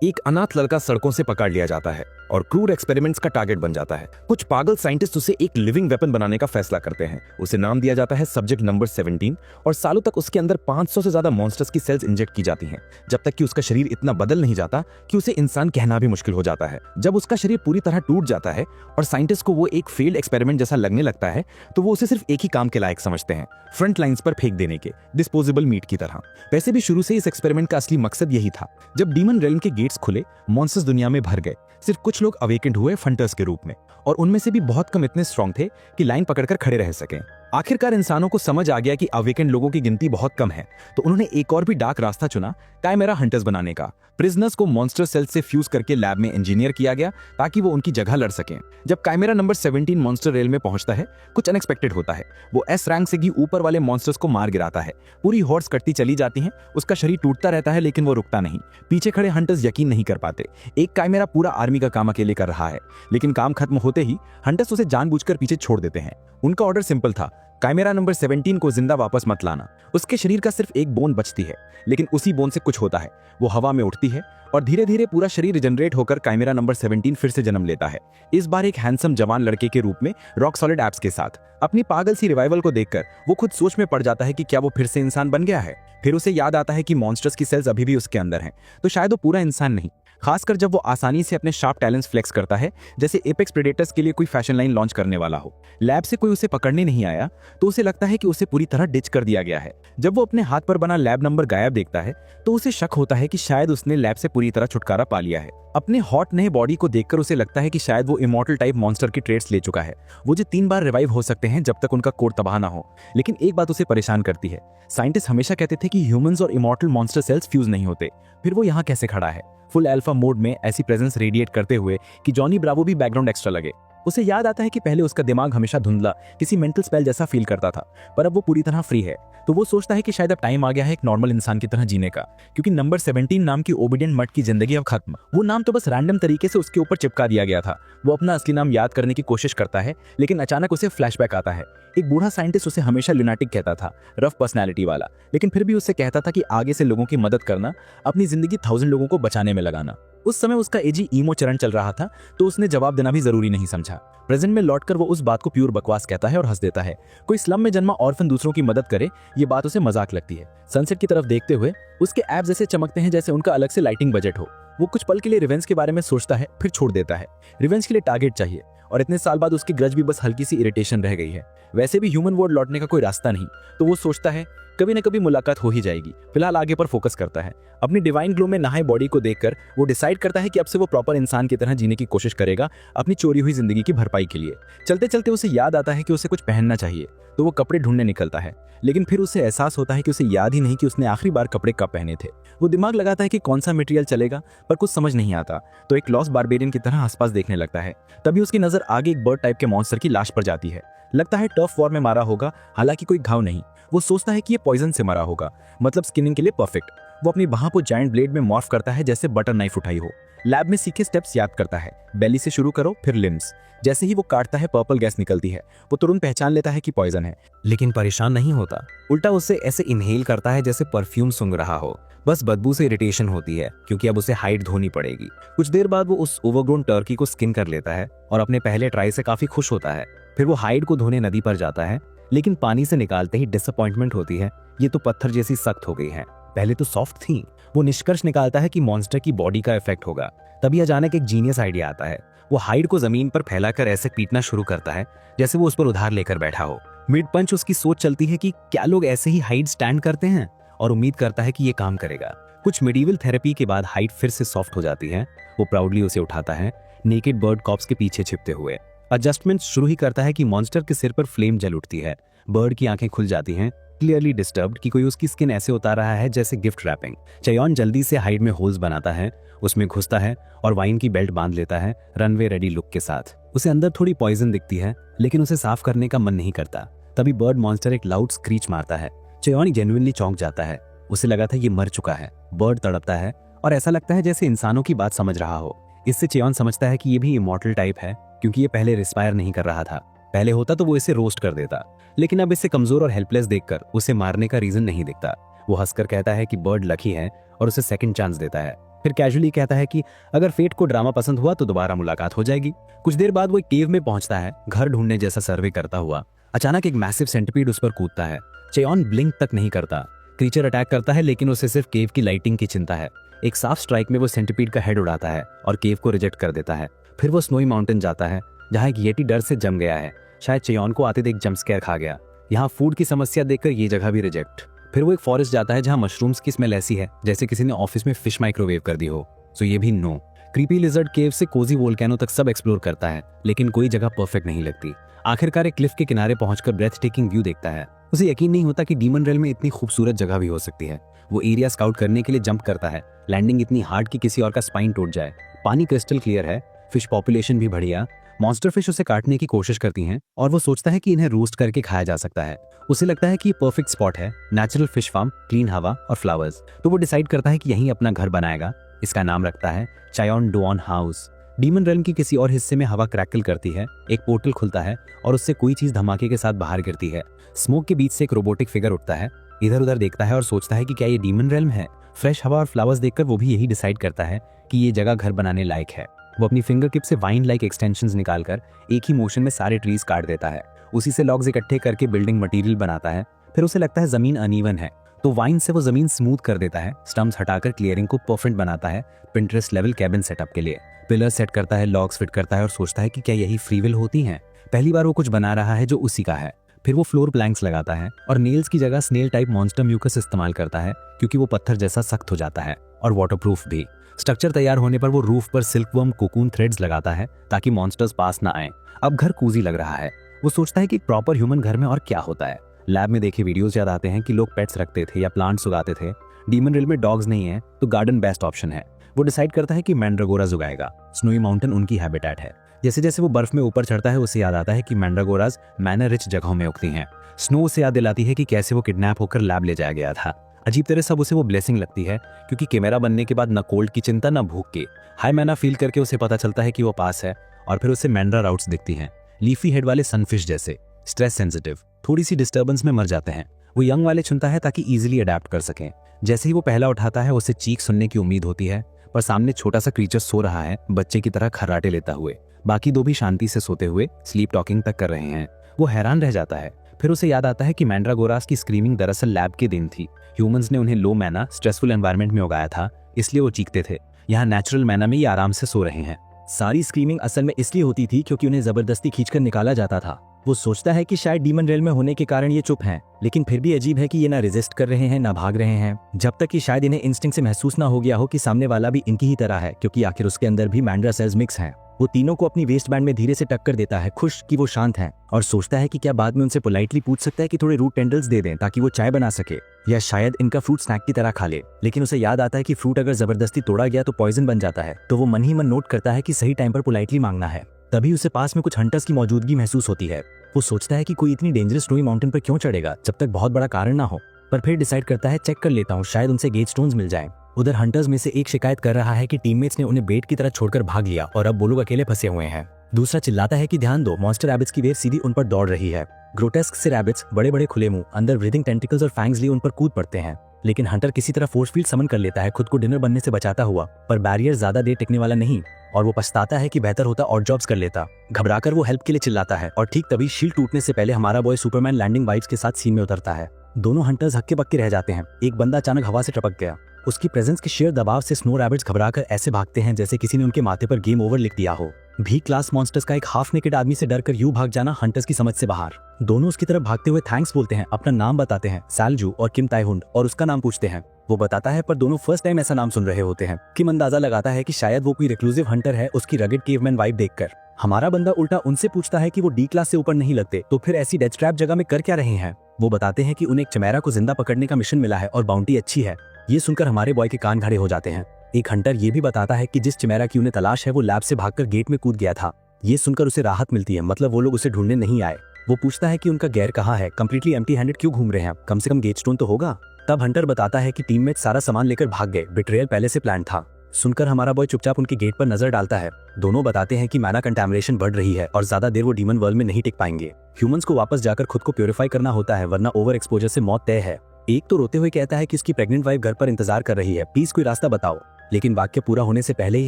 एक अनाथ लड़का सड़कों से पकड़ लिया जाता है और क्रूर एक्सपेरिमेंट्स का टारगेट बन जाता है। कुछ पागल साइंटिस्ट उसे एक लिविंग वेपन बनाने का फैसला करते हैं। उसे नाम दिया जाता है सब्जेक्ट नंबर 17 और सालों तक उसके अंदर 500 से ज्यादा मॉन्स्टर्स की सेल्स इंजेक्ट की जाती हैं, जब तक कि उसका शरीर इतना बदल नहीं जाता कि उसे इंसान कहना भी मुश्किल हो जाता है। जब उसका शरीर पूरी तरह टूट जाता है और साइंटिस्ट को वो एक फेल्ड एक्सपेरिमेंट जैसा लगने लगता है, तो वो उसे सिर्फ एक ही काम के लायक समझते हैं, फ्रंट लाइंस पर फेंक देने के, डिस्पोजेबल मीट की तरह। वैसे भी शुरू से इस एक्सपेरिमेंट का असली मकसद यही था। जब डीमन रेल्म के गेट्स खुले, मॉन्स्टर्स दुनिया में भर गए। सिर्फ कुछ लोग अवेकेंड हुए फंटर्स के रूप में, और उनमें से भी बहुत कम इतने स्ट्रांग थे कि लाइन पकड़कर खड़े रह सकें। आखिरकार इंसानों को समझ आ गया कि अवेकेंड लोगों की गिनती बहुत कम है, तो उन्होंने एक और भी डार्क रास्ता चुना, काइमेरा हंटर्स बनाने का। प्रिजनर्स को मॉन्स्टर सेल्स से फ्यूज करके लैब में इंजीनियर किया गया ताकि वो उनकी जगह लड़ सकें। जब काइमेरा नंबर 17 मॉन्स्टर रेल में पहुंचता है, कुछ अनएक्सपेक्टेड होता है। वो एस रैंक से भी ऊपर वाले मॉन्स्टर्स को मार गिराता है। पूरी हॉर्स कटती चली जाती हैं, उसका शरीर टूटता रहता है लेकिन वो रुकता नहीं। पीछे खड़े हंटर्स यकीन नहीं कर पाते, एक काइमेरा पूरा आर्मी का काम अकेले कर रहा है। लेकिन काम खत्म होते ही हंटर्स उसे जानबूझकर पीछे छोड़ देते हैं। उनका ऑर्डर सिंपल था, काइमेरा नंबर 17 को जिंदा वापस मत लाना। उसके शरीर का सिर्फ एक बोन बचती है, लेकिन उसी बोन से कुछ होता है। वो हवा में उठती है और धीरे धीरे पूरा शरीर रिजनरेट होकर काइमेरा नंबर 17 फिर से जन्म लेता है। इस बार एक हैंडसम जवान लड़के के रूप में, रॉक सॉलिड एब्स के साथ। अपनी पागल सी रिवाइवल को देखकर वो खुद सोच में पड़ जाता है कि क्या वो फिर से इंसान बन गया है। फिर उसे याद आता है कि मॉन्स्टर्स की सेल्स अभी भी उसके अंदर हैं, तो शायद वो पूरा इंसान नहीं। खासकर जब वो आसानी से अपने शार्प टैलेंट्स फ्लेक्स करता है, जैसे एपेक्स प्रेडेटर्स के लिए कोई फैशन लाइन लॉन्च करने वाला हो। लैब से कोई उसे पकड़ने नहीं आया, तो उसे लगता है कि उसे पूरी तरह डिच कर दिया गया है। जब वो अपने हाथ पर बना लैब नंबर गायब देखता है, तो उसे शक होता है कि शायद उसने लैब से पूरी तरह छुटकारा पा लिया है। अपने हॉट नए बॉडी को देखकर उसे लगता है कि शायद वो इमॉर्टल टाइप मॉन्स्टर की ट्रेड्स ले चुका है, वो जो 3 बार रिवाइव हो सकते हैं जब तक उनका कोड तबाह ना हो। लेकिन एक बात उसे परेशान करती है, साइंटिस्ट हमेशा कहते थे कि ह्यूमंस और इमॉर्टल मॉन्स्टर सेल्स फ्यूज नहीं होते, फिर वो यहाँ कैसे खड़ा है फुल अल्फा मोड में, ऐसी प्रेजेंस रेडिएट करते हुए कि जॉनी ब्रावो भी बैकग्राउंड एक्स्ट्रा लगे। उसे याद आता है कि पहले उसका दिमाग हमेशा धुंधला, किसी मेंटल स्पेल जैसा फील करता था, पर अब वो पूरी तरह फ्री है। तो वो सोचता है कि शायद अब टाइम आ गया है एक नॉर्मल इंसान की तरह जीने का, क्योंकि नंबर 17 नाम की ओबीडियंट मट की जिंदगी अब खत्म। वो नाम तो बस रैंडम तरीके से उसके ऊपर चिपका दिया गया था। वो अपना असली नाम याद करने की कोशिश करता है, लेकिन अचानक उसे फ्लैशबैक आता है। एक बूढ़ा साइंटिस्ट उसे हमेशा लुनाटिक कहता था, रफ पर्सनैलिटी वाला, लेकिन फिर भी उससे कहता था कि आगे से लोगों की मदद करना, अपनी जिंदगी 1000 लोगों को बचाने में लगाना। उस समय उसका एजी ईमो चरण चल रहा था, तो उसने जवाब देना भी जरूरी नहीं समझा। प्रेजेंट में लौटकर वो उस बात को प्योर बकवास कहता है और हंस देता है। कोई स्लम में जन्मा ऑर्फन दूसरों की मदद करे, ये बात उसे मजाक लगती है। सनसेट की तरफ देखते हुए उसके एब्स ऐसे चमकते हैं जैसे उनका अलग से लाइटिंग बजट हो। वो कुछ पल के लिए रिवेंज के बारे में सोचता है, फिर छोड़ देता है। रिवेंज के लिए टारगेट चाहिए, और इतने साल बाद उसकी ग्रज भी बस हल्की सी इरिटेशन रह गई है। वैसे भी ह्यूमन वर्ल्ड लौटने का कोई रास्ता नहीं, तो वो सोचता है कभी न कभी मुलाकात हो ही जाएगी। फिलहाल आगे पर फोकस करता है। अपनी डिवाइन ग्लो में नहाए बॉडी को देखकर वो डिसाइड करता है कि अब से वो प्रॉपर इंसान की तरह जीने की कोशिश करेगा, अपनी चोरी हुई जिंदगी की भरपाई के लिए। चलते चलते उसे याद आता है कि उसे कुछ पहनना चाहिए, तो वो कपड़े ढूंढने निकलता है। लेकिन फिर उसे एहसास होता है कि उसे याद ही नहीं कि उसने आखिरी बार कपड़े कब पहने थे। वो दिमाग लगाता है कि कौन सा मटेरियल चलेगा, पर कुछ समझ नहीं आता, तो एक लॉस्ट बारबेरियन की तरह आसपास देखने लगता है। तभी उसकी नजर आगे एक बर्ड टाइप के मॉन्स्टर की लाश पर जाती है। लगता है टफ वॉर में मारा होगा, हालांकि कोई घाव नहीं। वो सोचता है कि ये पॉइजन से मरा होगा, मतलब स्किनिंग के लिए परफेक्ट। वो अपनी बाह को जायंट ब्लेड में मॉर्फ करता है जैसे बटर नाइफ उठाई हो। लैब में सीखे स्टेप्स याद करता है, बेली से शुरू करो फिर लिम्स। जैसे ही वो काटता है पर्पल गैस निकलती है। वो तुरंत पहचान लेता है कि पॉइजन है, लेकिन परेशान नहीं होता। उल्टा उसे ऐसे इनहेल करता है जैसे परफ्यूम सूंघ रहा हो। बस बदबू से इरिटेशन होती है, क्योंकि अब उसे हाइड धोनी पड़ेगी। कुछ देर बाद वो उस ओवरग्रोन टर्की को स्किन कर लेता है और अपने पहले ट्राई से काफी खुश होता है। फिर वो हाइड को धोने नदी पर जाता है, लेकिन पानी से निकालते ही डिसअपॉइंटमेंट होती है। ये तो पत्थर जैसी सख्त हो गई है, पहले तो सॉफ्ट थी। वो निष्कर्ष निकालता है कि मॉन्स्टर की बॉडी का इफेक्ट होगा। तभी अचानक एक जीनियस आइडिया आता है। वो हाइड को जमीन पर फैलाकर ऐसे पीटना शुरू करता है जैसे वो उस पर उधार लेकर बैठा हो। मिड पंच उसकी सोच चलती है कि क्या लोग ऐसे ही हाइड स्टैंड करते हैं, और उम्मीद करता है कि ये काम करेगा। कुछ मिडीवल थेरेपी के बाद हाइड फिर से सॉफ्ट हो जाती है। वो प्राउडली उसे उठाता है, नेकेड बर्ड कॉप्स के पीछे छिपते हुए। एडजस्टमेंट शुरू ही करता है कि मॉन्स्टर के सिर पर फ्लेम जल उठती है। बर्ड की आंखें खुल जाती हैं, क्लियरली डिस्टर्ब्ड कि कोई उसकी स्किन ऐसे उतार रहा है जैसे गिफ्ट रैपिंग। चयोन जल्दी से हाइड में होल्स बनाता है, उसमें घुसता है और वाइन की बेल्ट बांध लेता है रनवे रेडी लुक के साथ। उसे अंदर थोड़ी पॉइजन दिखती है, लेकिन उसे साफ करने का मन नहीं करता। तभी बर्ड मॉन्स्टर एक लाउड स्क्रीच मारता है। चयोन जेन्युइनली चौंक जाता है। उसे लगा था ये मर चुका है। बर्ड तड़पता है और ऐसा लगता है जैसे इंसानों की बात समझ रहा हो। इससे चयोन समझता है कि ये भी इमॉर्टल टाइप है, क्योंकि ये पहले रिस्पायर नहीं कर रहा था। पहले होता तो वो इसे रोस्ट कर देता, लेकिन अब इसे कमजोर और हेल्पलेस देखकर उसे मारने का रीजन नहीं दिखता। वो हंसकर कहता है कि बर्ड लकी है और उसे सेकंड चांस देता है। फिर कैजुअली कहता है कि अगर फेट को ड्रामा पसंद हुआ तो दोबारा मुलाकात हो जाएगी। कुछ देर बाद वो एक केव में पहुंचता है, घर ढूंढने जैसा सर्वे करता हुआ। अचानक एक मैसिव सेंटिपीड उस पर कूदता है। चेयॉन ब्लिंक तक नहीं करता। क्रीचर अटैक करता है, लेकिन उसे सिर्फ केव की लाइटिंग की चिंता है। एक साफ स्ट्राइक में वो सेंटिपीड का हेड उड़ाता है और केव को रिजेक्ट कर देता है। फिर वो स्नोई माउंटेन जाता है, जहाँ एक येटी डर से जम गया है। शायद चेयॉन को आते देख जंप स्केयर खा गया। यहाँ फूड की समस्या देखकर ये जगह भी रिजेक्ट। फिर वो एक फॉरेस्ट जाता है जहाँ मशरूम्स की स्मेल ऐसी है जैसे किसी ने ऑफिस में फिश माइक्रोवेव कर दी हो। सो ये भी नो। क्रीपी लिजर्ड केव से कोजी वोल्केनो तक सब एक्सप्लोर करता है, लेकिन कोई जगह परफेक्ट नहीं लगती। आखिरकार एक क्लिफ के किनारे पहुंचकर ब्रेथ टेकिंग व्यू देखता है। उसे यकीन नहीं होता कि डीमन रेल में इतनी खूबसूरत जगह भी हो सकती है। वो एरिया स्काउट करने के लिए जंप करता है। लैंडिंग इतनी हार्ड कि किसी और का स्पाइन टूट जाए। पानी क्रिस्टल क्लियर है, फिश पॉपुलेशन भी बढ़िया। मॉन्स्टर फिश उसे काटने की कोशिश करती हैं और वो सोचता है कि इन्हें रोस्ट करके खाया जा सकता है। उसे लगता है कि ये परफेक्ट स्पॉट है, नेचुरल फिश फार्म, क्लीन हवा और फ्लावर्स। तो वो डिसाइड करता है कि यहीं अपना घर बनाएगा। इसका नाम रखता है चायोन डुओन हाउस। डीमन रेल्म की किसी और हिस्से में हवा क्रैकल करती है, एक पोर्टल खुलता है और उससे कोई चीज धमाके के साथ बाहर गिरती है। स्मोक के बीच से एक रोबोटिक फिगर उठता है, इधर उधर देखता है और सोचता है कि क्या ये डीमन रेल्म है। फ्रेश हवा और फ्लावर्स देखकर वो भी यही डिसाइड करता है कि ये जगह घर बनाने लायक है। वो अपनी फिंगर टिप से वाइन लाइक एक्सटेंशंस निकालकर एक ही मोशन में सारे ट्रीज काट देता है। उसी से लॉग्स इकट्ठे करके बिल्डिंग मटेरियल बनाता है। फिर उसे लगता है जमीन अनइवन है, तो वाइन से वो जमीन स्मूथ कर देता है। स्टम्प्स हटाकर क्लियरिंग को परफेक्ट बनाता है पिंटरेस्ट लेवल कैबिन सेटअप के लिए। पिलर सेट करता है, लॉग्स फिट करता है और सोचता है कि क्या यही फ्री विल होती हैं। पहली बार वो कुछ बना रहा है जो उसी का है। फिर वो फ्लोर प्लैंक्स लगाता है और नेल्स की जगह स्नेल टाइप मॉन्स्टर म्यूकस इस्तेमाल करता है, क्योंकि वो पत्थर जैसा सख्त हो जाता है और वाटरप्रूफ भी। स्ट्रक्चर तैयार होने पर वो रूफ पर सिल्कवर्म कोकून थ्रेड्स लगाता है ताकि मॉन्स्टर्स पास ना आए। अब घर कूजी लग रहा है। वो सोचता है कि एक प्रॉपर ह्यूमन घर में और क्या होता है। लैब में देखे वीडियोस याद आते हैं कि लोग पेट्स रखते थे या प्लांट्स उगाते थे। डीमन रेल में डॉग्स नहीं है, तो गार्डन बेस्ट ऑप्शन है। वो डिसाइड करता है कि मैंड्रागोरास उगाएगा। स्नोई माउंटेन उनकी हैबिटेट है। जैसे जैसे वो बर्फ में ऊपर चढ़ता है, उसे याद आता है कि मैंड्रागोरास मैनर रिच जगहों में उगती हैं। स्नो उसे याद दिलाती है कि कैसे वो किडनैप होकर लैब ले जाया गया था। अजीब तरह सब उसे वो ब्लेसिंग लगती है, क्योंकि कैमरा बनने के बाद न कोल्ड की चिंता न भूख की। हाई मैना फील करके उसे पता चलता है कि वो पास है। और फिर उसे मैंड्रा राउट्स दिखती हैं, लीफी हेड वाले सनफिश जैसे, स्ट्रेस सेंसिटिव, थोड़ी सी डिस्टर्बेंस में मर जाते हैं। वो यंग वाले चुनता है ताकि इजीली अडेप्ट कर सकें। जैसे ही वो पहला उठाता है, उसे चीख सुनने की उम्मीद होती है, पर सामने छोटा सा क्रीचर सो रहा है, बच्चे की तरह खर्राटे लेता हुए। बाकी दो भी शांति से सोते हुए स्लीप टॉकिंग तक कर रहे हैं। वो हैरान रह जाता है। फिर उसे याद आता है कि मैंड्रागोरास की स्क्रीमिंग दरअसल लैब के दिन थी। ह्यूमंस ने उन्हें लो मैना स्ट्रेसफुल एनवायरनमेंट में उगाया था, इसलिए वो चीखते थे। यहाँ नेचुरल मैना में ये आराम से सो रहे हैं। सारी स्क्रीमिंग असल में इसलिए होती थी क्योंकि उन्हें जबरदस्ती खींचकर निकाला जाता था। वो सोचता है कि शायद डीमन रेल में होने के कारण ये चुप हैं, लेकिन फिर भी अजीब है कि ये ना रेजिस्ट कर रहे हैं ना भाग रहे हैं, जब तक कि शायद इन्हें इंस्टिंक्ट से महसूस ना हो गया हो कि सामने वाला भी इनकी ही तरह है, क्योंकि आखिर उसके अंदर भी मैंड्रा सेल्स मिक्स हैं। वो तीनों को अपनी वेस्ट बैंड में धीरे से टक्कर देता है, खुश कि वो शांत हैं, और सोचता है कि क्या बाद में उनसे पोलाइटली पूछ सकता है कि थोड़े रूट टेंडल्स दे दें ताकि वो चाय बना सके, या शायद इनका फ्रूट स्नैक की तरह खा ले। लेकिन उसे याद आता है कि फ्रूट अगर जबरदस्ती तोड़ा गया तो पॉइजन बन जाता है। तो वो मन ही मन नोट करता है कि सही टाइम पर पोलाइटली मांगना है। तभी उसे पास में कुछ हंटर्स की मौजूदगी महसूस होती है। वो सोचता है कि कोई इतनी डेंजरस स्नोई माउंटेन पर क्यों चढ़ेगा जब तक बहुत बड़ा कारण ना हो, पर फिर डिसाइड करता है चेक कर लेता हूँ, शायद उनसे गेट स्टोन्स मिल जाएं। उधर हंटर्स में से एक शिकायत कर रहा है कि टीममेट्स ने उन्हें बेट की तरह छोड़कर भाग लिया और अब वो लोग अकेले फंसे हुए हैं। दूसरा चिल्लाता है कि ध्यान दो, मॉन्स्टर रैबिट्स की वेव सीधी उन पर दौड़ रही है। ग्रोटेस्क से रैबिट्स बड़े बड़े खुले मुंह, अंदर ब्रीदिंग टेंटिकल्स और फैंग्स लिए उन पर कूद पड़ते हैं। लेकिन हंटर किसी तरह फोर्स फील्ड समन कर लेता है, खुद को डिनर बनने से बचाता हुआ, पर बैरियर ज्यादा देर टिकने वाला नहीं, और वो पछताता है कि बेहतर होता और जॉब्स कर लेता। घबराकर वो हेल्प के लिए चिल्लाता है, और ठीक तभी शील्ड टूटने से पहले हमारा बॉय सुपरमैन लैंडिंग वाइब्स के साथ सीन में उतरता है। दोनों हंटर्स हक्के बक्के रह जाते हैं। एक बंदा अचानक हवा से टपक गया। उसकी प्रेजेंस के शेयर दबाव से स्नो रैबिट्स घबराकर ऐसे भागते हैं जैसे किसी ने उनके माथे पर गेम ओवर लिख दिया हो। भी क्लास मॉन्स्टर्स का एक हाफ नेकेड आदमी से डरकर यूं भाग जाना हंटर्स की समझ से बाहर। दोनों उसकी तरफ भागते हुए थैंक्स बोलते हैं, अपना नाम बताते हैं, सैलजू और किम ताइहुंड, और उसका नाम पूछते हैं। वो बताता है, पर दोनों फर्स्ट टाइम ऐसा नाम सुन रहे होते हैं। किम अंदाजा लगाता है कि शायद वो कोई रिक्लूसिव हंटर है, उसकी रगेड केवमैन वाइब देखकर। हमारा बंदा उल्टा उनसे पूछता है कि वो डी क्लास से ऊपर नहीं लगते, तो फिर ऐसी डेथ ट्रैप जगह में कर क्या रहे हैं। वो बताते हैं कि उन्हें एक चमेरा को जिंदा पकड़ने का मिशन मिला है और बाउंटी अच्छी है। ये सुनकर हमारे बॉय के कान खड़े हो जाते हैं। एक हंटर ये भी बताता है कि जिस चमेरा की उन्हें तलाश है वो लैब से भागकर गेट में कूद गया था। ये सुनकर उसे राहत मिलती है, मतलब वो लोग उसे ढूंढने नहीं आए। वो पूछता है कि उनका गैर कहाँ है, कंप्लीटली एम्प्टी हैंडेड क्यों घूम रहे हैं, कम से कम गेट स्टोन तो होगा। तब हंटर बताता है कि टीममेट सारा सामान लेकर भाग गए, बिट्रेयल पहले से प्लान था। सुनकर हमारा बॉय चुपचाप उनके गेट पर नजर डालता है। दोनों बताते हैं कि मैना कंटामिनेशन बढ़ रही है और ज्यादा देर वो डीमन वर्ल्ड में नहीं टिक पाएंगे। ह्यूमंस को वापस जाकर खुद को प्योरीफाई करना होता है, वरना ओवर एक्सपोजर से मौत तय है। एक तो रोते हुए कहता है कि उसकी प्रेग्नेंट वाइफ घर पर इंतजार कर रही है, प्लीज कोई रास्ता बताओ। लेकिन वाक्य पूरा होने से पहले ही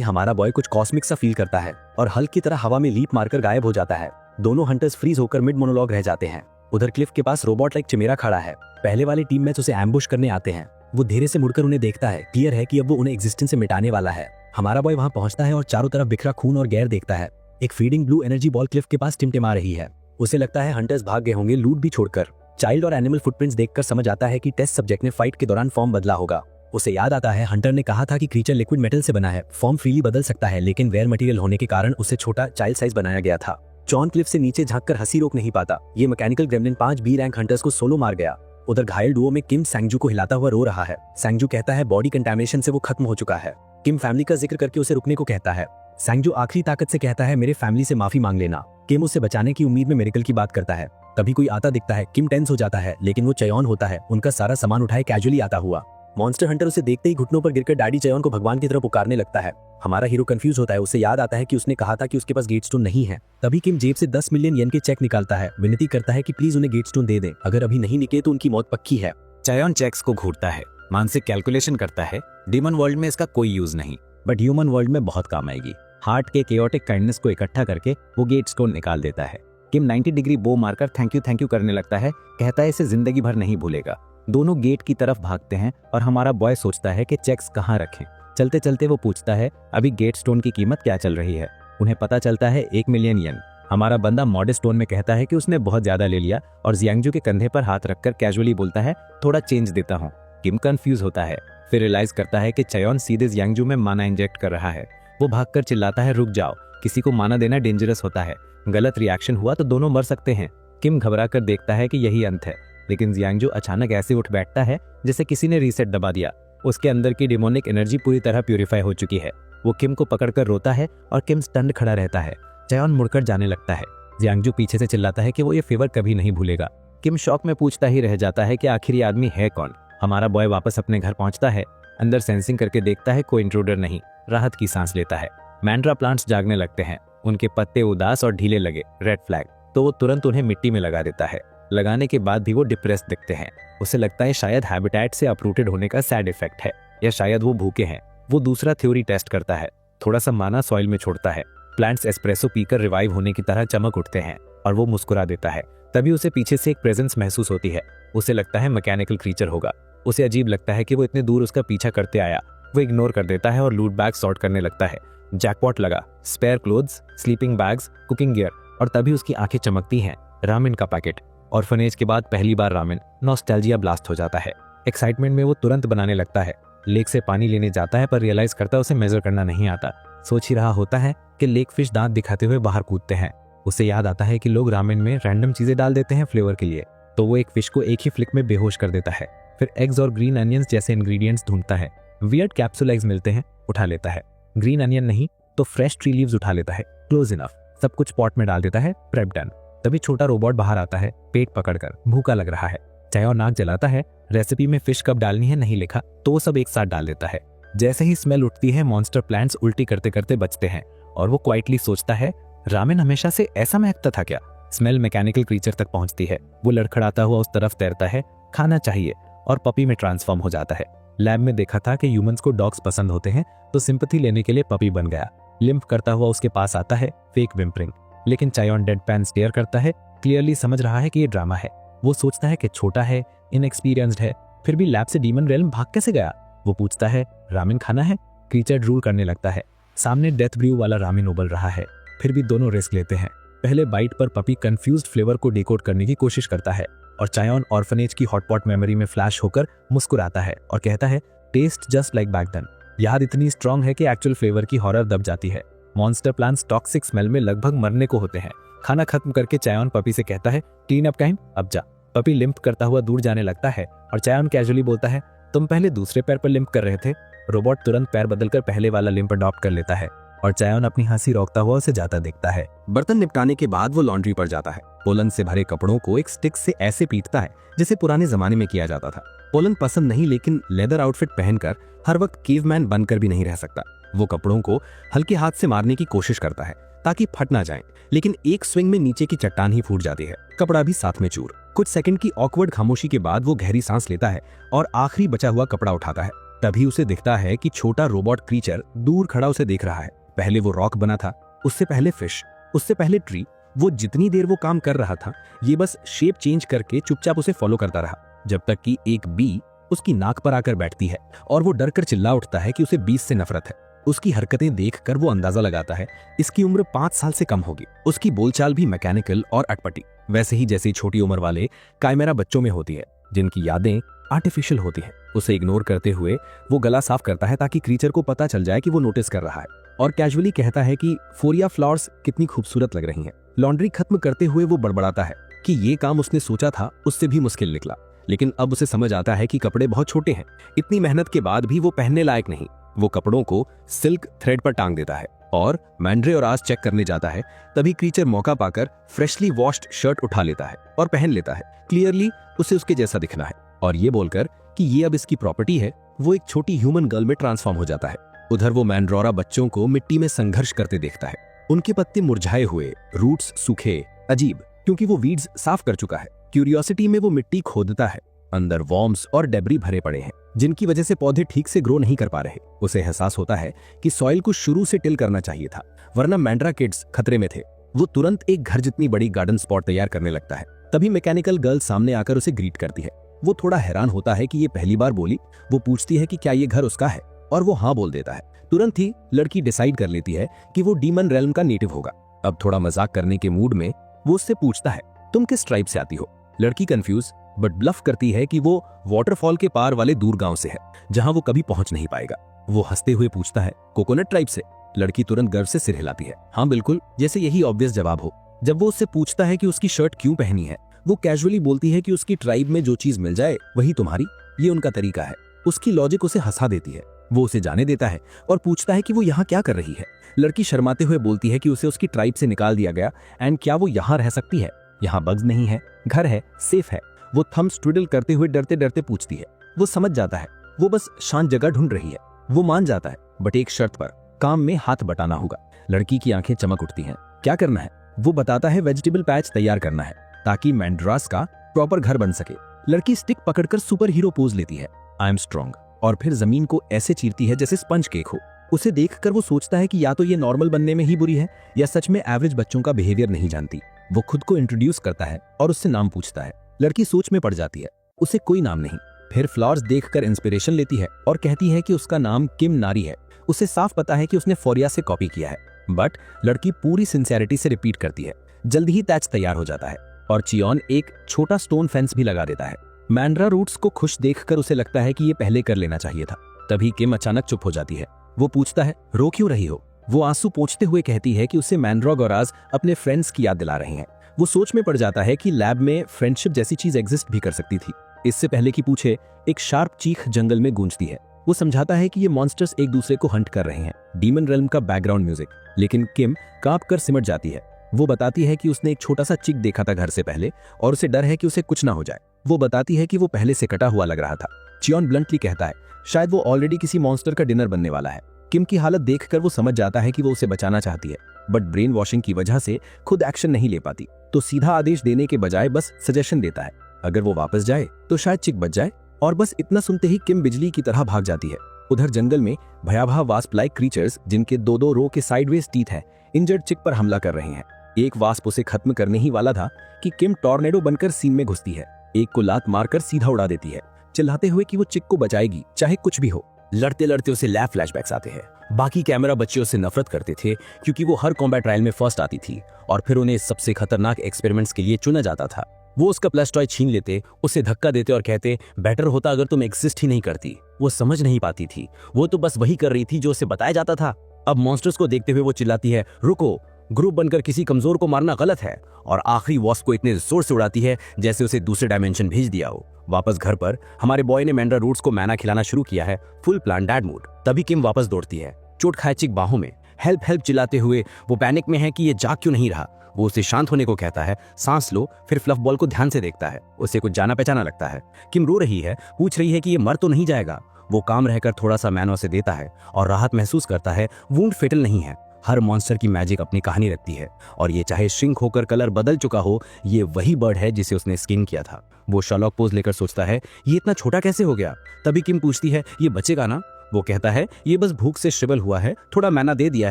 हमारा बॉय कुछ कॉस्मिक सा फील करता है और हल्क की तरह हवा में लीप मारकर गायब हो जाता है। दोनों हंटर्स फ्रीज होकर मिड मोनोलॉग रह जाते हैं। उधर क्लिफ के पास रोबोट लाइक चिमेरा खड़ा है। पहले वाले टीम में उसे एम्बुश करने आते हैं। वो धीरे से मुड़कर उन्हें देखता है। क्लियर है कि अब वो उन्हें एग्जिस्टेंस से मिटाने वाला है। हमारा बॉय वहां पहुंचता है और चारों तरफ बिखरा खून और गैर देखता है। एक feeding blue energy ball Cliff के पास टिमटिमा रही है। उसे लगता है हंटर्स भाग गए होंगे, लूट भी छोड़कर। चाइल्ड और एनिमल फुटप्रिंट्स देखकर समझ आता है कि टेस्ट सब्जेक्ट ने फाइट के दौरान फॉर्म बदला होगा। उसे याद आता है हंटर ने कहा था कि क्रीचर लिक्विड मेटल से बना है, फॉर्म फ्रीली बदल सकता है, लेकिन वेयर मटेरियल होने के कारण उसे छोटा चाइल्ड साइज बनाया गया था। जॉन क्लिफ से नीचे झांककर हंसी रोक नहीं पाता। ये mechanical gremlin 5 B rank hunters को सोलो मार गया। उधर घायल डुओ में किम सैंगजू को हिलाता हुआ रो रहा है। सैंगजू कहता है बॉडी कंटामिनेशन से वो खत्म हो चुका है। किम फैमिली का जिक्र करके उसे रुकने को कहता है। सैंगजू आखिरी ताकत से कहता है मेरे फैमिली से माफी मांग लेना। किम उसे बचाने की उम्मीद में मिरेकल की बात करता है। तभी कोई आता दिखता है। किम टेंस हो जाता है, लेकिन वो चयॉन होता है, उनका सारा सामान उठाए कैजुअली आता हुआ। मॉन्स्टर हंटर उसे देखते ही घुटनों पर गिरकर डैडी चयॉन को भगवान की तरफ पुकारने लगता है। हमारा हीरो कंफ्यूज होता है। उसे याद आता है कि उसने कहा था कि उसके पास गेटस्टोन नहीं है। तभी किम जेब से 10 मिलियन येन के चेक निकालता है। विनती करता है कि प्लीज उन्हें गेटस्टोन दे दें, अगर अभी नहीं निकले तो उनकी मौत पक्की है। चयॉन चेक्स को घूरता है, मानसिक कैलकुलेशन करता है। डीमन वर्ल्ड में इसका कोई यूज नहीं, बट ह्यूमन वर्ल्ड में बहुत काम आएगी। हार्ट के केओटिक काइंडनेस को इकट्ठा करके वो गेटस्टोन निकाल देता है। किम 90 डिग्री बो मारकर थैंक यू करने लगता है। कहता है इसे जिंदगी भर नहीं भूलेगा। दोनों गेट की तरफ भागते हैं और हमारा बॉय सोचता है कि चेक्स कहाँ रखें। चलते चलते वो पूछता है अभी गेट स्टोन की कीमत क्या चल रही है। उन्हें पता चलता है 1 मिलियन येन। हमारा बंदा मॉडेस्ट टोन में कहता है कि उसने बहुत ज्यादा ले लिया और जियांगजू के कंधे पर हाथ रखकर कैजुअली बोलता है थोड़ा चेंज देता हूँ। किम कंफ्यूज होता है, फिर रियलाइज करता है कि चयॉन सीधे जियांगजू में माना इंजेक्ट कर रहा है। वो भागकर चिल्लाता है रुक जाओ, किसी को माना देना डेंजरस होता है, गलत रिएक्शन हुआ तो दोनों मर सकते हैं। किम घबरा कर देखता है कि यही अंत है, लेकिन जियांगजू अचानक ऐसे उठ बैठता है जैसे किसी ने रीसेट दबा दिया। उसके अंदर की डिमोनिक एनर्जी पूरी तरह प्यूरिफाई हो चुकी है। वो किम को पकड़कर रोता है और किम स्टन्ड खड़ा रहता है। चयॉन मुड़कर जाने लगता है। जियांगजू पीछे से चिल्लाता है कि वो ये फेवर कभी नहीं भूलेगा। किम शॉक में पूछता ही रह जाता है कि आखिर ये आदमी है कौन। हमारा बॉय वापस अपने घर पहुंचता है। अंदर सेंसिंग करके देखता है कोई इंट्रूडर नहीं। राहत की सांस लेता है। मैंड्रा प्लांट्स जागने लगते हैं। उनके पत्ते उदास और ढीले लगे, रेड फ्लैग। तो वो तुरंत उन्हें मिट्टी में लगा देता है। लगाने के बाद भी वो डिप्रेस दिखते हैं। उसे लगता है शायद हैबिटेट से अपरूटेड होने का सैड इफेक्ट है, या शायद वो भूखे हैं। वो दूसरा थ्योरी टेस्ट करता है। थोड़ा सा माना सॉइल में छोड़ता है। प्लांट्स एस्प्रेसो पीकर रिवाइव होने की तरह चमक उठते हैं और वो मुस्कुरा देता है। तभी उसे पीछे से एक प्रेजेंस महसूस होती है। उसे लगता है मैकेनिकल क्रीचर होगा। उसे अजीब लगता है कि वो इतने दूर उसका पीछा करते आया। वो इग्नोर कर देता है और लूट बैग सॉर्ट करने लगता है। जैकपॉट लगा, spare clothes, sleeping bags, cooking gear, और तभी उसकी आंखें चमकती हैं। रामेन का पैकेट। ऑर्फनेज के बाद पहली बार रामेन। नॉस्टैल्जिया ब्लास्ट हो जाता है। एक्साइटमेंट में वो तुरंत बनाने लगता है। लेक से पानी लेने जाता है पर रियलाइज करता उसे मेजर करना नहीं आता। सोच ही रहा होता है कि लेक फिश दांत दिखाते हुए बाहर कूदते हैं। उसे याद आता है कि लोग रामेन में रैंडम चीजें डाल देते हैं फ्लेवर के लिए, तो वो एक फिश को एक ही फ्लिक में बेहोश कर देता है। फिर एग्स और ग्रीन अनियंस जैसे इंग्रेडिएंट्स ढूंढता है। वियर्ड कैप्सूल एग्स मिलते हैं, उठा लेता है। ग्रीन अनियन नहीं तो फ्रेश ट्री लीव्स उठा लेता है। Close enough. सब कुछ पॉट में डाल देता है। Prep done. तभी छोटा रोबोट बाहर आता है, पेट पकड़कर। भूखा लग रहा है। चाय और नाक जलाता है। रेसिपी में फिश कब डालनी है नहीं लिखा, तो वो सब एक साथ डाल देता है। जैसे ही स्मेल उठती है, मॉन्स्टर प्लांट्स उल्टी करते करते बचते हैं और वो क्वाइटली सोचता है रामेन हमेशा से ऐसा महकता था क्या। स्मेल मैकेनिकल क्रीचर तक पहुंचती है। वो लड़खड़ाता हुआ उस तरफ तैरता है। खाना चाहिए, और पपी में ट्रांसफॉर्म हो जाता है। लैब में देखा था कि ह्यूमंस को डॉग्स पसंद होते हैं, तो सिंपैथी लेने के लिए पपी बन गया। लिम्प करता हुआ उसके पास आता है, फेक विम्परिंग। लेकिन चायोन डेड पैन स्टेयर करता है। क्लियरली समझ रहा है कि ये ड्रामा है। वो सोचता है कि छोटा है, इनएक्सपीरियंस्ड है, फिर भी लैब से डीमन रेल्म भाग कैसे गया। वो पूछता है रामेन खाना है। क्रीचर ड्रूल करने लगता है। सामने डेथ ब्रू वाला रामेन उबल रहा है। फिर भी दोनों रिस्क लेते हैं। पहले बाइट पर पपी कंफ्यूज्ड फ्लेवर को डिकोड करने की कोशिश करता है और चायोन ऑर्फनेज की हॉटपॉट मेमोरी में फ्लैश होकर मुस्कुराता है और कहता है taste just like back then. याद इतनी स्ट्रांग है कि एक्चुअल फ्लेवर की हॉरर दब जाती है। मॉन्स्टर प्लांट्स टॉक्सिक स्मेल में लगभग मरने को होते हैं। खाना खत्म करके चायोन पपी से कहता है क्लीन अप टाइम, अब जा। पपी लिम्प करता हुआ दूर जाने लगता है और चायोन कैजुअली बोलता है तुम पहले दूसरे पैर पर लिम्प कर रहे थे। रोबोट तुरंत पैर बदलकर पहले वाला लिम्प अडॉप्ट कर लेता है और चायोन अपनी हंसी रोकता हुआ उसे जाता देखता है। बर्तन निपटाने के बाद वो लॉन्ड्री पर जाता है। पोलन से भरे कपड़ों को एक स्टिक से ऐसे पीटता है जैसे पुराने जमाने में किया जाता था। पोलन पसंद नहीं, लेकिन लेदर आउटफिट पहनकर हर वक्त केवमैन बनकर भी नहीं रह सकता। वो कपड़ों को हल्के हाथ से मारने की कोशिश करता है ताकि फट ना जाए, लेकिन एक स्विंग में नीचे की चट्टान ही फूट जाती है। कपड़ा भी साथ में चूर। कुछ सेकंड की ऑकवर्ड खामोशी के बाद वो गहरी सांस लेता है और आखिरी बचा हुआ कपड़ा उठाता है। तभी उसे दिखता है कि छोटा रोबोट क्रीचर दूर खड़ा उसे देख रहा है। पहले वो रॉक बना था, उससे पहले फिश, उससे पहले ट्री। वो जितनी देर वो काम कर रहा था ये बस शेप चेंज करके चुपचाप उसे फॉलो करता रहा, जब तक कि एक बी उसकी नाक पर आकर बैठती है और वो डर कर चिल्ला उठता है कि उसे बीस से नफरत है। उसकी हरकतें देखकर वो अंदाजा लगाता है इसकी उम्र 5 साल से कम होगी। उसकी बोलचाल भी मैकेनिकल और अटपटी, वैसे ही जैसी छोटी उम्र वाले काइमेरा बच्चों में होती है जिनकी यादें आर्टिफिशियल होती हैं। उसे इग्नोर करते हुए वो गला साफ करता है ताकि क्रीचर को पता चल जाए कि वो नोटिस कर रहा है, और कैजुअली कहता है कि फोरिया फ्लावर्स कितनी खूबसूरत लग रही हैं। लॉन्ड्री खत्म करते हुए वो बड़बड़ाता है कि ये काम उसने सोचा था उससे भी मुश्किल निकला, लेकिन अब उसे समझ आता है कि कपड़े बहुत छोटे हैं। इतनी मेहनत के बाद भी वो पहनने लायक नहीं। वो कपड़ों को सिल्क थ्रेड पर टांग देता है और मैंड्रे और आज चेक करने जाता है। तभी क्रीचर मौका पाकर फ्रेशली वॉश्ड शर्ट उठा लेता है और पहन लेता है। क्लियरली उसे उसके जैसा दिखना है, और ये बोलकर कि ये अब इसकी प्रॉपर्टी है, वो एक छोटी ह्यूमन गर्ल में ट्रांसफॉर्म हो जाता है। उधर वो मैंड्रोरा बच्चों को मिट्टी में संघर्ष करते देखता है। उनके पत्ते मुरझाए हुए, रूट्स सूखे, अजीब, क्योंकि वो वीड्स साफ कर चुका है। क्यूरियोसिटी में वो मिट्टी खोदता है। अंदर वॉर्म्स और डेब्री भरे पड़े हैं जिनकी वजह से पौधे ठीक से ग्रो नहीं कर पा रहे। उसे एहसास होता है कि सॉइल को शुरू से टिल करना चाहिए था, वरना मैंड्रा किड्स खतरे में थे। वो तुरंत एक घर जितनी बड़ी गार्डन स्पॉट तैयार करने लगता है। तभी मैकेनिकल गर्ल सामने आकर उसे ग्रीट करती है। वो थोड़ा हैरान होता है कि ये पहली बार बोली। वो पूछती है कि क्या ये घर उसका है, और वो हाँ बोल देता है। तुरंत ही लड़की डिसाइड कर लेती है कि वो डीमन रेल्म का नेटिव होगा। अब थोड़ा मजाक करने के मूड में वो उससे पूछता है, तुम किस ट्राइब से आती हो? लड़की कंफ्यूज बट ब्लफ करती है कि वो वाटरफॉल के पार वाले दूर गांव से है जहां वो कभी पहुंच नहीं पाएगा। वो हंसते हुए पूछता है, कोकोनट ट्राइब से? लड़की तुरंत गर्व से सिर हिलाती है, हाँ बिल्कुल, जैसे यही ऑब्वियस जवाब हो। जब वो उससे पूछता है कि उसकी शर्ट क्यों पहनी है, वो कैजुअली बोलती है कि उसकी ट्राइब में जो चीज मिल जाए वही तुम्हारी, ये उनका तरीका है। उसकी लॉजिक उसे हंसा देती है। वो उसे जाने देता है और पूछता है कि वो यहाँ क्या कर रही है। लड़की शर्माते हुए बोलती है कि उसे उसकी ट्राइब से निकाल दिया गया एंड क्या वो यहाँ रह सकती है? यहाँ बग्स नहीं है, घर है, सेफ है। वो थम्स ट्विडल करते हुए डरते डरते पूछती है। वो समझ जाता है वो बस शांत जगह ढूंढ रही है। वो मान जाता है बट एक शर्त पर, काम में हाथ बटाना होगा। लड़की की आंखें चमक उठती हैं। क्या करना है? वो बताता है वेजिटेबल पैच तैयार करना है ताकि मैंड्रास का प्रॉपर घर बन सके। लड़की स्टिक पकड़कर सुपर हीरो पोज लेती है, आई एम स्ट्रॉन्ग, और फिर जमीन को ऐसे चीरती है जैसे स्पंज केक हो। उसे देखकर वो सोचता है कि या तो ये नॉर्मल बनने में ही बुरी है या सच में एवरेज बच्चों का बिहेवियर नहीं जानती। वो खुद को इंट्रोड्यूस करता है और उससे नाम पूछता है। लड़की सोच में पड़ जाती है, उसे कोई नाम नहीं। फिर फ्लावर्स देखकर इंस्पिरेशन लेती है और कहती है कि उसका नाम किम नारी है। उसे साफ पता है कि उसने फोरिया से कॉपी किया है, बट लड़की पूरी सिंसियरिटी से रिपीट करती है। जल्दी ही तैच तैयार हो जाता है और चियोन एक छोटा स्टोन फेंस भी लगा देता है। मैंड्रा रूट्स को खुश देखकर उसे लगता है कि ये पहले कर लेना चाहिए था। तभी किम अचानक चुप हो जाती है। वो पूछता है, रो क्यों रही हो? वो आंसू पोंछते हुए कहती है कि उसे मैंड्रॉग और आज अपने फ्रेंड्स की याद दिला रहे हैं। वो सोच में पड़ जाता है कि लैब में फ्रेंडशिप जैसी चीज एग्जिस्ट भी कर सकती थी। इससे पहले कि पूछे, एक शार्प चीख जंगल में गूंजती है। वो समझाता है कि ये मॉन्स्टर्स एक दूसरे को हंट कर रहे हैं, डीमन रेल्म का बैकग्राउंड म्यूजिक। लेकिन किम कांप कर सिमट जाती है। वो बताती है कि उसने एक छोटा सा चिक देखा था घर से पहले और उसे डर है कि उसे कुछ ना हो जाए। वो बताती है कि वो पहले से कटा हुआ लग रहा था। चियोन ब्लंटली कहता है, शायद वो ऑलरेडी किसी मॉन्स्टर का डिनर बनने वाला है। किम की हालत देखकर वो समझ जाता है कि वो उसे बचाना चाहती है, बट ब्रेन वॉशिंग की वजह से खुद एक्शन नहीं ले पाती। तो सीधा आदेश देने के बजाय बस सजेशन देता है, अगर वो वापस जाए तो शायद चिक बच जाए। और बस इतना सुनते ही किम बिजली की तरह भाग जाती है। उधर जंगल में भयावह वास्प लाइक क्रीचर्स जिनके दो रो के साइडवेज टीथ हैं, इंजर्ड चिक पर हमला कर रहे हैं। एक वास्प उसे खत्म करने ही वाला था कि किम टॉर्नेडो बनकर सीन में घुसती है। एक को लात मारकर सीधा उड़ा देती है, चिल्लाते हुए कि वो चिक को बचाएगी चाहे कुछ भी हो। लड़ते लड़ते उसे लैब फ्लैशबैक्स आते हैं। बाकी कैमरा बच्चे उससे नफरत करते थे क्योंकि वो हर कॉम्बैट ट्रायल में फर्स्ट आती थी और फिर उन्हें सबसे खतरनाक एक्सपेरिमेंट्स के लिए चुना जाता था। वो उसका प्लस टॉय छीन लेते, उसे धक्का देते और कहते, बेटर होता अगर तुम एग्जिस्ट ही नहीं करती। वो समझ नहीं पाती थी, वो तो बस वही कर रही थी जो उसे बताया जाता था। अब मॉन्स्टर्स को देखते हुए वो चिल्लाती है, रुको, ग्रुप बनकर किसी कमजोर को मारना गलत है। और आखिरी वॉस्प को इतने जोर से उड़ाती है जैसे उसे दूसरे डायमेंशन भेज दिया हो। वापस घर पर हमारे बॉय ने मैंड्रा रूट्स को मैना खिलाना शुरू किया है, फुल प्लान डैड मूड। तभी किम वापस दौड़ती है, चोट खाए चिक बाहों में, हेल्प हेल्प चिल्लाते हुए। वो पैनिक में है कि ये जाग क्यों नहीं रहा। वो उसे शांत होने को कहता है, सांस लो। फिर फ्लफ बॉल को ध्यान से देखता है, उसे कुछ जाना पहचाना लगता है। किम रो रही है, पूछ रही है कि ये मर तो नहीं जाएगा। वो काम रहकर थोड़ा सा मैनो से देता है और राहत महसूस करता है, वुंड फेटल नहीं है। हर मॉन्स्टर की मैजिक अपनी कहानी रखती है, और ये चाहे श्रिंक होकर कलर बदल चुका हो, ये वही बर्ड है जिसे उसने स्किन किया था। वो शर्लॉक पोज लेकर सोचता है ये इतना छोटा कैसे हो गया। तभी किम पूछती है ये बचेगा ना। वो कहता है ये बस भूख से श्रिबल हुआ है, थोड़ा मैना दे दिया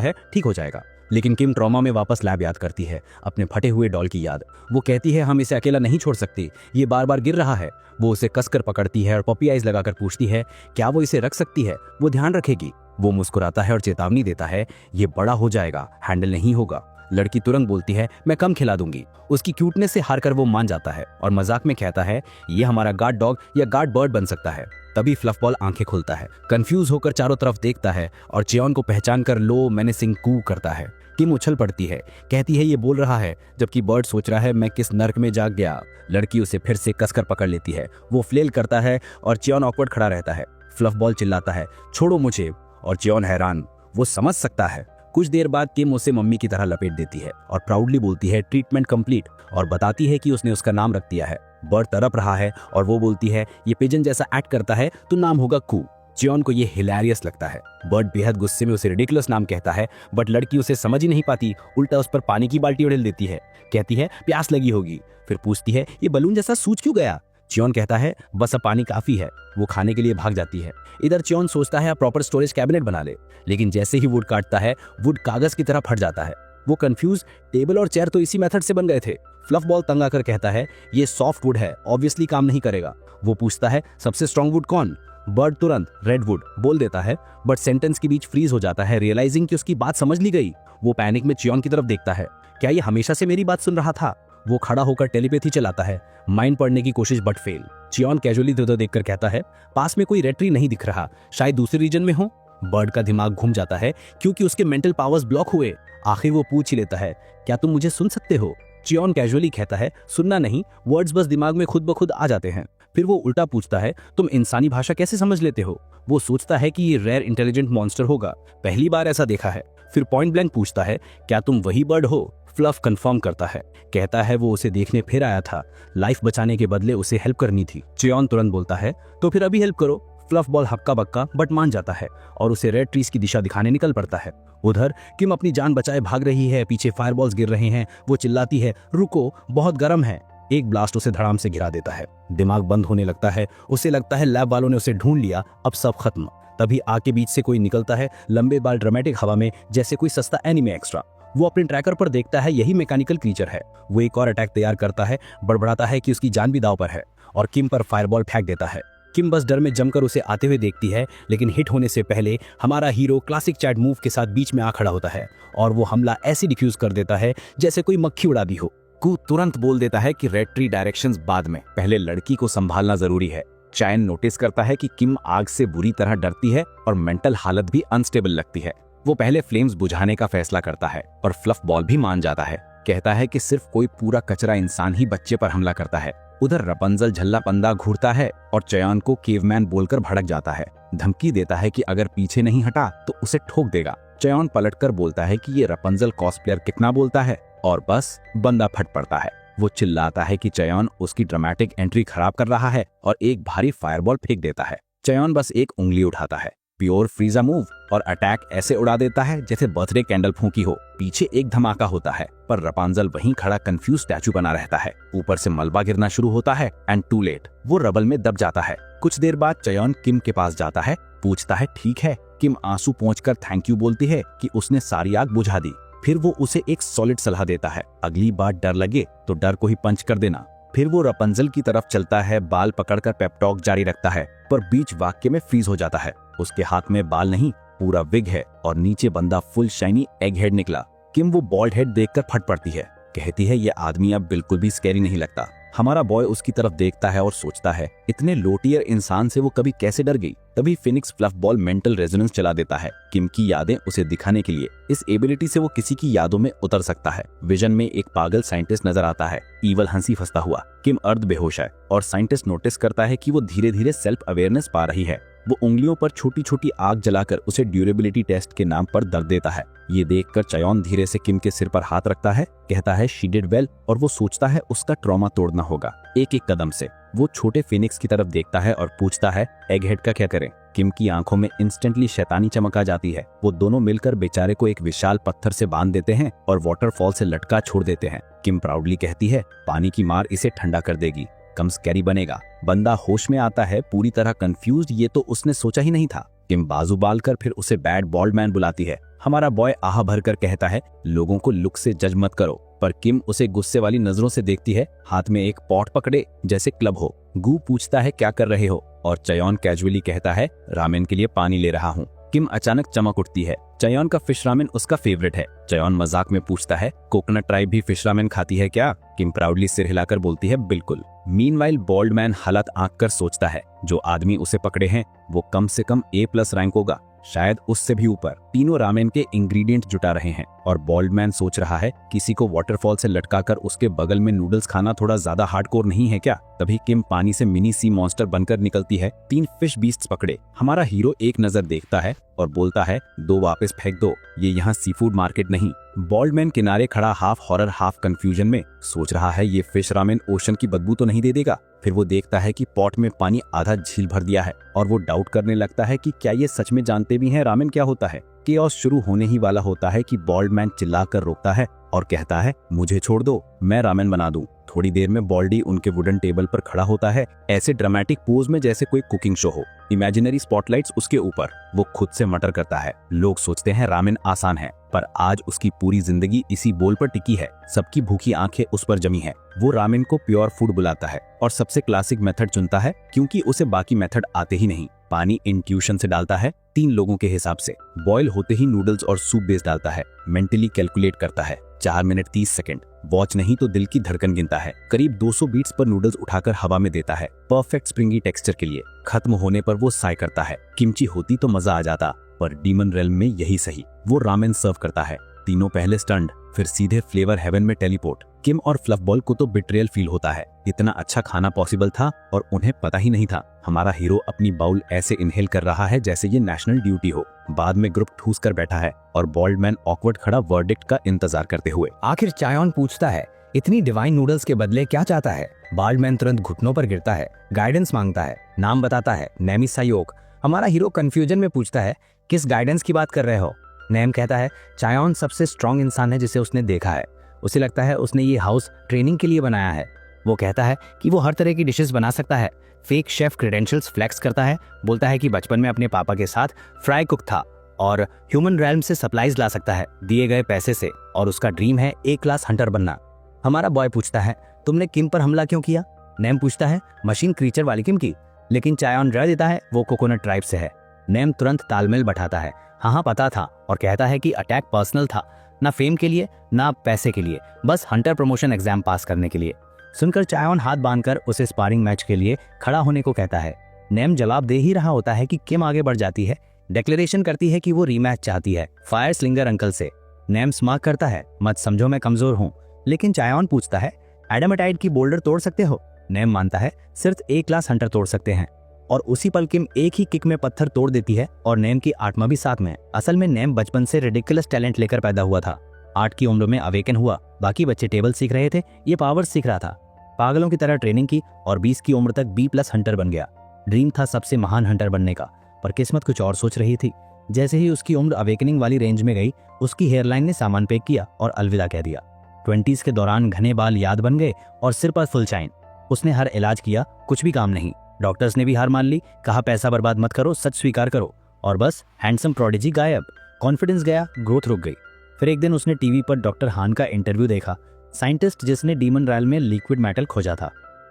है, ठीक हो जाएगा। लेकिन किम ट्रॉमा में वापस लैब याद करती है, अपने फटे हुए डॉल की याद। वो कहती है हम इसे अकेला नहीं छोड़ सकती, ये बार बार गिर रहा है। वो उसे कसकर पकड़ती है और पॉपी आइज लगाकर पूछती है क्या वो इसे रख सकती है, वो ध्यान रखेगी। वो मुस्कुराता है और चेतावनी देता है ये बड़ा हो जाएगा, हैंडल नहीं होगा। लड़की तुरंत बोलती है मैं कम खिला दूंगी। उसकी क्यूटनेस से हारकर वो मान जाता है और मजाक में कहता है ये हमारा गार्ड डॉग या गार्ड बर्ड बन सकता है। तभी फ्लफ बॉल आंखें खोलता है, कंफ्यूज होकर चारों तरफ देखता है और चियोन को पहचान कर लो मेनेसिंग कू करता है। किम उछल पड़ती है, कहती है ये बोल रहा है, जबकि बर्ड सोच रहा है मैं किस नर्क में जाग गया। लड़की उसे फिर से कसकर पकड़ लेती है। वो फ्लेल करता है और चियोन ऑकवर्ड खड़ा रहता है। फ्लफ बॉल चिल्लाता है छोड़ो मुझे, और चियोन हैरान, वो समझ सकता है। कुछ देर बाद किम उसे मम्मी की तरह लपेट देती है और प्राउडली बोलती है ट्रीटमेंट कंप्लीट, और बताती है कि उसने उसका नाम रख दिया है। बर्ड तड़प रहा है और वो बोलती है ये पिजन जैसा एक्ट करता है तो नाम होगा कू। चियोन को ये हिलेरियस लगता है। बर्ड बेहद गुस्से में उसे रिडिकुलस नाम कहता है, बट लड़की उसे समझ ही नहीं पाती, उल्टा उस पर पानी की बाल्टी उड़ेल देती है। कहती है प्यास लगी होगी। फिर पूछती है ये बलून जैसा सूज क्यों गया। चियोन कहता है बस अब पानी काफी है। वो खाने के लिए भाग जाती है। इधर चियोन सोचता है प्रॉपर स्टोरेज कैबिनेट बना ले, लेकिन जैसे ही वुड काटता है वुड कागज की तरह फट जाता है। वो कंफ्यूज, टेबल और चेयर तो इसी मेथड से बन गए थे। फ्लफ बॉल तंग आकर कहता है ये सॉफ्ट वुड है, ऑब्वियसली काम नहीं करेगा। वो पूछता है सबसे स्ट्रॉन्ग वुड कौन। बर्ड तुरंत रेड वुड बोल देता है, बट सेंटेंस के बीच फ्रीज हो जाता है, रियलाइजिंग कि उसकी बात समझ ली गई। वो पैनिक में चियोन की तरफ देखता है, क्या ये हमेशा से मेरी बात सुन रहा था। वो खड़ा होकर टेलीपैथी चलाता है, माइंड पढ़ने की कोशिश बट फेल। चियोन कैजुअली इधर देखकर कहता है पास में कोई रेड ट्री नहीं दिख रहा, शायद दूसरे रीजन में हो। बर्ड का दिमाग घूम जाता है क्योंकि उसके मेंटल पावर्स ब्लॉक हुए। आखिर वो पूछ ही लेता है क्या तुम मुझे सुन सकते हो। चियोन कैजुअली कहता है सुनना नहीं, वर्ड्स बस दिमाग में खुद ब खुद आ जाते हैं। फिर वो उल्टा पूछता है तुम इंसानी भाषा कैसे समझ लेते हो। वो सोचता है कि ये रेयर इंटेलिजेंट मॉन्स्टर होगा, पहली बार ऐसा देखा है। फिर पॉइंट ब्लैंक पूछता है क्या तुम वही बर्ड हो। फ्लफ कंफर्म करता है, कहता है वो उसे देखने फिर आया था, लाइफ बचाने के बदले उसे हेल्प करनी थी। चियोन तुरंत बोलता है तो फिर अभी हेल्प करो। फ्लफ बॉल हक्का बक्का बट मान जाता है और उसे रेड ट्रीज की दिशा दिखाने निकल पड़ता है। उधर किम अपनी जान बचाए भाग रही है, पीछे फायरबॉल्स गिर रहे हैं। वो चिल्लाती है रुको बहुत गर्म है। एक ब्लास्ट उसे धड़ाम से गिरा देता है। दिमाग बंद होने लगता है। उसे लगता है लैब वालों ने उसे ढूंढ लिया, अब सब खत्म। तभी आग के बीच से कोई निकलता है, लंबे बाल ड्रामेटिक हवा में जैसे कोई सस्ता एनिमे एक्स्ट्रा। वो अपने ट्रैकर पर देखता है यही मैकेनिकल क्रीचर है। वो एक और अटैक तैयार करता है, बड़बड़ाता है कि उसकी जान भी दांव पर है और किम पर फायरबॉल फेंक देता है। किम बस डर में जमकर उसे आते हुए देखती है, लेकिन हिट होने से पहले हमारा हीरो क्लासिक चैट मूव के साथ बीच में आ खड़ा होता है और वो हमला ऐसे डिफ्यूज कर देता है जैसे कोई मक्खी उड़ा दी हो। कू तुरंत बोल देता है कि रेड ट्री डायरेक्शंस बाद में, पहले लड़की को संभालना जरूरी है। चैन नोटिस करता है कि किम आग से बुरी तरह डरती है और मेंटल हालत भी अनस्टेबल लगती है। वो पहले फ्लेम्स बुझाने का फैसला करता है और फ्लफ बॉल भी मान जाता है। कहता है कि सिर्फ कोई पूरा कचरा इंसान ही बच्चे पर हमला करता है। उधर रपंजल झल्ला पंदा घूरता है और चयान को केवमैन बोलकर भड़क जाता है। धमकी देता है कि अगर पीछे नहीं हटा तो उसे ठोक देगा। चयान पलटकर बोलता है कि ये रपंजल कॉस्प्लेयर कितना बोलता है, और बस बंदा फट पड़ता है। वो चिल्लाता है कि चयान उसकी ड्रामेटिक एंट्री खराब कर रहा है और एक भारी फायरबॉल फेंक देता है। चयान बस एक उंगली उठाता है, प्योर फ्रीजा मूव, और अटैक ऐसे उड़ा देता है जैसे बर्थडे कैंडल फूंकी हो। पीछे एक धमाका होता है पर रपांजल वहीं खड़ा कंफ्यूज स्टैचू बना रहता है। ऊपर से मलबा गिरना शुरू होता है एंड टू लेट, वो रबल में दब जाता है। कुछ देर बाद चयान किम के पास जाता है, पूछता है ठीक है। किम आंसू पोंछकर थैंक यू बोलती है कि उसने सारी आग बुझा दी। फिर वो उसे एक सॉलिड सलाह देता है, अगली बार डर लगे तो डर को ही पंच कर देना। फिर वो रपंजल की तरफ चलता है, बाल पकड़कर पेपटॉक जारी रखता है, पर बीच वाक्य में फ्रीज हो जाता है। उसके हाथ में बाल नहीं, पूरा विग है और नीचे बंदा फुल शाइनी एग हेड निकला। किम वो बॉल्ड हेड देखकर फट पड़ती है, कहती है ये आदमी अब बिल्कुल भी स्कैरी नहीं लगता। हमारा बॉय उसकी तरफ देखता है और सोचता है इतने लोटियर इंसान से वो कभी कैसे डर गई। तभी Phoenix fluff ball mental resonance चला देता है किम की यादें उसे दिखाने के लिए। इस एबिलिटी से वो किसी की यादों में उतर सकता है। विजन में एक पागल साइंटिस्ट नजर आता है, ईवल हंसी फंसता हुआ। किम अर्ध बेहोश है और साइंटिस्ट नोटिस करता है कि वो धीरे धीरे सेल्फ अवेयरनेस पा रही है। वो उंगलियों पर छोटी छोटी आग जलाकर उसे ड्यूरेबिलिटी टेस्ट के नाम पर दर्द देता है। ये देखकर चयान धीरे से किम के सिर पर हाथ रखता है, कहता है शी डिड वेल, और वो सोचता है उसका ट्रॉमा तोड़ना होगा एक एक कदम से। वो छोटे फिनिक्स की तरफ देखता है और पूछता है एग हेड का क्या करें। किम की आंखों में इंस्टेंटली शैतानी चमक आ जाती है। वो दोनों मिलकर बेचारे को एक विशाल पत्थर से बांध देते हैं और वाटरफॉल से लटका छोड़ देते हैं। किम प्राउडली कहती है पानी की मार इसे ठंडा कर देगी, कम स्कैरी बनेगा। बंदा होश में आता है, पूरी तरह कंफ्यूज्ड, ये तो उसने सोचा ही नहीं था। किम बाजू बाल कर फिर उसे बैड बॉल्ड मैन बुलाती है। हमारा बॉय आह भरकर कहता है लोगों को लुक से जज मत करो, पर किम उसे गुस्से वाली नजरों से देखती है, हाथ में एक पॉट पकड़े जैसे क्लब हो। गू पूछता है क्या कर रहे हो और चयोन कैजुअली कहता है रामेन के लिए पानी ले रहा हूँ। किम अचानक चमक उठती है। चयोन का फिश रामेन उसका फेवरेट है। चयोन मजाक में पूछता है कोकोनट ट्राइब भी फिश रामेन खाती है क्या? किम प्राउडली सिर हिलाकर बोलती है बिल्कुल। मीनवाइल बॉल्ड मैन हालत आंक कर सोचता है जो आदमी उसे पकड़े हैं वो कम से कम A+ रैंक होगा, शायद उससे भी ऊपर। तीनों रामेन के इंग्रेडिएंट जुटा रहे हैं और बॉल्ड मैन सोच रहा है किसी को वाटरफॉल से लटकाकर उसके बगल में नूडल्स खाना थोड़ा ज्यादा हार्डकोर नहीं है क्या? तभी किम पानी से मिनी सी मॉन्स्टर बनकर निकलती है। 3 फिश बीस्ट्स पकड़े। हमारा हीरो एक नजर देखता है और बोलता है 2 वापस फेंक दो, ये यहाँ सी फूड मार्केट नहीं। बॉल्ड मैन किनारे खड़ा हाफ हॉरर हाफ कंफ्यूजन में सोच रहा है ये फिश रामेन ओशन की बदबू तो नहीं दे देगा। फिर वो देखता है कि पॉट में पानी आधा झील भर दिया है और वो डाउट करने लगता है कि क्या ये सच में जानते भी हैं रामेन क्या होता है। केओस शुरू होने ही वाला होता है कि बॉल्ड मैन चिल्लाकर रोकता है और कहता है मुझे छोड़ दो, मैं रामेन बना दूं। थोड़ी देर में बॉल्डी उनके वुडन टेबल पर खड़ा होता है, ऐसे ड्रामेटिक पोज में जैसे कोई कुकिंग शो हो। इमेजिनरी स्पॉटलाइट्स उसके ऊपर। वो खुद से मटर करता है। लोग सोचते हैं रामेन आसान है, पर आज उसकी पूरी जिंदगी इसी बोल पर टिकी है। सबकी भूखी आंखें उस पर जमी है। वो रामेन को प्योर फूड बुलाता है और सबसे क्लासिक मेथड चुनता है क्योंकि उसे बाकी मेथड आते ही नहीं। पानी इंट्यूशन से डालता है 3 लोगों के हिसाब से। बॉयल होते ही नूडल्स और सूप बेस डालता है। मेंटली कैलकुलेट करता है 4 मिनट 30 सेकंड। वॉच नहीं तो दिल की धड़कन गिनता है। करीब 200 बीट्स पर नूडल्स उठाकर हवा में देता है परफेक्ट स्प्रिंगी टेक्सचर के लिए। खत्म होने पर वो साय करता है किमची होती तो मजा आ जाता, पर डीमन रेल्म में यही सही। वो रामेन सर्व करता है। तीनों पहले स्टंड, फिर सीधे फ्लेवर हेवन में टेलीपोर्ट। किम और फ्लफ बॉल को तो बिट्रेयल फील होता है। इतना अच्छा खाना पॉसिबल था और उन्हें पता ही नहीं था। हमारा हीरो अपनी बाउल ऐसे इनहेल कर रहा है जैसे ये नेशनल ड्यूटी हो। बाद में ग्रुप ठूस कर बैठा है और बॉल्ड मैन ऑकवर्ड खड़ा वर्डिक्ट का इंतजार करते हुए। आखिर चायोन पूछता है इतनी डिवाइन नूडल्स के बदले क्या चाहता है? बॉल्ड मैन तुरंत घुटनों पर गिरता है, गाइडेंस मांगता है, नाम बताता है नेमी सायोक। हमारा हीरो कंफ्यूजन में पूछता है किस गाइडेंस की बात कर रहे हो? नेम कहता है चायोन सबसे स्ट्रॉन्ग इंसान है जिसे उसने देखा है। उसे लगता है उसने ये हाउस ट्रेनिंग के लिए बनाया है। वो कहता है कि वो हर तरह की डिशेस बना सकता है। फेक शेफ क्रेडेंशियल्स फ्लेक्स करता है। बोलता है कि बचपन में अपने पापा के साथ फ्राई कुक था और ह्यूमन रेल्म से सप्लाईज ला सकता है दिए गए पैसे से, और उसका ड्रीम है A+ हंटर बनना। हमारा बॉय पूछता है तुमने किम पर हमला क्यों किया? नेम पूछता है मशीन क्रीचर वाली किम की, लेकिन चायोन डर देता है वो कोकोनट ट्राइब से है। नेम तुरंत तालमेल बैठाता है हाँ पता था, और कहता है कि अटैक पर्सनल था, ना फेम के लिए ना पैसे के लिए, बस हंटर प्रमोशन एग्जाम पास करने के लिए। सुनकर चायोन हाथ बांधकर उसे स्पारिंग मैच के लिए खड़ा होने को कहता है। नेम जवाब दे ही रहा होता है कि किम आगे बढ़ जाती है, डिक्लेरेशन करती है कि वो रीमैच चाहती है फायर स्लिंगर अंकल से। नेम स्मार्क करता है मत समझो मैं कमजोर हूँ, लेकिन चायोन पूछता है एडामेटाइड की बोल्डर तोड़ सकते हो? नेम मानता है सिर्फ A+ हंटर तोड़ सकते हैं, और उसी पल किम एक ही किक में पत्थर तोड़ देती है और नेम की आत्मा भी साथ में। असल में नेम बचपन से रिडिकुलस टैलेंट लेकर पैदा हुआ था। 8 की उम्र में अवेकन हुआ। बाकी बच्चे टेबल सीख रहे थे, ये पावर सीख रहा था। पागलों की तरह ट्रेनिंग की और 20 की उम्र तक B+ हंटर बन गया। ड्रीम था सबसे महान हंटर बनने का, पर किस्मत कुछ और सोच रही थी। जैसे ही उसकी उम्र अवेकनिंग वाली रेंज में गई, उसकी हेयरलाइन ने सामान पैक किया और अलविदा कह दिया। 20s के दौरान घने बाल याद बन गए और सिर पर फुल चाइन। उसने हर इलाज किया, कुछ भी काम नहीं। डॉक्टर्स ने भी हार मान ली, कहा पैसा बर्बाद मत करो, सच स्वीकार करो, और बस हैंडसम प्रोडिजी गायब। कॉन्फिडेंस गया, ग्रोथ रुक गई। फिर एक दिन उसने टीवी पर डॉक्टर हान का इंटरव्यू देखा, साइंटिस्ट जिसने डीमन रैल में लिक्विड मेटल खोजा था।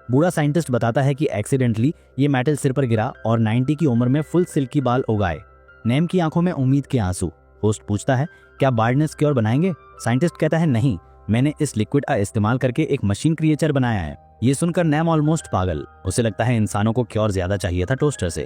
बूढ़ा साइंटिस्ट बताता है कि एक्सीडेंटली ये मेटल सिर पर गिरा और 90 की उम्र में फुल सिल्की बाल उगाए। नेम की आंखों में उम्मीद के आंसू। होस्ट पूछता है क्या बार्डनेस क्योर बनाएंगे? साइंटिस्ट कहता है नहीं, मैंने इस लिक्विड का इस्तेमाल करके एक मशीन क्रिएचर बनाया है। ये सुनकर नेम ऑलमोस्ट पागल। उसे लगता है इंसानों को क्योर ज्यादा चाहिए था टोस्टर से।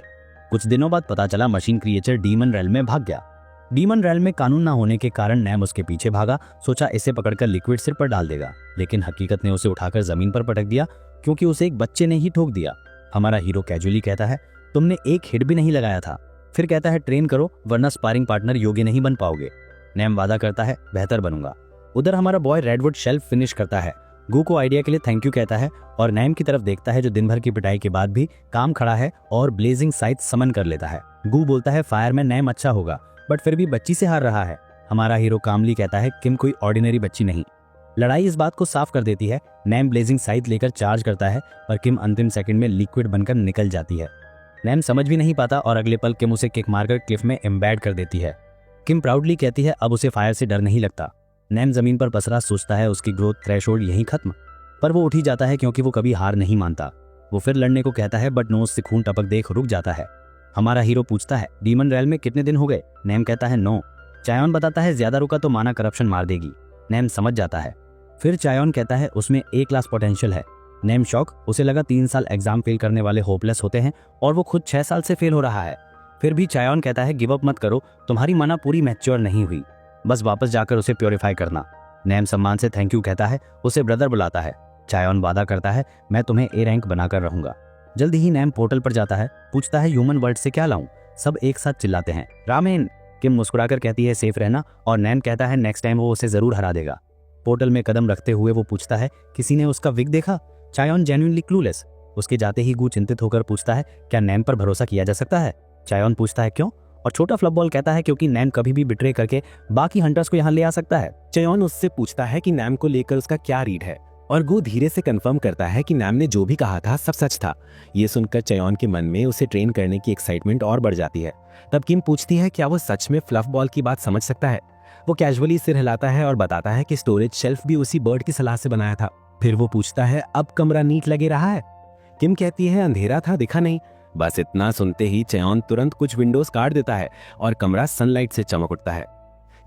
कुछ दिनों बाद पता चला मशीन क्रिएचर डीमन रेल में भाग गया। डीमन रेल में कानून ना होने के कारण नेम उसके पीछे भागा, सोचा इसे पकड़कर लिक्विड सिर पर डाल देगा, लेकिन हकीकत ने उसे उठाकर जमीन पर पटक दिया क्योंकि उसे एक बच्चे ने ही ठोक दिया। हमारा हीरो कैजुअली कहता है तुमने एक हिट भी नहीं लगाया था। फिर कहता है ट्रेन करो वरना स्पारिंग पार्टनर योग्य नहीं बन पाओगे। नेम वादा करता है बेहतर बनूंगा। उधर हमारा बॉय रेडवुड शेल्फ फिनिश करता है गू को आइडिया के लिए थैंक यू कहता है और नैम की तरफ देखता है जो दिन भर की पिटाई के बाद भी काम खड़ा है और ब्लेजिंग साइट समन कर लेता है। गू बोलता है फायरमैन नैम अच्छा होगा बट फिर भी बच्ची से हार रहा है। हमारा हीरो कामली कहता है किम कोई ऑर्डिनरी बच्ची नहीं। लड़ाई इस बात को साफ कर देती है। नैम ब्लेजिंग साइट लेकर चार्ज करता है पर किम अंतिम सेकंड में लिक्विड बनकर निकल जाती है। नैम समझ भी नहीं पाता और अगले पल किम उसे किक मारकर क्लिफ में एम्बेड कर देती है। किम प्राउडली कहती है अब उसे फायर से डर नहीं लगता। नैम जमीन पर पसरा सोचता है उसकी ग्रोथ थ्रेशोल्ड यहीं खत्म, पर वो उठ ही जाता है क्योंकि वो कभी हार नहीं मानता। वो फिर लड़ने को कहता है बट नोज से खून टपक देख रुक जाता है। हमारा हीरो पूछता है डीमन रेल में कितने दिन हो गए। नैम कहता है 9। चायोन बताता है ज्यादा रुका तो माना करप्शन मार देगी। नैम समझ जाता है। फिर चायोन कहता है उसमें A क्लास पोटेंशियल है। नैम शॉक, उसे लगा 3 साल एग्जाम फेल करने वाले होपलेस होते हैं और वो खुद 6 साल से फेल हो रहा है। फिर भी चायोन कहता है गिव अप मत करो, तुम्हारी माना पूरी मैच्योर नहीं हुई, बस वापस जाकर उसे प्योरीफाई करना। नैम सम्मान से थैंक यू कहता है, उसे ब्रदर बुलाता है। चायोन वादा करता है मैं तुम्हें A रैंक बनाकर रहूंगा। जल्दी ही नैम पोर्टल पर जाता है, पूछता है ह्यूमन वर्ल्ड से क्या लाऊं। सब एक साथ चिल्लाते हैं रामेन। किम मुस्कुराकर कहती है सेफ रहना और नैम कहता है नेक्स्ट टाइम वो उसे जरूर हरा देगा। पोर्टल में कदम रखते हुए वो पूछता है किसी ने उसका विग देखा। चायोन जेन्युइनली क्लूलेस। उसके जाते ही गू चिंतित होकर पूछता है क्या नैम पर भरोसा किया जा सकता है। चायोन पूछता है क्यों, और छोटा फ्लफ बॉल कहता है क्योंकि नैम कभी भी बिट्रे करके बाकी हंटर्स को यहाँ ले आ सकता है। चयोन उससे पूछता है कि नैम को लेकर उसका क्या रीड है और गू धीरे से कंफर्म करता है कि नैम ने जो भी कहा था सब सच था। ये सुनकर चयोन के मन में उसे ट्रेन करने की एक्साइटमेंट और बढ़ जाती है। तब किम पूछती है क्या वो सच में फ्लफ बॉल की बात समझ सकता है। वो कैजुअली सिर हिलाता है और बताता है कि स्टोरेज शेल्फ भी उसी बर्ड की सलाह से बनाया था। फिर वो पूछता है अब कमरा नीट लगे रहा है। किम कहती है अंधेरा था दिखा नहीं। बस इतना सुनते ही चयोन तुरंत कुछ विंडोज काट देता है और कमरा सनलाइट से चमक उठता है।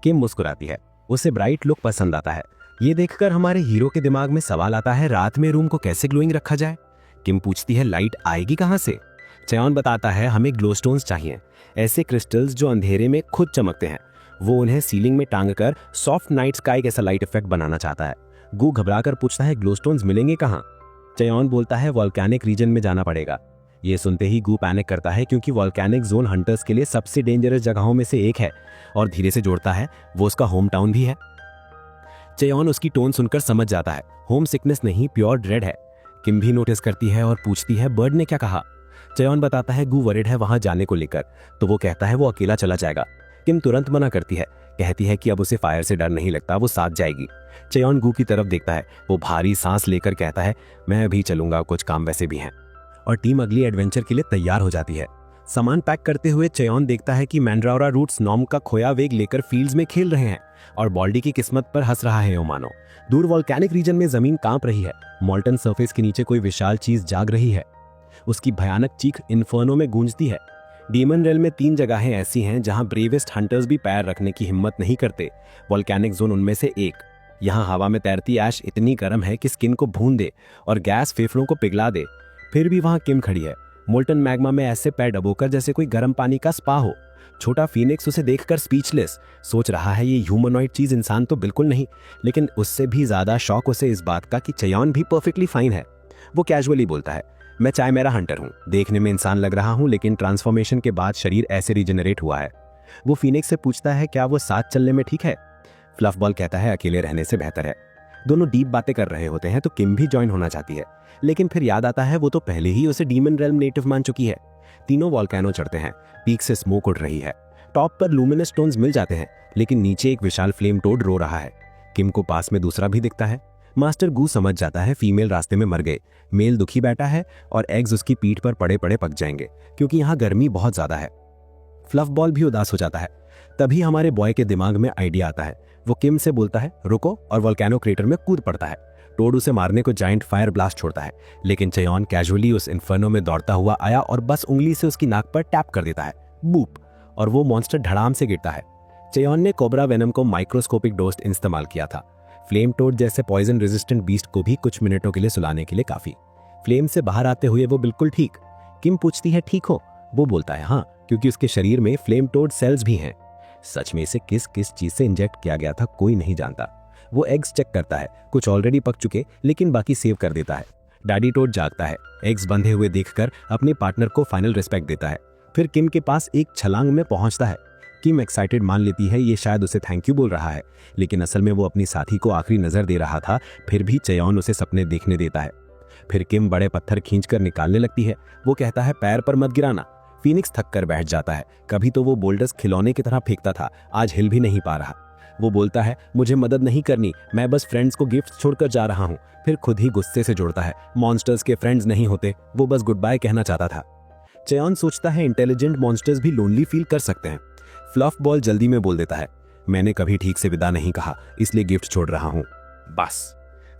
किम मुस्कुराती है, उसे ब्राइट लुक पसंद आता है। ये देखकर हमारे हीरो के दिमाग में सवाल आता है रात में रूम को कैसे ग्लोइंग रखा जाए। किम पूछती है लाइट आएगी कहां से। चयोन बताता है हमें ग्लो स्टोन्स चाहिए, ऐसे क्रिस्टल्स जो अंधेरे में खुद चमकते हैं। वो उन्हें सीलिंग में टांग कर सॉफ्ट नाइट स्काई जैसा लाइट इफेक्ट बनाना चाहता है। गू घबराकर पूछता है ग्लो स्टोन्स मिलेंगे कहाँ। चयोन बोलता है वॉल्केनिक रीजन में जाना पड़ेगा। ये सुनते ही गू पैनिक करता है क्योंकि वॉल्केनिक जोन हंटर्स के लिए सबसे डेंजरस जगहों में से एक है और धीरे से जोड़ता है वो उसका होम टाउन भी है। चयोन उसकी टोन सुनकर समझ जाता है होम सिकनेस नहीं प्योर ड्रेड है। किम भी नोटिस करती है और पूछती है बर्ड ने क्या कहा। चयोन बताता है गू वरिड है वहां जाने को लेकर, तो वो कहता है वो अकेला चला जाएगा। किम तुरंत मना करती है, कहती है कि अब उसे फायर से डर नहीं लगता, वो साथ जाएगी। चयोन गू की तरफ देखता है, वो भारी सांस लेकर कहता है मैं अभी चलूंगा, कुछ काम वैसे भी हैं। और टीम अगली एडवेंचर के लिए तैयार हो जाती है। सामान पैक करते हुए चयोन देखता है कि मैंड्राउरा रूट्स नॉम का खोया वेग लेकर फील्ड्स में खेल रहे हैं और बॉल्डी की किस्मत पर हंस रहा है मानो। दूर वॉल्केनिक रीजन में जमीन कांप रही है। मॉल्टन सरफेस के नीचे कोई विशाल चीज जाग रही है। उसकी भयानक चीख इन्फर्नो में गूंजती है। डीमन रेल में 3 जगहें ऐसी हैं जहां ब्रेवेस्ट हंटर्स भी पैर रखने की हिम्मत नहीं करते। वॉल्केनिक जोन उनमें से एक। यहाँ हवा में तैरती ऐश इतनी गर्म है कि स्किन को भून दे और गैस फेफड़ों को पिघला दे। फिर भी वहां किम खड़ी है, मोल्टन मैग्मा में ऐसे पैर डबोकर जैसे कोई गर्म पानी का स्पा हो। छोटा फीनिक्स उसे देखकर स्पीचलेस, सोच रहा है ये ह्यूमनॉइड चीज इंसान तो बिल्कुल नहीं, लेकिन उससे भी ज्यादा शौक उसे इस बात का कि चयोन भी परफेक्टली फाइन है। वो कैजुअली बोलता है मैं चायमेरा हंटर हूँ, देखने में इंसान लग रहा हूँ लेकिन ट्रांसफॉर्मेशन के बाद शरीर ऐसे रिजेनरेट हुआ है। वो फीनिक्स से पूछता है क्या वो साथ चलने में ठीक है। फ्लफ बॉल कहता है अकेले रहने से बेहतर है। दोनों डीप बातें कर रहे होते हैं तो किम भी ज्वाइन होना चाहती है, लेकिन फिर याद आता है वो तो पहले ही उसे डीमन रेल्म नेटिव मान चुकी है। तीनों वॉल्केनो चढ़ते हैं, पीक से स्मोक उड़ रही है। टॉप पर लूमिनस स्टोन्स मिल जाते हैं, लेकिन नीचे एक विशाल फ्लेम टोड रो रहा है। किम को पास में दूसरा भी दिखता है। मास्टर गू समझ जाता है फीमेल रास्ते में मर गए, मेल दुखी बैठा है और एग्स उसकी पीठ पर पड़े पड़े पक जाएंगे क्योंकि यहाँ गर्मी बहुत ज्यादा है। फ्लफ बॉल भी उदास हो जाता है। तभी हमारे बॉय के दिमाग में आइडिया आता है। वो किम से बोलता है रुको और वोल्केनो क्रेटर में कूद पड़ता है। टोड उसे मारने को जाइंट फायर ब्लास्ट छोड़ता है, लेकिन चयोन कैजुअली उस इन्फर्नो में दौड़ता हुआ आया और बस उंगली से उसकी नाक पर टैप कर देता है, बूप, और वो मॉन्स्टर धड़ाम से गिरता है। चयोन ने कोबरा वेनम को माइक्रोस्कोपिक डोज इस्तेमाल किया था। फ्लेम टोड जैसे पॉइजन रेजिस्टेंट बीस्ट को भी कुछ मिनटों के लिए सुलाने के लिए काफी। फ्लेम से बाहर आते हुए वो बिल्कुल ठीक। किम पूछती है ठीक हो। वो बोलता है हाँ, क्योंकि उसके शरीर में फ्लेम टोड सेल्स भी हैं। सच में इसे किस किस चीज से इंजेक्ट किया गया था कोई नहीं जानता। वो एग्स चेक करता है, कुछ ऑलरेडी पक चुके लेकिन बाकी सेव कर देता है। डैडी टोड जागता है, एग्स बंधे हुए देखकर अपने पार्टनर को फाइनल रिस्पेक्ट देता है। फिर किम के पास एक छलांग में पहुंचता है। किम एक्साइटेड मान लेती है ये शायद उसे थैंक यू बोल रहा है, लेकिन असल में वो अपनी साथी को आखिरी नजर दे रहा था। फिर भी चेयॉन उसे सपने देखने देता है। फिर किम बड़े पत्थर खींचकर निकालने लगती है। वो कहता है पैर पर मत गिराना। फीनिक्स थक कर बैठ जाता है। कभी तो वो बोल्डर्स खिलौने की तरह फेंकता था, आज हिल भी नहीं पा रहा। वो बोलता है मुझे मदद नहीं करनी, मैं बस फ्रेंड्स को गिफ्ट छोड़कर जा रहा हूँ। फिर खुद ही गुस्से से जुड़ता है, मॉन्स्टर्स के फ्रेंड्स नहीं होते, वो बस गुड बाय कहना चाहता था। चेयॉन सोचता है इंटेलिजेंट मॉन्स्टर्स भी लोनली फील कर सकते हैं। फ्लफ बॉल जल्दी में बोल देता है मैंने कभी ठीक से विदा नहीं कहा, इसलिए गिफ्ट छोड़ रहा हूँ। बस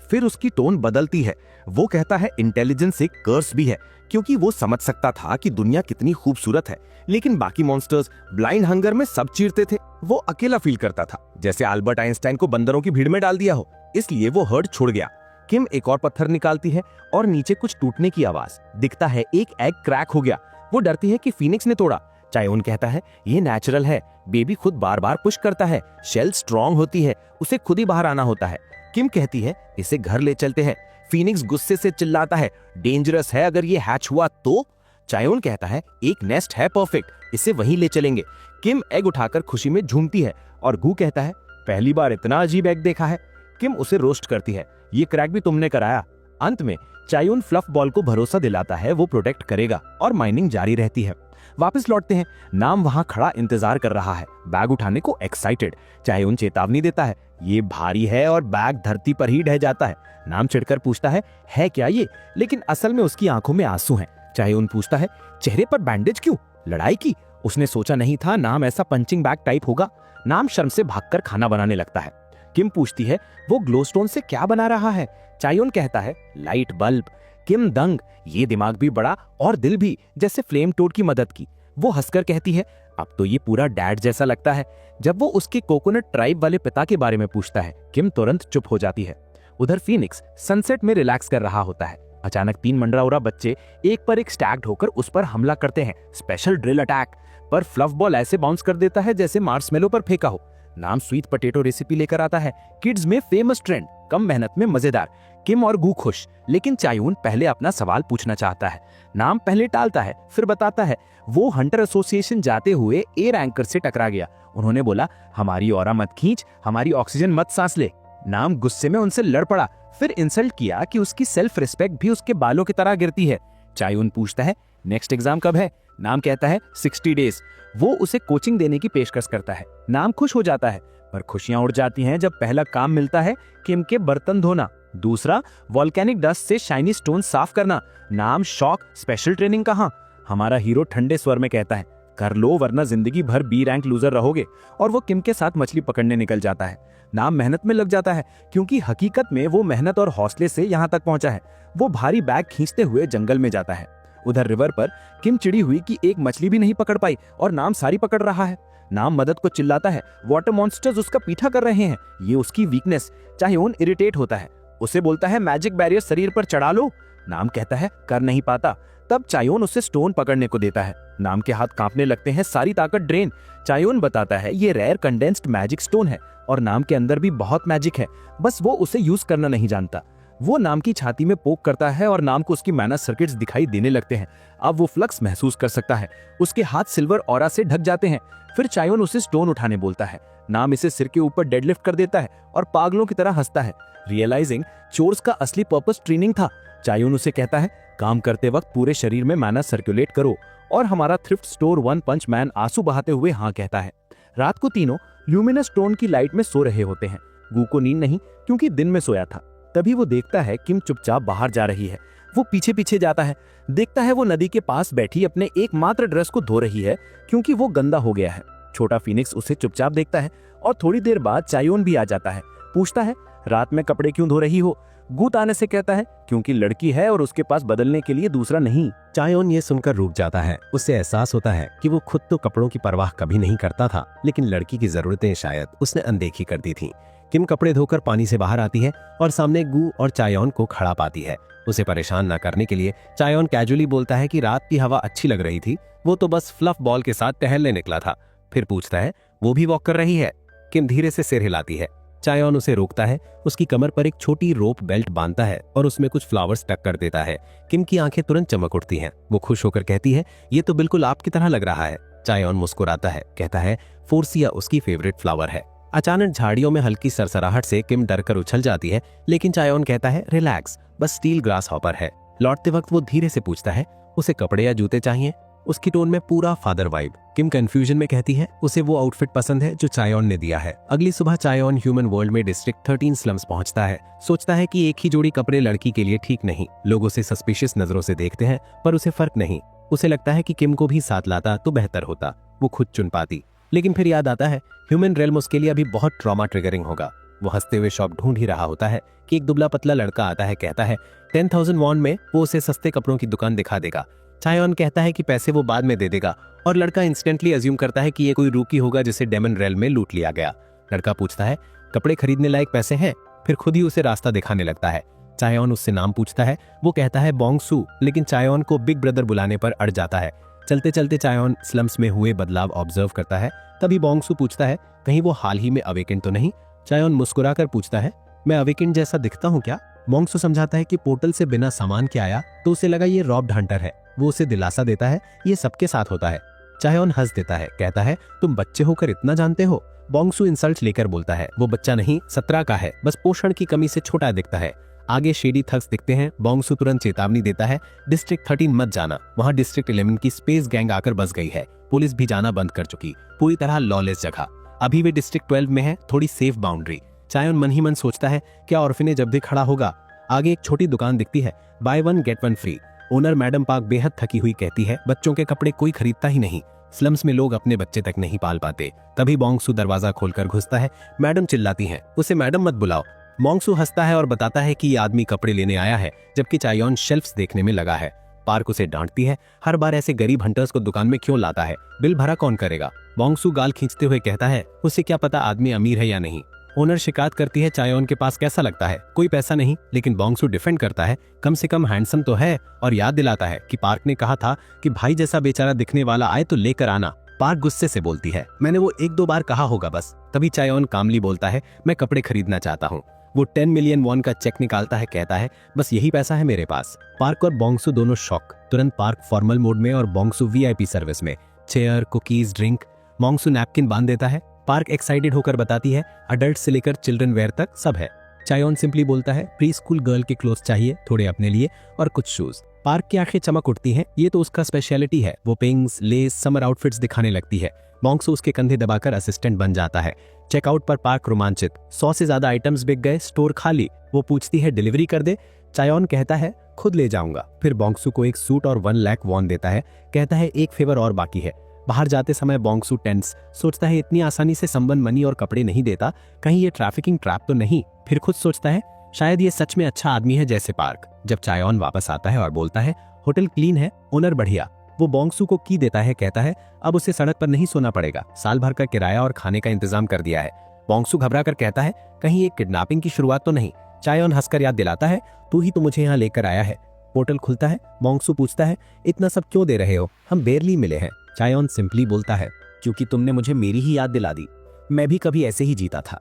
फिर उसकी टोन बदलती है। वो कहता है इंटेलिजेंस एक कर्स भी है, क्योंकि वो समझ सकता था कि दुनिया कितनी खूबसूरत है, लेकिन बाकी मॉन्स्टर्स ब्लाइंड हंगर में सब चीरते थे। वो अकेला फील करता था, जैसे अल्बर्ट आइंस्टाइन को बंदरों की भीड़ में डाल दिया हो। इसलिए वो हर्ड छोड़ गया। किम एक और पत्थर निकालती है और नीचे कुछ टूटने की आवाज। दिखता है एक एग क्रैक हो गया। वो डरती है कि फीनिक्स ने तोड़ा। चायोन कहता है ये नेचुरल है, बेबी खुद बार बार पुश करता है, शेल स्ट्रॉन्ग होती है, उसे खुद ही बाहर आना होता है। किम कहती है इसे घर ले चलते हैं। फीनिक्स गुस्से से चिल्लाता है डेंजरस है, अगर ये हैच हुआ तो। चायोन कहता है एक नेस्ट है परफेक्ट, इसे वहीं ले चलेंगे। किम एग उठाकर खुशी में झूमती है और गू कहता है पहली बार इतना अजीब एग देखा है। किम उसे रोस्ट करती है, ये क्रैक भी तुमने कराया। अंत में चायोन फ्लफ बॉल को भरोसा दिलाता है वो प्रोटेक्ट करेगा और माइनिंग जारी रहती है। वापस लौटते हैं। नाम वहां खड़ा इंतजार कर रहा है, बैग उठाने को एक्साइटेड। चायोन चेतावनी देता है ये भारी है और बैग धरती पर ही ढह जाता है। नाम चिढ़कर पूछता है क्या ये, लेकिन असल में उसकी आंखों में आंसू हैं। चायोन पूछता है चेहरे पर बैंडेज क्यों, लड़ाई की? उसने सोचा नहीं था नाम ऐसा पंचिंग बैग टाइप होगा। नाम शर्म से भागकर खाना बनाने लगता है। किम पूछती है वो ग्लोस्टोन से क्या बना रहा है? चायोन कहता है लाइट बल्ब। किम दंग, ये दिमाग भी बड़ा और दिल भी, जैसे फ्लेम टोड की मदद की। वो हंसकर कहती है अब तो ये पूरा डैड जैसा लगता है। जब वो उसके कोकोनट ट्राइब वाले पिता के बारे में पूछता है, किम तुरंत चुप हो जाती है। उधर फीनिक्स सनसेट में रिलैक्स कर रहा होता है। अचानक 3 मंडराउरा बच्चे एक पर एक स्टैक्ड होकर उस पर हमला करते हैं, स्पेशल ड्रिल अटैक। पर फ्लफ बॉल ऐसे बाउंस कर देता है जैसे मार्शमेलो पर फेंका हो। नाम स्वीट पोटैटो रेसिपी लेकर आता है, किड्स में फेमस ट्रेंड, कम मेहनत में मजेदार। किम और गू खुश, लेकिन चायून पहले अपना सवाल पूछना चाहता है। नाम पहले टालता है, फिर बताता है वो हंटर एसोसिएशन जाते हुए एयर एंकर से टकरा गया। उन्होंने बोला हमारी ऑरा मत खींच, हमारी ऑक्सीजन मत सांस ले। नाम गुस्से में उनसे लड़ पड़ा, फिर इंसल्ट किया कि उसकी सेल्फ रिस्पेक्ट भी उसके बालों की तरह गिरती है। चायून पूछता है नेक्स्ट एग्जाम कब है? नाम कहता है 60 डेज। वो उसे कोचिंग देने की पेशकश करता है। नाम खुश हो जाता है, पर खुशियां उड़ जाती हैं जब पहला काम मिलता है किम के बर्तन धोना, दूसरा वॉल्केनिक डस्ट से शाइनी स्टोन साफ करना। नाम शॉक, स्पेशल ट्रेनिंग कहाँ? हमारा हीरो ठंडे स्वर में कहता है कर लो वरना जिंदगी भर बी रैंक लूजर रहोगे। और वो किम के साथ मछली पकड़ने निकल जाता है। नाम मेहनत में लग जाता है, क्योंकि हकीकत में वो मेहनत और हौसले से यहाँ तक पहुंचा है। वो भारी बैग खींचते हुए जंगल में जाता है। उधर रिवर पर किम चिड़ी हुई कि एक मछली भी नहीं पकड़ पाई और नाम सारी पकड़ रहा है। नाम मदद को चिल्लाता है, वाटर मॉन्स्टर्स उसका पीछा कर रहे हैं, ये उसकी वीकनेस। चायोन इरिटेट होता है, उसे बोलता है मैजिक बैरियर शरीर पर चढ़ा लो। नाम कहता है कर नहीं पाता। तब चायोन उसे स्टोन पकड़ने को देता है। नाम के हाथ कांपने लगते हैं, सारी ताकत ड्रेन। चायोन बताता है ये रेयर कंडेंस्ड मैजिक स्टोन है और नाम के अंदर भी बहुत मैजिक है, बस वो उसे यूज करना नहीं जानता। वो नाम की छाती में पोक करता है और नाम को उसकी मैना सर्किट्स दिखाई देने लगते हैं। अब वो फ्लक्स महसूस कर सकता है। उसके हाथ सिल्वर ऑरा से ढक जाते हैं। फिर चायोन उसे स्टोन उठाने बोलता है। नाम इसे सिर के ऊपर डेडलिफ्ट कर देता है और पागलों की तरह हंसता है, रियलाइजिंग चोर्स का असली पर्पस ट्रेनिंग था। चायोन उसे कहता है काम करते वक्त पूरे शरीर में मैना सर्कुलेट करो। और हमारा थ्रिफ्ट स्टोर वन पंच मैन आंसू बहाते हुए हाँ कहता है। रात को तीनों ल्यूमिनस स्टोन की लाइट में सो रहे होते हैं। गू को नींद नहीं, क्योंकि दिन में सोया था। तभी वो देखता है किम चुपचाप बाहर जा रही है। वो पीछे पीछे जाता है, देखता है वो नदी के पास बैठी अपने एकमात्र ड्रेस को धो रही है, क्योंकि वो गंदा हो गया है। छोटा फीनिक्स उसे चुपचाप देखता है और थोड़ी देर बाद चायोन भी आ जाता है। पूछता है रात में कपड़े क्यों धो रही हो? गू ताने से कहता है क्योंकि लड़की है और उसके पास बदलने के लिए दूसरा नहीं। चायोन ये सुनकर रुक जाता है। उसे एहसास होता है कि वो खुद तो कपड़ों की परवाह कभी नहीं करता था, लेकिन लड़की की जरूरतें शायद उसने अनदेखी कर दी थी। किम कपड़े धोकर पानी से बाहर आती है और सामने गू और चायोन को खड़ा पाती है। उसे परेशान न करने के लिए चायोन कैजुअली बोलता है कि रात की हवा अच्छी लग रही थी, वो तो बस फ्लफ बॉल के साथ टहलने निकला था। फिर पूछता है वो भी वॉक कर रही है? किम धीरे से सिर हिलाती है। चायोन उसे रोकता है, उसकी कमर पर एक छोटी रोप बेल्ट बांधता है और उसमें कुछ फ्लावर्स टक कर देता है। किम की आंखें तुरंत चमक उठती हैं। वो खुश होकर कहती है ये तो बिल्कुल आपकी तरह लग रहा है। चायोन मुस्कुराता है, कहता है फोर्सिया उसकी फेवरेट फ्लावर है। अचानक झाड़ियों में हल्की सरसराहट से किम डरकर उछल जाती है, लेकिन चायोन कहता है रिलैक्स, बस स्टील ग्रास हॉपर है। लौटते वक्त वो धीरे से पूछता है उसे कपड़े या जूते चाहिए। उसकी टोन में पूरा फादर वाइब। किम कंफ्यूजन में कहती है उसे वो आउटफिट पसंद है जो चायोन ने दिया है। अगली सुबह चायोन ह्यूमन वर्ल्ड में डिस्ट्रिक्ट 13 स्लम्स पहुंचता है। सोचता है कि एक ही जोड़ी कपड़े लड़की के लिए ठीक नहीं। लोग उसे सस्पिशियस नजरों से देखते हैं, पर उसे फर्क नहीं। उसे लगता है कि किम को भी साथ लाता तो बेहतर होता, वो खुद चुन पाती। लेकिन फिर याद आता है ह्यूमन रेल्म उसके लिए अभी बहुत ट्रॉमा ट्रिगरिंग होगा। वो हंसते हुए शॉप ढूंढ ही रहा होता है कि एक दुबला पतला लड़का आता है, कहता है 10,000 वॉन में वो उसे सस्ते कपड़ों की दुकान दिखा देगा। चायोन कहता है कि पैसे वो बाद में दे देगा, और लड़का इंस्टेंटली अज्यूम करता है कि ये कोई रूकी होगा जिसे डेमन रेल में लूट लिया गया। लड़का पूछता है कपड़े खरीदने लायक पैसे हैं, फिर खुद ही उसे रास्ता दिखाने लगता है। चायोन उससे नाम पूछता है, वो कहता है बोंगसू, लेकिन चायोन को बिग ब्रदर बुलाने पर अड़ जाता है। चलते चलते चायोन स्लम्स में हुए बदलाव ऑब्जर्व करता है। तभी बोंगसू पूछता है कहीं वो हाल ही में अवेकेंड तो नहीं। चायोन मुस्कुराकर पूछता है मैं अवेकेंड जैसा दिखता हूँ क्या? बोंगसू समझाता है कि पोर्टल से बिना सामान के आया तो उसे लगा ये रॉब्ड हंटर है। वो उसे दिलासा देता है ये सबके साथ होता है। चायोन हंस देता है, कहता है तुम बच्चे होकर इतना जानते हो। बोंगसू इंसल्ट लेकर बोलता है वो बच्चा नहीं 17 का है, बस पोषण की कमी से छोटा दिखता है। आगे शेडी थग्स दिखते हैं। बोंगसू तुरंत चेतावनी देता है डिस्ट्रिक्ट 13 मत जाना, वहां डिस्ट्रिक्ट 11 की स्पेस गैंग आकर बस गई है। पुलिस भी जाना बंद कर चुकी, पूरी तरह लॉलेस जगह। अभी वे डिस्ट्रिक्ट 12 में है, थोड़ी सेफ बाउंड्री। चायोन मन ही मन सोचता है क्या ऑर्फिनेज जब भी खड़ा होगा। आगे एक छोटी दुकान दिखती है, buy 1 get 1 free. Owner madam Park बेहद थकी हुई कहती है बच्चों के कपड़े कोई खरीदता ही नहीं, स्लम्स में लोग अपने बच्चे तक नहीं पाल पाते। तभी बोंगसू दरवाजा खोलकर घुसता है। मैडम चिल्लाती हैं उसे मैडम मत बुलाओ। बोंगसू हंसता है और बताता है कि ये आदमी कपड़े लेने आया है, जबकि चायोन शेल्फ्स देखने में लगा है। पार्क उसे डांटती है, हर बार ऐसे गरीब हंटर्स को दुकान में क्यों लाता है, बिल भरा कौन करेगा। बोंगसू गाल खींचते हुए कहता है उसे क्या पता आदमी अमीर है या नहीं। ओनर शिकायत करती है चायोन के पास कैसा लगता है, कोई पैसा नहीं। लेकिन बोंगसू डिफेंड करता है कम से कम हैंडसम तो है, और याद दिलाता है कि पार्क ने कहा था कि भाई जैसा बेचारा दिखने वाला आए तो लेकर आना। पार्क गुस्से से बोलती है मैंने वो 1-2 बार कहा होगा बस। तभी चायोन कामली बोलता है मैं कपड़े खरीदना चाहता हूँ। वो 10 मिलियन वॉन का चेक निकालता है, कहता है बस यही पैसा है मेरे पास। पार्क और बोंगसू दोनों शॉक। तुरंत पार्क फॉर्मल मोड में और बोंगसू वीआईपी सर्विस में। Chair, cookies, drink. Bongsu napkin बांध देता है। पार्क एक्साइटेड होकर बताती है अडल्ट से लेकर चिल्ड्रन वेयर तक सब है। चायोन सिंपली बोलता है प्री स्कूल गर्ल के क्लोथ चाहिए, थोड़े अपने लिए और कुछ शूज। पार्क की आंखें चमक उठती हैं, ये तो उसका स्पेशलिटी है। वो पिंक्स, लेस, समर आउटफिट्स दिखाने लगती है। बोंगसू उसके कंधे दबाकर असिस्टेंट बन जाता है। चेकआउट पर पार्क रोमांचित, 100 से ज्यादा आइटम्स बिक गए, स्टोर खाली। वो पूछती है डिलीवरी कर दे। चायोन कहता है खुद ले जाऊंगा। फिर बोंगसू को एक सूट और 1 लाख वॉन देता है, कहता है एक फेवर और बाकी है। बाहर जाते समय बोंगसू टेंस, सोचता है इतनी आसानी से संबंध मनी और कपड़े नहीं देता, कहीं ये ट्रैफिकिंग ट्रैप तो नहीं। फिर खुद सोचता है शायद ये सच में अच्छा आदमी है जैसे पार्क। जब चायोन वापस आता है और बोलता है होटल क्लीन है, ओनर बढ़िया। वो बोंगसू को की देता है, कहता है अब उसे सड़क पर नहीं सोना पड़ेगा, साल भर का किराया और खाने का इंतजाम कर दिया है। बोंगसू घबरा कर कहता है कहीं एक किडनैपिंग की शुरुआत तो नहीं। चायोन हंसकर याद दिलाता है तू ही तो मुझे यहाँ लेकर आया है। पोर्टल खुलता है। बोंगसू पूछता है इतना सब क्यों दे रहे हो, हम बेरली मिले हैं। चायोन सिंपली बोलता है क्योंकि तुमने मुझे मेरी ही याद दिला दी, मैं भी कभी ऐसे ही जीता था।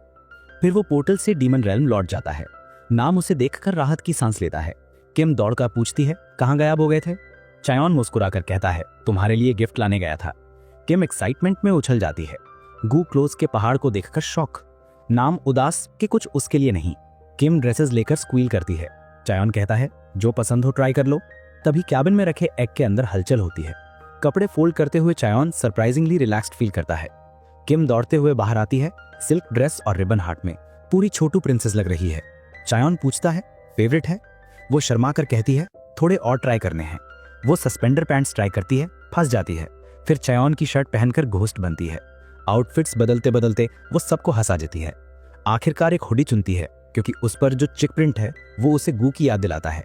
फिर वो पोर्टल से डीमन रेल्म लौट जाता है। नाम उसे देखकर राहत की सांस लेता है। किम दौड़कर पूछती है कहाँ गायब हो गए थे। चायोन मुस्कुराकर कहता है तुम्हारे लिए गिफ्ट लाने गया था। किम एक्साइटमेंट में उछल जाती है। गू क्लोज के पहाड़ को देखकर शॉक। नाम उदास कि कुछ उसके लिए नहीं। किम ड्रेसेस लेकर स्क्वील करती है। चायोन कहता है जो पसंद हो ट्राई कर लो। तभी कैबिन में रखे एग के अंदर हलचल होती है। कपड़े फोल्ड करते हुए चायोन सरप्राइजिंगली रिलैक्स्ड फील करता है। किम दौड़ते हुए बाहर आती है, सिल्क ड्रेस और रिबन हार्ट में, पूरी छोटू प्रिंसेस लग रही है। चायोन पूछता है फेवरेट है। वो शर्मा कर कहती है थोड़े और ट्राई करने हैं। वो सस्पेंडर पैंट्स ट्राई करती है, फंस जाती है। फिर चायोन की शर्ट पहनकर घोस्ट बनती है। आउटफिट्स बदलते बदलते वो सबको हंसा देती है। आखिरकार एक हुडी चुनती है क्योंकि उस पर जो चिक प्रिंट है वो उसे गू की याद दिलाता है।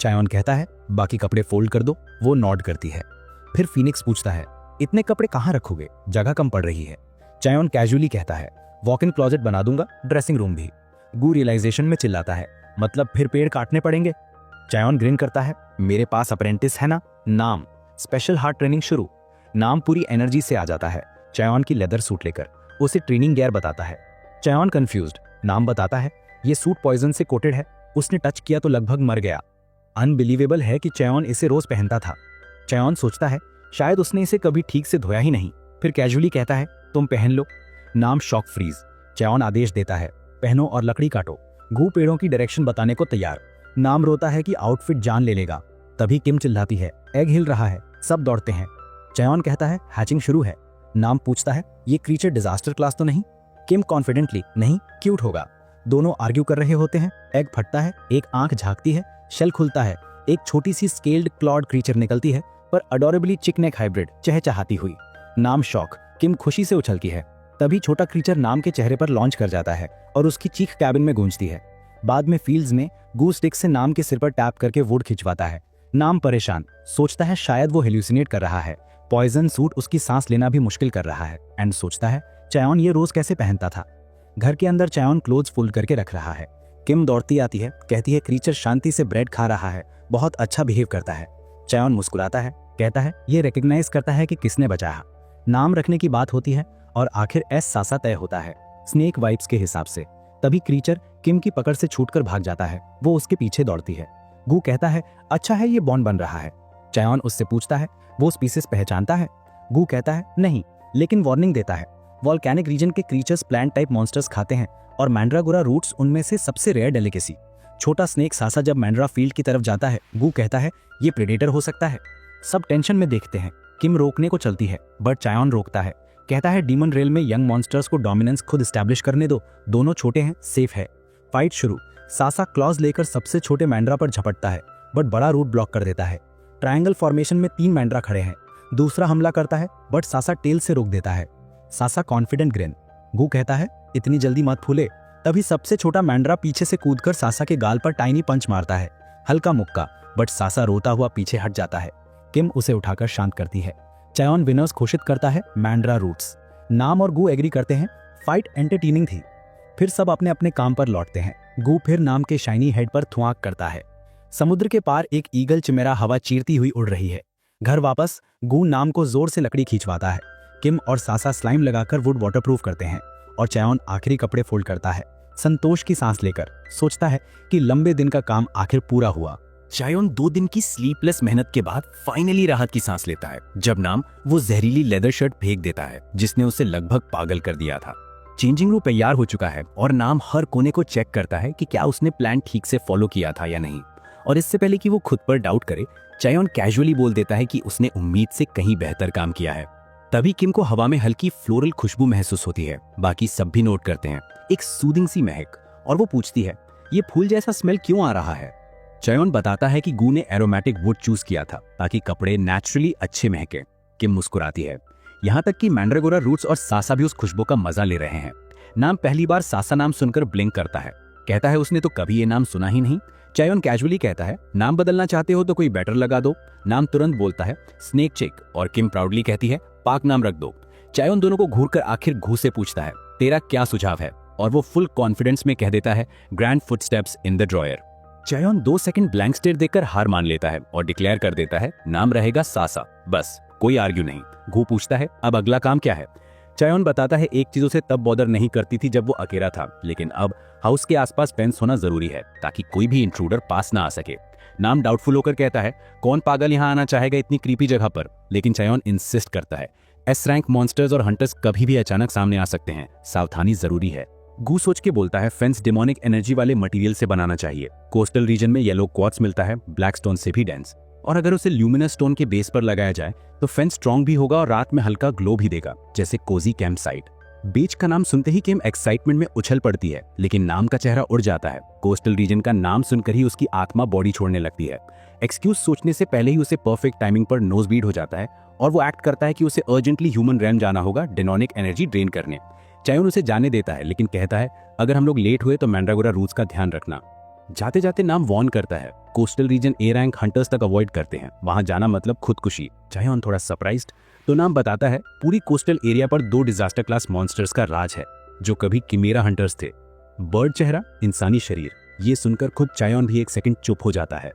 चायोन कहता है बाकी कपड़े फोल्ड कर दो। वो नॉड करती है। फिर फीनिक्स पूछता है इतने कपड़े कहाँ रखोगे, जगह कम पड़ रही है। चायोन कैजुअली कहता है वॉक इन क्लोजेट बना दूंगा, ड्रेसिंग रूम भी। गू रियलाइजेशन में चिल्लाता है मतलब फिर पेड़ काटने पड़ेंगे। चायोन ग्रिन करता है मेरे पास अप्रेंटिस है ना। नाम स्पेशल हार्ट ट्रेनिंग शुरू। नाम पूरी एनर्जी से आ जाता है चायोन की लेदर सूट लेकर, उसे ट्रेनिंग गियर बताता है। चायोन कंफ्यूज्ड। नाम बताता है ये सूट पॉइजन से कोटेड है, उसने टच किया तो लगभग मर गया। अनबिलीवेबल है कि चायोन इसे रोज पहनता था। चायोन सोचता है शायद उसने इसे कभी ठीक से धोया ही नहीं। फिर कैजुअली कहता है तुम पहन लो। नाम शॉक फ्रीज। चयॉन आदेश देता है, पहनो और लकड़ी काटो। गू पेड़ों की डायरेक्शन बताने को तैयार। नाम रोता है कि आउटफिट जान ले लेगा। तभी किम चिल्लाती है, एग हिल रहा है। सब दौड़ते हैं। चयॉन कहता है, हैचिंग शुरू है। नाम पूछता है, ये क्रीचर डिजास्टर क्लास तो नहीं? किम कॉन्फिडेंटली, नहीं, क्यूट होगा। दोनों आर्ग्यू कर रहे होते हैं। एग फटता है, एक आंख झांकती है, शेल खुलता है, एक छोटी सी स्केल्ड क्लॉड क्रीचर निकलती है, पर अडोरेबली चिकनेक हाइब्रिड चहचहाती हुई। नाम शॉक, किम खुशी से उछलती है। तभी छोटा क्रीचर नाम के चेहरे पर लॉन्च कर जाता है और उसकी चीख कैबिन में गूंजती है। बाद में फील्ड्स में गू स्टिक से नाम के सिर पर टैप करके वुड खिंचवाता है। नाम परेशान, सोचता है शायद वो हेल्यूसिनेट कर रहा है। पॉइजन सूट उसकी सांस लेना भी मुश्किल कर रहा है। एंड सोचता है, चयॉन ये रोज कैसे पहनता था। घर के अंदर चयॉन क्लोथ्स फोल्ड करके रख रहा है। किम दौड़ती आती है, कहती है क्रीचर शांति से ब्रेड खा रहा है, बहुत अच्छा बिहेव करता है। चयॉन मुस्कुराता है, कहता है ये रिकग्नाइज करता है कि किसने बचाया। नाम रखने की बात होती है और आखिर एस सासा तय होता है स्नेक वाइब्स के हिसाब से। तभी क्रीचर किम की पकड़ से छूटकर भाग जाता है। वो उसके पीछे दौड़ती है। गू कहता है, अच्छा है ये बॉन्ड बन रहा है। चयॉन उससे पूछता है, वो स्पीसीज पहचानता है? गू कहता है, नहीं, लेकिन वार्निंग देता है। वॉल्केनिक रीजन के क्रीचर्स प्लांट टाइप मॉन्स्टर्स खाते हैं और मैंड्रागोरा रूट्स उनमें से सबसे रेयर डेलिकेसी। छोटा स्नेक सासा जब मैंड्रा फील्ड की तरफ जाता है, गू कहता है ये प्रेडेटर हो सकता है। सब टेंशन में देखते हैं। किम रोकने को चलती है, बट चयॉन रोकता है, कहता है डीमन रेल में यंग मॉन्स्टर्स को डोमिनेंस खुद एस्टैब्लिश करने दो, दोनों छोटे हैं, सेफ है। फाइट शुरू। सासा क्लॉज लेकर सबसे छोटे मैंड्रा पर झपटता है, बट बड़ा रूट ब्लॉक कर देता है। ट्रायंगल फॉर्मेशन में 3 मैंड्रा खड़े हैं। दूसरा हमला करता है, बट सासा टेल से रोक देता है। सासा कॉन्फिडेंट ग्रिन। गू कहता है, इतनी जल्दी मत फूले। तभी सबसे छोटा मैंड्रा पीछे से कूदकर सासा के गाल पर टाइनी पंच मारता है, हल्का मुक्का, बट सासा रोता हुआ पीछे हट जाता है। किम उसे उठाकर शांत करती है। चयॉन विनर्स घोषित करता है, मैंड्रा रूट्स। नाम और गू एग्री करते हैं, फाइट एंटरटेनिंग थी। फिर सब अपने अपने काम पर लौटते हैं। गू फिर नाम के शाइनी हेड पर थुआक करता है। समुद्र के पार एक ईगल चिमेरा हवा चीरती हुई उड़ रही है। घर वापस गू नाम को जोर से लकड़ी खींचवाता है। किम और सासा स्लाइम लगाकर वुड वाटरप्रूफ करते हैं और चयॉन आखिरी कपड़े फोल्ड करता है, संतोष की सांस लेकर। सोचता है कि लंबे दिन का काम आखिर पूरा हुआ। चयॉन 2 दिन की स्लीपलेस मेहनत के बाद फाइनली राहत की सांस लेता है जब नाम वो जहरीली लेदर शर्ट फेंक देता है जिसने उसे लगभग पागल कर दिया था। चेंजिंग रूम तैयार हो चुका है और नाम हर कोने को चेक करता है कि क्या उसने प्लान ठीक से फॉलो किया था या नहीं। और इससे पहले कि वो खुद पर डाउट करे, चयॉन कैजुअली बोल देता है कि उसने उम्मीद से कहीं बेहतर काम किया है। तभी किम को हवा में हल्की फ्लोरल खुशबू महसूस होती है। बाकी सब भी नोट करते हैं, एक सूदिंग सी महक, और वो पूछती है, ये फूल जैसा स्मेल क्यों आ रहा है? चयॉन बताता है कि गू ने एरोमेटिक वुड चूज किया था ताकि कपड़े नेचुरली अच्छे महके। किम मुस्कुराती है। यहाँ तक कि मैंड्रागोरा रूट्स और सासा भी उस खुशबू का मजा ले रहे हैं। नाम पहली बार सासा नाम सुनकर ब्लिंक करता है, कहता है उसने तो कभी ये नाम सुना ही नहीं। चयॉन कैजुअली कहता है, नाम बदलना चाहते हो तो कोई बेटर लगा दो। नाम तुरंत बोलता है, स्नेक चिक, और किम प्राउडली कहती है, पाक नाम रख दो। चयॉन दोनों को घूरकर आखिर घू से पूछता है, तेरा क्या सुझाव है? और वो फुल कॉन्फिडेंस में कह देता है, grand footsteps in the drawer. Chaeyeon 2 second blank stare देकर हार मान लेता है और डिक्लेयर कर देता है, नाम रहेगा सासा, बस, कोई आर्ग्यू नहीं। घू पूछता है, अब अगला काम क्या है? चयॉन बताता है, एक चीज उसे तब बॉदर नहीं करती थी जब वो अकेला था, लेकिन अब हाउस के आसपास फेंस होना जरूरी है ताकि कोई भी इंट्रूडर पास ना आ सके। नाम डाउटफुल होकर कहता है, कौन पागल यहाँ आना चाहेगा इतनी क्रीपी जगह पर? लेकिन चयॉन इंसिस्ट करता है, एस रैंक मॉन्स्टर्स और हंटर्स कभी भी अचानक सामने आ सकते हैं, सावधानी जरूरी है। गू सोच के बोलता है, फेंस डिमोनिक एनर्जी वाले मटेरियल से बनाना चाहिए। कोस्टल रीजन में येलो क्वार्ट्ज मिलता है, ब्लैक स्टोन से भी डेंस, और अगर उसे ल्यूमिनस स्टोन के बेस पर लगाया जाए तो फेंस स्ट्रॉन्ग भी होगा और रात में हल्का ग्लो भी देगा, जैसे कोजी कैंप साइट। बीच का नाम सुनते ही किम एक्साइटमेंट में उछल पड़ती है, लेकिन नाम का चेहरा उड़ जाता है। कोस्टल रीजन का नाम सुनकर ही उसकी आत्मा बॉडी छोड़ने लगती है। एक्सक्यूज सोचने से पहले ही उसे परफेक्ट टाइमिंग पर नोज बीट हो जाता है और वो एक्ट करता है कि उसे अर्जेंटली ह्यूमन रैम जाना होगा डेनोनिक एनर्जी ड्रेन करने। चयॉन उसे जाने देता है, लेकिन कहता है, अगर हम लोग लेट हुए तो मैंड्रागोरा रूट्स का ध्यान रखना। जाते जाते नाम वॉर्न करता है, coastal region A rank hunters तक अवॉइड करते हैं, वहां जाना मतलब खुदकुशी। चयॉन थोड़ा सरप्राइज्ड तो नाम बताता है, पूरी कोस्टल एरिया पर 2 डिजास्टर क्लास मॉन्स्टर्स का राज है जो कभी किमेरा हंटर्स थे। बर्ड चेहरा, इंसानी शरीर। ये सुनकर खुद चयॉन भी एक सेकंड चुप हो जाता है।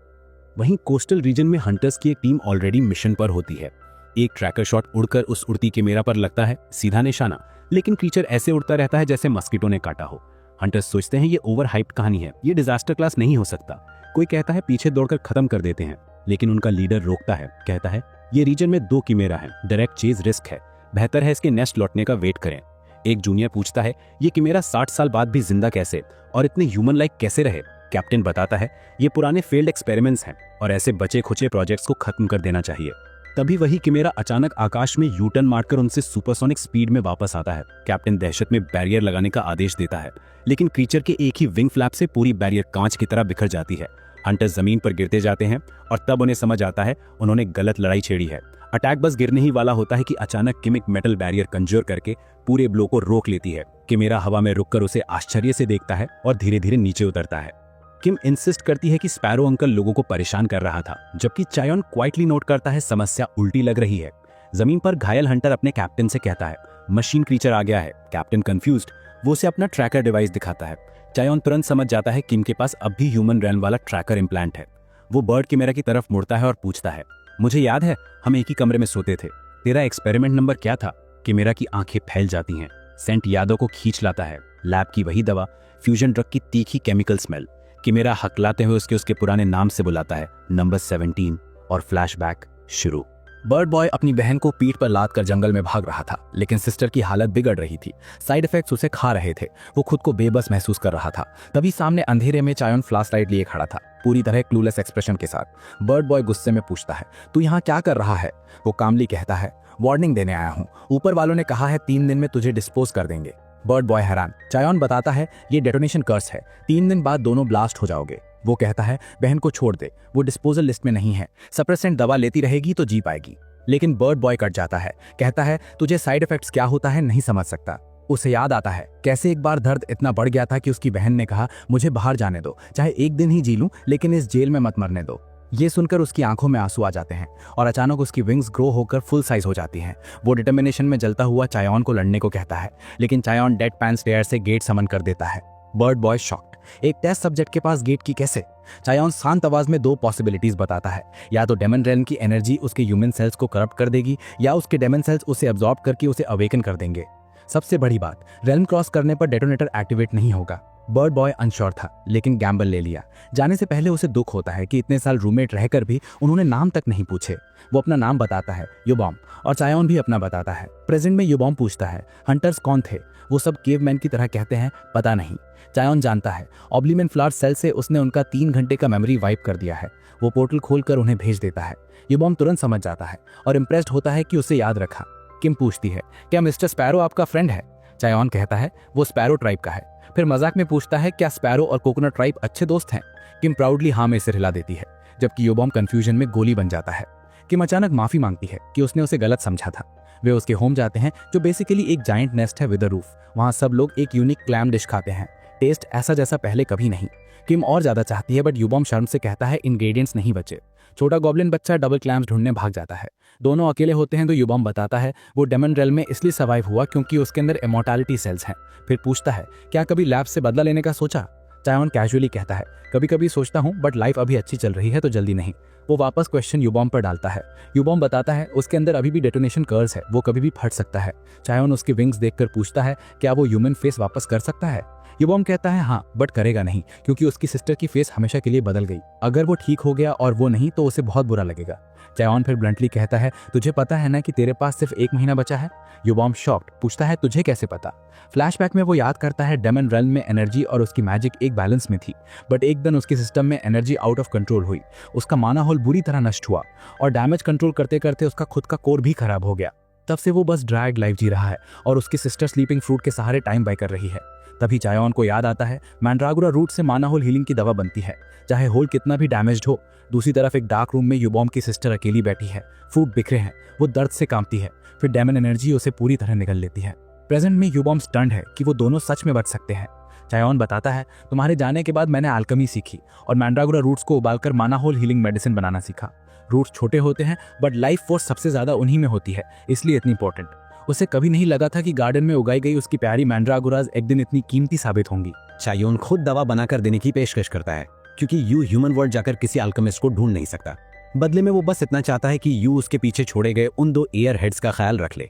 वहीं कोस्टल रीजन में हंटर्स की एक टीम ऑलरेडी मिशन पर होती है। एक ट्रैकर शॉट उड़कर उस उड़ती किमेरा पर लगता है, सीधा निशाना, लेकिन क्रीचर ऐसे उड़ता रहता है जैसे मस्कीटो ने काटा हो। हंटर्स सोचते हैं ये ओवर हाइप्ड कहानी है, ये डिजास्टर क्लास नहीं हो सकता। कोई कहता है पीछे दौड़कर खत्म कर देते हैं, लेकिन उनका लीडर रोकता है, कहता है ये रीजन में 2 किमेरा है, डायरेक्ट चेज रिस्क है। बेहतर है इसके नेस्ट लौटने का वेट करें। एक जूनियर पूछता है, ये कि मेरा 60 साल बाद भी जिंदा कैसे और इतने ह्यूमन लाइक कैसे रहे। कैप्टन बताता है, ये पुराने फेल्ड एक्सपेरिमेंट्स हैं और ऐसे बचे खुचे प्रोजेक्ट्स को खत्म कर देना चाहिए। तभी वही किमेरा अचानक आकाश में यू टर्न मारकर उनसे सुपरसोनिक स्पीड में वापस आता है। कैप्टन दहशत में बैरियर लगाने का आदेश देता है, लेकिन क्रीचर के एक ही विंग फ्लैप से पूरी बैरियर कांच की तरह बिखर जाती है। हंटर्स जमीन पर गिरते जाते हैं और तब उन्हें समझ आता है उन्होंने गलत लड़ाई छेड़ी है। अटैक बस गिरने ही वाला होता है कि अचानक किम एक मेटल बैरियर कंज्योर करके पूरे ब्लो को रोक लेती है। किमेरा हवा में रुककर उसे आश्चर्य से देखता है और धीरे धीरे नीचे उतरता है। किम इंसिस्ट करती है कि स्पैरो अंकल लोगों को परेशान कर रहा था, जबकि चायोन क्वाइटली नोट करता है समस्या उल्टी लग रही है। जमीन पर घायल हंटर अपने कैप्टन से कहता है, मशीन क्रीचर आ गया है। कैप्टन कंफ्यूज्ड, वो उसे अपना ट्रैकर डिवाइस दिखाता है। चायोन तुरंत समझ जाता है किम के पास अब भी ह्यूमन रैन वाला ट्रैकर इम्प्लांट है। वो बर्ड किमेरा की तरफ मुड़ता है और पूछता है, मुझे याद है हम एक ही कमरे में सोते थे, तेरा एक्सपेरिमेंट नंबर क्या था। किमेरा की आंखें फैल जाती हैं। सेंट यादों को खींच लाता है, लैब की वही दवा, फ्यूजन ड्रग की तीखी केमिकल स्मेल। किमेरा हकलाते हुए उसके पुराने नाम से बुलाता है, नंबर 17, और फ्लैशबैक शुरू। बर्ड बॉय अपनी बहन को पीठ पर लाद कर जंगल में भाग रहा था, लेकिन सिस्टर की हालत बिगड़ रही थी। साइड इफेक्ट्स उसे खा रहे थे। वो खुद को बेबस महसूस कर रहा था। तभी सामने अंधेरे में चायोन फ्लैश लाइट लिए खड़ा था, पूरी तरह क्लूलेस एक्सप्रेशन के साथ। बर्ड बॉय गुस्से में पूछता है, तू यहाँ क्या कर रहा है। वो कामली कहता है, वार्निंग देने आया हूँ, ऊपर वालों ने कहा है 3 दिन में तुझे डिस्पोज कर देंगे। बर्ड बॉय हैरान। चायोन बताता है, ये डेटोनेशन कर्स है, 3 दिन बाद दोनों ब्लास्ट हो जाओगे। वो कहता है, बहन को छोड़ दे, वो डिस्पोजल लिस्ट में नहीं है, सप्रेसेंट दवा लेती रहेगी तो जी पाएगी। लेकिन बर्ड बॉय कट जाता है, कहता है, तुझे साइड इफेक्ट्स क्या होता है नहीं समझ सकता। उसे याद आता है कैसे एक बार दर्द इतना बढ़ गया था कि उसकी बहन ने कहा, मुझे बाहर जाने दो, चाहे 1 दिन ही जी लूं, लेकिन इस जेल में मत मरने दो। ये सुनकर उसकी आंखों में आंसू आ जाते हैं और अचानक उसकी विंग्स ग्रो होकर फुल साइज हो जाती हैं। वो डिटर्मिनेशन में जलता हुआ चायोन को लड़ने को कहता है, लेकिन चायोन डेड पैन स्टेयर से गेट समन कर देता है। बर्ड बॉय शॉक्ड, एक टेस्ट सब्जेक्ट के पास गेट की कैसे। चायोन शांत आवाज में 2 पॉसिबिलिटीज बताता है, या तो डेमन रेल्म की एनर्जी उसके ह्यूमन सेल्स को करप्ट कर देगी, या उसके डेमन सेल्स उसे अब्सॉर्ब करके उसे अवेकन कर देंगे। सबसे बड़ी बात, रेल्म क्रॉस करने पर डेटोनेटर एक्टिवेट नहीं होगा। बर्ड बॉय अनश्योर था, लेकिन गैम्बल ले लिया। जाने से पहले उसे दुख होता है कि इतने साल रूममेट रहकर भी उन्होंने नाम तक नहीं पूछे। वो अपना नाम बताता है, युबॉम, और चायोन भी अपना बताता है। प्रेजेंट में युबॉम पूछता है, हंटर्स कौन थे। वो सब केवमैन की तरह कहते हैं, पता नहीं। चायोन जानता है, ऑब्लिमेंट फ्लावर सेल से उसने उनका 3 घंटे का मेमोरी वाइप कर दिया है। वो पोर्टल खोलकर उन्हें भेज देता है। युबॉम तुरंत समझ जाता है और इम्प्रेस्ड होता है कि उसे याद रखा। किम पूछती है, क्या मिस्टर स्पैरो आपका फ्रेंड है। चायोन कहता है, वो स्पैरो ट्राइब का है। फिर मजाक में पूछता है, क्या स्पैरो और कोकोनट ट्राइब अच्छे दोस्त हैं। किम प्राउडली हाँ में सिर हिला देती है, जबकि युबॉम कंफ्यूजन में गोली बन जाता है। किम अचानक माफी मांगती है कि उसने उसे गलत समझा था। वे उसके होम जाते हैं, जो बेसिकली एक जाइंट नेस्ट है विद अ रूफ। वहाँ सब लोग एक यूनिक क्लैम डिश खाते हैं, टेस्ट ऐसा जैसा पहले कभी नहीं। किम और ज्यादा चाहती है, बट युबॉम शर्म से कहता है, इंग्रेडिएंट्स नहीं बचे। छोटा गॉब्लिन बच्चा डबल क्लैम्स ढूंढने भाग जाता है। दोनों अकेले होते हैं तो युबॉम बताता है, वो डेमन रेल्म में इसलिए सर्वाइव हुआ क्योंकि उसके अंदर इमॉर्टैलिटी सेल्स हैं। फिर पूछता है, क्या कभी लैब से बदला लेने का सोचा। चायोन कैजुअली कहता है, कभी कभी सोचता हूँ, बट लाइफ अभी अच्छी चल रही है तो जल्दी नहीं। वो वापस क्वेश्चन युबॉम पर डालता है। युबॉम बताता है, उसके अंदर अभी भी डेटोनेशन कर्स है, वो कभी भी फट सकता है। चायोन उसकी विंग्स देखकर पूछता है, क्या वो ह्यूमन फेस वापस कर सकता है। युबॉम कहता है, हाँ, बट करेगा नहीं, क्योंकि उसकी सिस्टर की फेस हमेशा के लिए बदल गई। अगर वो ठीक हो गया और वो नहीं, तो उसे बहुत बुरा लगेगा। चायोन फिर ब्लंटली कहता है, तुझे पता है ना कि तेरे पास सिर्फ 1 महीना बचा है। युबॉम शॉक्ड पूछता है, तुझे कैसे पता। फ्लैशबैक में वो याद करता है, डेमन रेल्म में एनर्जी और उसकी मैजिक एक बैलेंस में थी, बट एक दिन उसके सिस्टम में एनर्जी आउट ऑफ कंट्रोल हुई। उसका माना होल बुरी तरह नष्ट हुआ और डैमेज कंट्रोल करते करते उसका खुद का कोर भी खराब हो गया। तब से वो बस ड्रैग लाइफ जी रहा है और उसकी सिस्टर स्लीपिंग फ्रूट के सहारे टाइम बाय कर रही है। तभी चायोन को याद आता है, मैंड्रागोरा रूट से माना होल हीलिंग की दवा बनती है, चाहे होल कितना भी डैमेज्ड हो। दूसरी तरफ एक डार्क रूम में युबॉम की सिस्टर अकेली बैठी है, फ्रूट बिखरे हैं, वो दर्द से कांपती है। फिर डेमन एनर्जी उसे पूरी तरह निगल लेती है। प्रेजेंट में युबॉम स्टन्ड है कि वो दोनों सच में बच सकते हैं। चायोन बताता है, तुम्हारे जाने के बाद मैंने अल्केमी सीखी और मैंड्रागोरा रूट्स को उबालकर माना होल हीलिंग मेडिसिन बनाना सीखा। रूट्स छोटे होते हैं, बट लाइफ फोर्स सबसे ज्यादा उन्हीं में होती है, इसलिए इतनी इंपॉर्टेंट। उसे कभी नहीं लगा था कि गार्डन में उगाई गई उसकी प्यारी मैंड्रागोराज एक दिन इतनी कीमती साबित होंगी। चायोन खुद दवा बनाकर देने की पेशकश करता है, क्योंकि यू ह्यूमन वर्ल्ड जाकर किसी अल्केमिस्ट को ढूंढ नहीं सकता। बदले में वो बस इतना चाहता है कि यू उसके पीछे छोड़े गए उन 2 एयर हेड्स का ख्याल रख ले।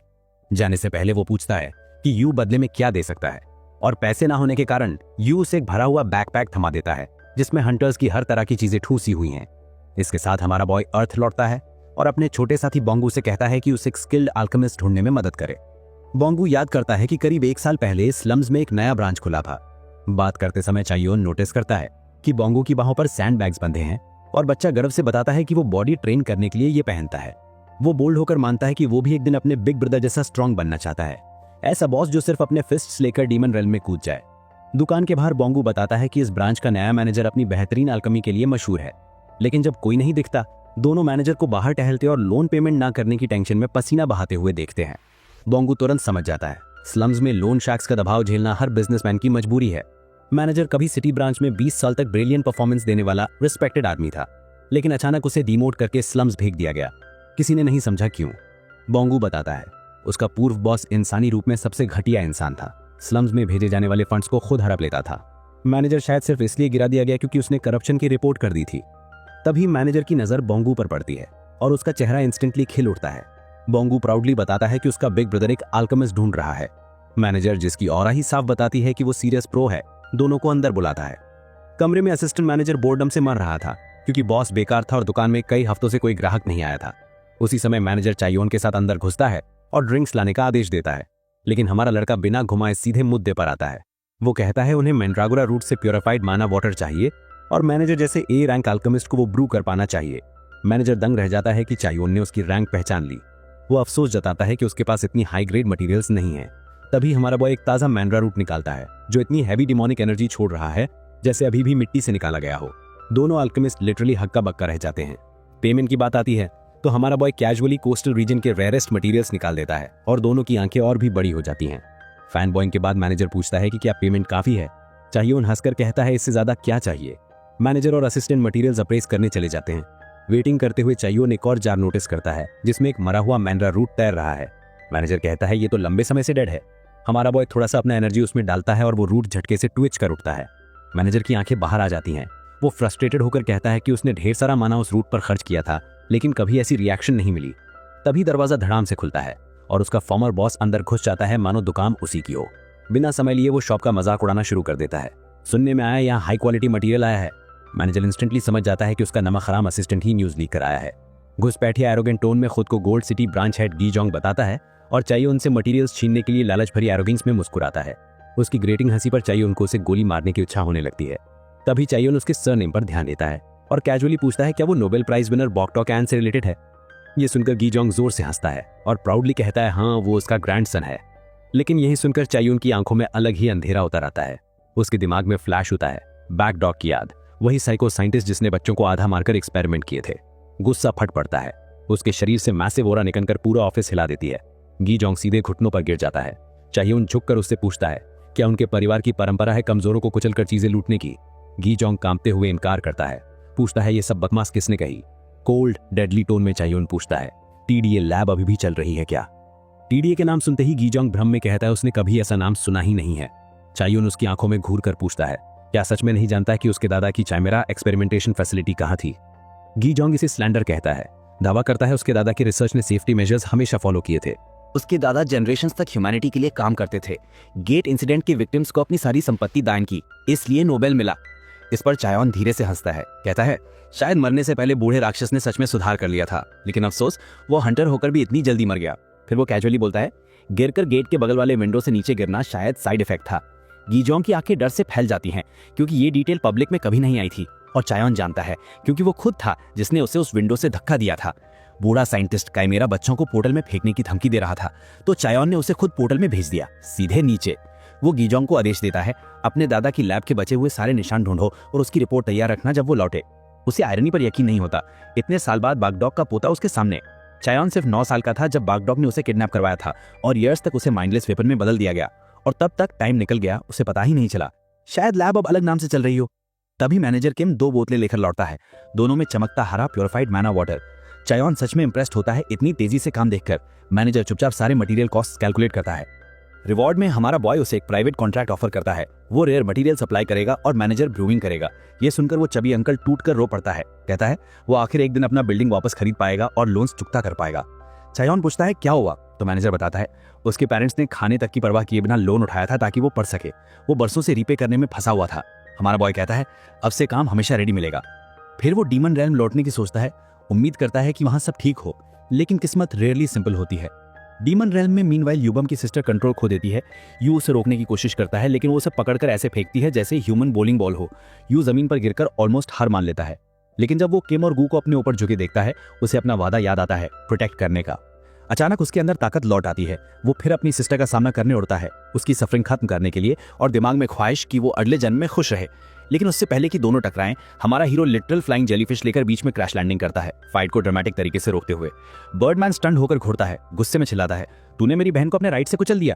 जाने से पहले वो पूछता है कि यू बदले में क्या दे सकता है, और पैसे ना होने के कारण यू उसे एक भरा हुआ बैकपैक थमा देता है, जिसमें हंटर्स की हर तरह की चीजें ठूसी हुई हैं। इसके साथ हमारा बॉय अर्थ लौटता है और अपने छोटे साथी बोंगू से कहता है कि उसे एक स्किल्ड अल्केमिस्ट ढूंढने में मदद करे। बोंगू याद करता है कि करीब 1 साल पहले स्लम्स में एक नया ब्रांच खुला था। बात करते समय चायोन नोटिस करता है कि बोंगू की बाहों पर सैंडबैग्स बंधे हैं और बच्चा गर्व से बताता है कि वो बॉडी ट्रेन करने के लिए ये पहनता है। वो बोल्ड होकर मानता है कि वो भी एक दिन अपने बिग ब्रदर जैसा स्ट्रांग बनना चाहता है, ऐसा बॉस जो सिर्फ अपने फिस्ट्स लेकर डीमन रेल्म में कूद जाए। दुकान के बाहर बोंगू बताता है कि इस ब्रांच का नया मैनेजर अपनी बेहतरीन अल्केमी के लिए मशहूर है, लेकिन जब कोई नहीं दिखता, दोनों मैनेजर को बाहर टहलते और लोन पेमेंट ना करने की टेंशन में पसीना बहाते हुए देखते हैं। बोंगू तुरंत समझ जाता है स्लम्स में लोन शैक्स का दबाव झेलना हर बिजनेसमैन की मजबूरी है। मैनेजर कभी सिटी ब्रांच में 20 साल तक ब्रिलियंट परफॉर्मेंस देने वाला रिस्पेक्टेड आदमी था, लेकिन अचानक उसे डिमोट करके स्लम्स भेज दिया गया। किसी ने नहीं समझा क्यों। बोंगू बताता है उसका पूर्व बॉस इंसानी रूप में सबसे घटिया इंसान था, स्लम्स में भेजे जाने वाले फंड्स को खुद हड़प लेता था। मैनेजर शायद सिर्फ इसलिए गिरा दिया गया क्योंकि उसने करप्शन की रिपोर्ट कर दी थी। तभी मैनेजर की नजर बोंगू पर पड़ती है और उसका चेहरा इंस्टेंटली खिल उठता है। बोंगू प्राउडली बताता है कि उसका बिग ब्रदर एक अल्केमिस्ट ढूंढ रहा है। मैनेजर, जिसकी ऑरा ही साफ बताती है कि वो सीरियस प्रो है, दोनों को अंदर बुलाता है। कमरे में असिस्टेंट मैनेजर बोर्डम से मर रहा था क्योंकि बॉस बेकार था और दुकान में कई हफ्तों से कोई ग्राहक नहीं आया था। उसी समय मैनेजर चायोन के साथ अंदर घुसता है और ड्रिंक्स लाने का आदेश देता है, लेकिन हमारा लड़का बिना घुमाए सीधे मुद्दे पर आता है। वो कहता है उन्हें मैंड्रागोरा रूट से प्योरीफाइड माना वाटर चाहिए और मैनेजर जैसे ए रैंक अल्केमिस्ट को वो ब्रू कर पाना चाहिए। मैनेजर दंग रह जाता है कि चायोन ने उसकी रैंक पहचान ली। वो अफसोस जताता है कि उसके पास इतनी हाई ग्रेड मटेरियल्स नहीं है। तभी हमारा बॉय एक ताजा मैंड्रा रूट निकालता है जो इतनी हैवी डिमोनिक एनर्जी छोड़ रहा है जैसे अभी भी मिट्टी से निकाला गया हो। दोनों अल्केमिस्ट लिटरली हक्का बक्का रह जाते हैं। पेमेंट की बात आती है तो हमारा बॉय कैजुअली कोस्टल रीजन के रेयरेस्ट मटेरियल्स निकाल देता है और दोनों की आंखें और भी बड़ी हो जाती हैं। फैन बॉइंग के बाद मैनेजर पूछता है कि क्या पेमेंट काफी है। चायोन हंसकर कहता है इससे ज्यादा क्या चाहिए। मैनेजर और असिस्टेंट मटेरियल्स अप्रेस करने चले जाते हैं। वेटिंग करते हुए चायोन एक और जार नोटिस करता है जिसमें एक मरा हुआ मैंड्रा रूट तैर रहा है। मैनेजर कहता है ये तो लंबे समय से डेड है। हमारा बॉय थोड़ा सा अपना एनर्जी उसमें डालता है और वो रूट झटके से ट्विच कर उठता है। मैनेजर की आंखें बाहर आ जाती हैं। वो फ्रस्ट्रेटेड होकर कहता है कि उसने ढेर सारा माना उस रूट पर खर्च किया था, लेकिन कभी ऐसी रिएक्शन नहीं मिली। तभी दरवाजा धड़ाम से खुलता है और उसका फॉर्मर बॉस अंदर घुस जाता है, मानो दुकान उसी की हो। बिना समय लिए वो शॉप का मजाक उड़ाना शुरू कर देता है। सुनने में आया यहाँ हाई क्वालिटी मटेरियल आया है। मैनेजर इंस्टेंटली समझ जाता है कि उसका नमक हराम असिस्टेंट ही न्यूज लीक कर आया है। घुसपैठिया एरोगेंट टोन में खुद को गोल्ड सिटी ब्रांच हेड गीजोंग बताता है और चाहिए उनसे मटेरियल्स छीनने के लिए लालच भरी एरोगेंस में मुस्कुराता है। उसकी ग्रेटिंग हंसी पर चाहिए उनको उसे गोली मारने की इच्छा होने लगती है। तभी चाहिए उसके सरनेम पर ध्यान देता है और कैजुअली पूछता है क्या वो नोबेल प्राइज विनर बॉकटॉक एन से रिलेटेड है। ये सुनकर गीजोंग जोर से हंसता है और प्राउडली कहता है हाँ, वो उसका ग्रैंडसन है। लेकिन यही सुनकर चाहिए की आंखों में अलग ही अंधेरा उतर आता है। उसके दिमाग में फ्लैश होता है बैकडॉग की याद, वही साइको साइंटिस्ट जिसने बच्चों को आधा मारकर एक्सपेरिमेंट किए थे। गुस्सा फट पड़ता है। उसके शरीर से मैसिव ओरा निकलकर पूरा ऑफिस हिला देती है। गीजोंग सीधे घुटनों पर गिर जाता है। चाहिए झुककर उससे पूछता है क्या उनके परिवार की परंपरा है कमजोरों को कुचलकर चीजें लूटने की। गीजोंग कांपते हुए इनकार करता है। पूछता है ये सब बकवास किसने कही। कोल्ड डेडली टोन में चाहिए पूछता है टीडीए लैब अभी भी चल रही है क्या। टीडीए के नाम सुनते ही गीजोंग भ्रम में कहता है उसने कभी ऐसा नाम सुना ही नहीं है। चाहिए उसकी आंखों में घूर कर पूछता है क्या सच में नहीं जानता कि उसके दादा की चाइमेरा एक्सपेरिमेंटेशन फैसिलिटी कहाँ थी। गीजोंग इसे स्लैंडर कहता है। दावा करता है उसके दादा की रिसर्च ने सेफ्टी मेजर्स हमेशा फॉलो किए थे। उसके दादा जनरेशंस तक ह्यूमैनिटी के लिए काम करते थे। गेट इंसिडेंट के विक्टिम्स को अपनी सारी संपत्ति दान की, इसलिए नोबेल मिला। इस पर चायोन धीरे से हंसता है, कहता है शायद मरने से पहले बूढ़े राक्षस ने सच में सुधार कर लिया था, लेकिन अफसोस वो हंटर होकर भी इतनी जल्दी मर गया। फिर वो कैजुअली बोलता है गिरकर गेट के बगल वाले विंडो से नीचे गिरना शायद साइड इफेक्ट था। गीजोंग की आंखें डर से फैल जाती हैं क्योंकि ये डिटेल पब्लिक में कभी नहीं आई थी और चायोन जानता है क्योंकि वो खुद था जिसने उसे उस विंडो से धक्का दिया था। बूढ़ा साइंटिस्ट काइमेरा बच्चों को पोर्टल में फेंकने की धमकी दे रहा था तो चायोन ने उसे खुद पोर्टल में भेज दिया, सीधे नीचे। वो गीजोंग को आदेश देता है अपने दादा की लैब के बचे हुए सारे निशान ढूंढो और उसकी रिपोर्ट तैयार रखना जब वो लौटे। उसे आयरनी पर यकीन नहीं होता, इतने साल बाद बागडॉग का पोता उसके सामने। चायोन सिर्फ 9 साल का था जब बागडॉग ने उसे किडनैप करवाया था और ईयर्स तक उसे माइंडलेस वेपन में बदल दिया गया और तब तक टाइम निकल गया, उसे पता ही नहीं चला। शायद लैब अब अलग नाम से चल रही हो। तभी मैनेजर किम 2 बोतलें लेकर लौटता है, दोनों में चमकता हरा प्योरीफाइड मैना वाटर। चायोन सच में इंप्रेस्ड होता है इतनी तेजी से काम देखकर। मैनेजर चुपचाप सारे मटेरियल कॉस्ट कैलकुलेट करता है। रिवॉर्ड में हमारा बॉय उसे एक प्राइवेट कॉन्ट्रैक्ट ऑफर करता है। वो रेयर मटेरियल सप्लाई करेगा और मैनेजर ब्रूइंग करेगा। ये सुनकर वो चबी अंकल टूटकर रो पड़ता है, कहता है वो आखिर एक दिन अपना बिल्डिंग वापस खरीद पाएगा और लोन्स चुकता कर पाएगा। चायोन पूछता है क्या हुआ, तो मैनेजर बताता है उसके पेरेंट्स ने खाने तक की परवाह किए बिना लोन उठाया था ताकि वो पढ़ सके। वो बरसों से रीपे करने में फंसा हुआ था। हमारा बॉय कहता है अब से काम हमेशा रेडी मिलेगा। फिर वो डीमन रेल्म लौटने की सोचता है। उम्मीद करता है कि वहां सब ठीक हो, लेकिन किस्मत रेयरली सिंपल होती है। डीमन रेल्म में मीनवाइल युबम की सिस्टर कंट्रोल खो देती है। यू उसे रोकने की कोशिश करता है, लेकिन वो उसे पकड़कर ऐसे फेंकती है जैसे ह्यूमन बॉलिंग बॉल हो। यू जमीन पर गिरकर ऑलमोस्ट हार मान लेता है, लेकिन जब वो किम और गू को अपने ऊपर झुके देखता है, उसे अपना वादा याद आता है प्रोटेक्ट करने का। अचानक उसके अंदर ताकत लौट आती है। वो फिर अपनी सिस्टर का सामना करने उड़ता है, उसकी सफरिंग खत्म करने के लिए, और दिमाग में ख्वाहिश कि वो अगले जन्म में खुश रहे। लेकिन उससे पहले कि दोनों टकराएं, हमारा हीरो लिटरल फ्लाइंग जेलीफिश लेकर बीच में क्रैश लैंडिंग करता है, फाइट को ड्रामेटिक तरीके से रोकते हुए। बर्डमैन स्टंट होकर घुरता है, गुस्से में चिल्लाता है, तूने मेरी बहन को अपने राइट से कुचल दिया।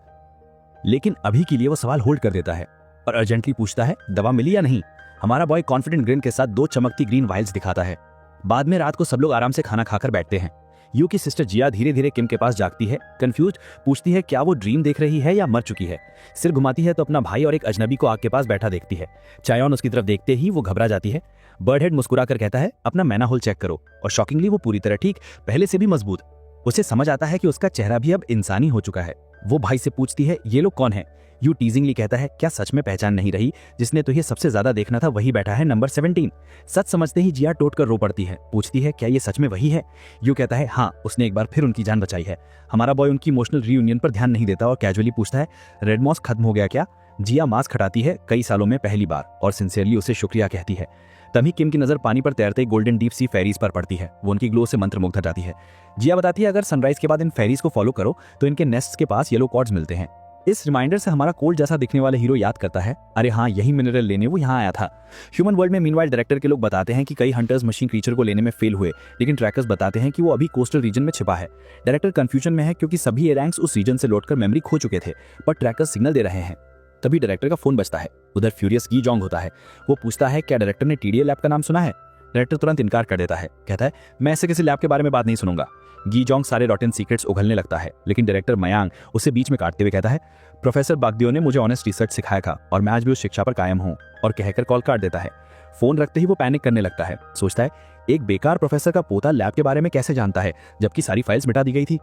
लेकिन अभी के लिए वो सवाल होल्ड कर देता है और अर्जेंटली पूछता है, दवा मिली या नहीं। हमारा बॉय कॉन्फिडेंट ग्रिन के साथ 2 चमकती ग्रीन वाइल्स दिखाता है। बाद में रात को सब लोग आराम से खाना खाकर बैठते हैं। यू की सिस्टर जिया धीरे धीरे किम के पास जागती है, कंफ्यूज, पूछती है क्या वो ड्रीम देख रही है या मर चुकी है। सिर घुमाती है तो अपना भाई और एक अजनबी को आग के पास बैठा देखती है। चायोन उसकी तरफ देखते ही वो घबरा जाती है। बर्डहेड मुस्कुराकर कहता है, अपना मैना होल चेक करो, और शॉकिंगली वो पूरी तरह ठीक, पहले से भी मजबूत। उसे समझ आता है कि उसका चेहरा भी अब इंसानी हो चुका है। वो भाई से पूछती है, ये लोग कौन है। यू टीजिंगली कहता है, क्या सच में पहचान नहीं रही? जिसने तुझे सबसे ज्यादा देखना था वही बैठा है नंबर 17। सच समझते ही जिया टूट कर रो पड़ती है, पूछती है, क्या ये सच में वही है? यू कहता है, हाँ, उसने एक बार फिर उनकी जान बचाई है। हमारा बॉय उनकी इमोशनल रीयूनियन पर ध्यान नहीं देता और कैजुअली पूछता है, रेड मॉस खत्म हो गया क्या? जिया मास्क हटाती है, कई सालों में पहली बार, और सिंसियरली उसे शुक्रिया कहती है। तभी किम की नजर पानी पर तैरते गोल्डन डीप सी फेरीज पर पड़ती है। वो उनकी ग्लो से मंत्रमुग्ध हो जाती है। जिया बताती है, अगर सनराइज के बाद इन फेरीज को फॉलो करो तो इनके नेस्ट के पास येलो कॉर्ड्स मिलते हैं। इस रिमाइंडर से हमारा कोल्ड जैसा दिखने वाला हीरो याद करता है, अरे हाँ, यही मिनरल लेने वो यहाँ आया था। ह्यूमन वर्ल्ड में मीनवाइल डायरेक्टर के लोग बताते हैं कि कई हंटर्स मशीन क्रीचर को लेने में फेल हुए, लेकिन ट्रैकर्स बताते हैं कि वो अभी कोस्टल रीजन में छिपा है। डायरेक्टर कंफ्यूजन में है क्योंकि सभी एरैंक्स उस रीजन से लौटकर मेमोरी खो चुके थे, पर ट्रैकर्स सिग्नल दे रहे हैं। तभी डायरेक्टर का फोन बजता है। उधर फ्यूरियस गी जोंग होता है। वो पूछता है, क्या डायरेक्टर ने टीडीए लैब का नाम सुना है? डायरेक्टर तुरंत इनकार कर देता है, कहता है, मैं ऐसे किसी लैब के बारे में बात नहीं सुनूंगा। गी जोंग सारे रॉटन सीक्रेट्स उगलने लगता है, लेकिन डायरेक्टर मयांग उसे बीच में काटते हुए कहता है, प्रोफेसर बागदियो ने मुझे ऑनेस्ट रिसर्च सिखाया था और मैं आज भी उस शिक्षा पर कायम हूँ, और कहकर कॉल काट देता है। फोन रखते ही वो पैनिक करने लगता है, सोचता है, एक बेकार प्रोफेसर का पोता लैब के बारे में कैसे जानता है जबकि सारी फाइल्स मिटा दी गई थी।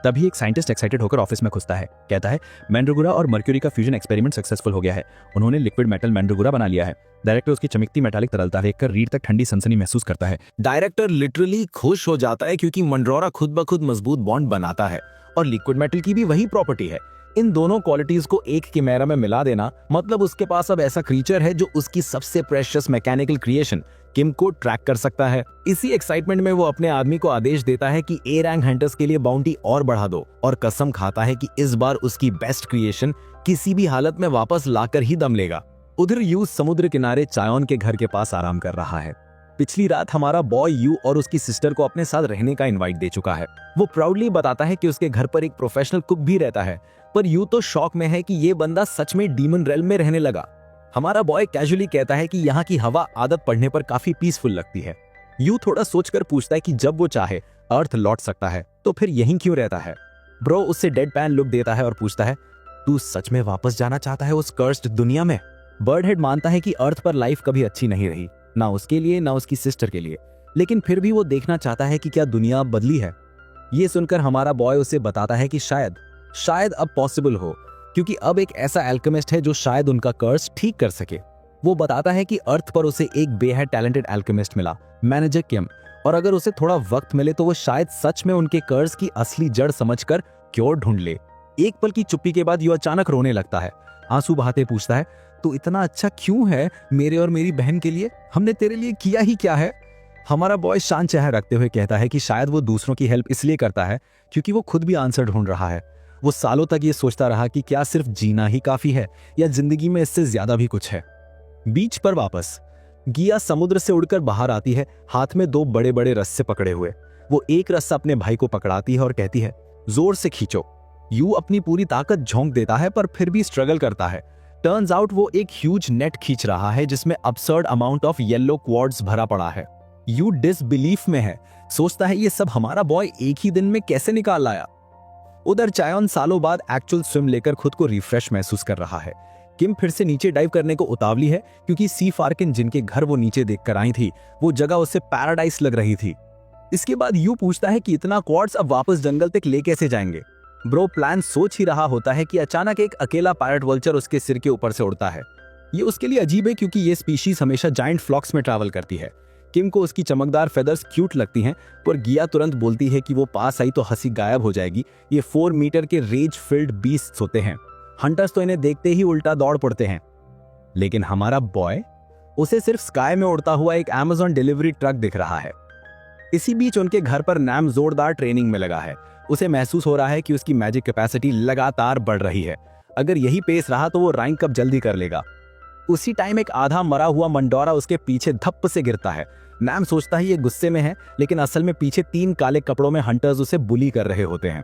तभी एक साइंटिस्ट एक्साइटेड होकर ऑफिस में घुसता है, कहता है, मैंड्रागोरा और मर्क्यूरी का फ्यूजन एक्सपेरिमेंट सक्सेसफुल हो गया है, उन्होंने लिक्विड मेटल मैंड्रागोरा बना लिया है। डायरेक्टर उसकी चमकती मेटालिक तरलता देखकर रीढ़ तक ठंडी सनसनी महसूस करता है। डायरेक्टर लिटरली खुश हो जाता है क्योंकि मंड्रोरा खुद ब खुद मजबूत बॉन्ड बनाता है और लिक्विड मेटल की भी वही प्रॉपर्टी है। इन दोनों क्वालिटीज को एक किमेरा में मिला देना मतलब उसके पास अब ऐसा क्रीचर है जो उसकी सबसे प्रेशियस मैकेनिकल क्रिएशन किम को ट्रैक कर सकता है। इसी एक्साइटमेंट में वो अपने आदमी को आदेश देता है कि ए रैंक हंटर्स के लिए बाउंटी और बढ़ा दो, और कसम खाता है कि इस बार उसकी बेस्ट क्रिएशन किसी भी हालत में वापस लाकर ही दम लेगा। उधर यू समुद्र किनारे चायोन के घर के पास आराम कर रहा है। पिछली रात हमारा बॉय यू और उसकी सिस्टर को अपने साथ रहने का इनवाइट दे चुका है। वो प्राउडली बताता है कि उसके घर पर एक प्रोफेशनल कुक भी रहता है, पर यू तो शॉक में है कि ये बंदा सच में डीमन रेल्म में रहने लगा। हमारा बॉय कैजुअली कहता है कि यहाँ की हवा आदत पड़ने पर काफी पीसफुल लगती है। यू थोड़ा सोचकर पूछता है कि जब वो चाहे अर्थ लौट सकता है तो फिर यहीं क्यों रहता है। ब्रो उससे डेड पैन लुक देता है और पूछता है, तू सच में वापस जाना चाहता है उस कर्स्ड दुनिया में? बर्डहेड मानता है कि अर्थ पर लाइफ कभी अच्छी नहीं रही, ना उसके लिए ना उसकी सिस्टर के लिए, लेकिन फिर भी वो देखना चाहता है कि क्या दुनिया बदली है। ये सुनकर हमारा बॉय उसे बताता है कि शायद अब पॉसिबल हो, क्योंकि अब एक ऐसा एल्केमिस्ट है जो शायद उनका कर्स ठीक कर सके। वो बताता है कि अर्थ पर उसे एक बेहद टैलेंटेड एल्केमिस्ट मिला, मैनेजर किम, और अगर उसे थोड़ा वक्त मिले तो वो शायद सच में उनके कर्स की असली जड़ समझकर क्योर ढूंढ ले। एक पल की चुप्पी के बाद यू अचानक रोने लगता है। आंसू बहाते पूछता है, तू इतना अच्छा क्यों है मेरे और मेरी बहन के लिए? हमने तेरे लिए किया ही क्या है? हमारा बॉय शांत चेहरा रखते हुए कहता है कि शायद वो दूसरों की हेल्प इसलिए करता है क्योंकि वो खुद भी आंसर ढूंढ रहा है। वो सालों तक ये सोचता रहा कि क्या सिर्फ जीना ही काफी है या जिंदगी में इससे ज्यादा भी कुछ है। बीच पर वापस गिया समुद्र से उड़कर बाहर आती है, हाथ में 2 बड़े बड़े रस्से पकड़े हुए। वो एक रस्सा अपने भाई को पकड़ाती है और कहती है, जोर से खींचो। यू अपनी पूरी ताकत झोंक देता है पर फिर भी स्ट्रगल करता है। टर्न्स आउट वो एक ह्यूज नेट खींच रहा है जिसमें absurd amount of yellow quartz भरा पड़ा है। यू डिसबिलीफ में है, सोचता है ये सब हमारा बॉय एक ही दिन में कैसे निकाल लाया। उधर चायोन सालों बाद एक्चुअल स्विम लेकर खुद को रिफ्रेश महसूस कर रहा है। किम फिर से नीचे डाइव करने को उतावली है क्योंकि सी फार्किन जिनके घर वो नीचे देखकर आई थी वो जगह उसे पैराडाइस लग रही थी। इसके बाद यू पूछता है कि इतना क्वार्ट्स अब वापस जंगल तक ले कैसे जाएंगे। ब्रो प्लान सोच ही रहा होता है कि अचानक एक अकेला पैरट वल्चर उसके सिर के ऊपर से उड़ता है। ये उसके लिए अजीब है क्योंकि ये स्पीशीज हमेशा जायंट फ्लॉक्स में ट्रैवल करती है। किम को उसकी चमकदार फेदर्स क्यूट लगती हैं, पर गिया तुरंत बोलती है कि वो पास आई तो हंसी गायब हो जाएगी। ये 4 मीटर के रेज फील्ड बीस्ट्स होते हैं। हंटर्स तो इन्हें देखते ही उल्टा दौड़ पड़ते हैं। लेकिन हमारा बॉय, उसे सिर्फ स्काई में उड़ता हुआ एक अमेज़न डिलीवरी ट्रक दिख रहा है। इसी बीच उनके घर पर नैम जोरदार ट्रेनिंग में लगा है। उसे महसूस हो रहा है कि उसकी मैजिक कैपेसिटी लगातार बढ़ रही है। अगर यही पेस रहा तो वो रैंक अप जल्दी कर लेगा। उसी टाइम एक आधा मरा हुआ मंडोरा उसके पीछे धप्प से गिरता है। नैम सोचता है ये गुस्से में है, लेकिन असल में पीछे 3 काले कपड़ों में हंटर्स उसे बुली कर रहे होते हैं।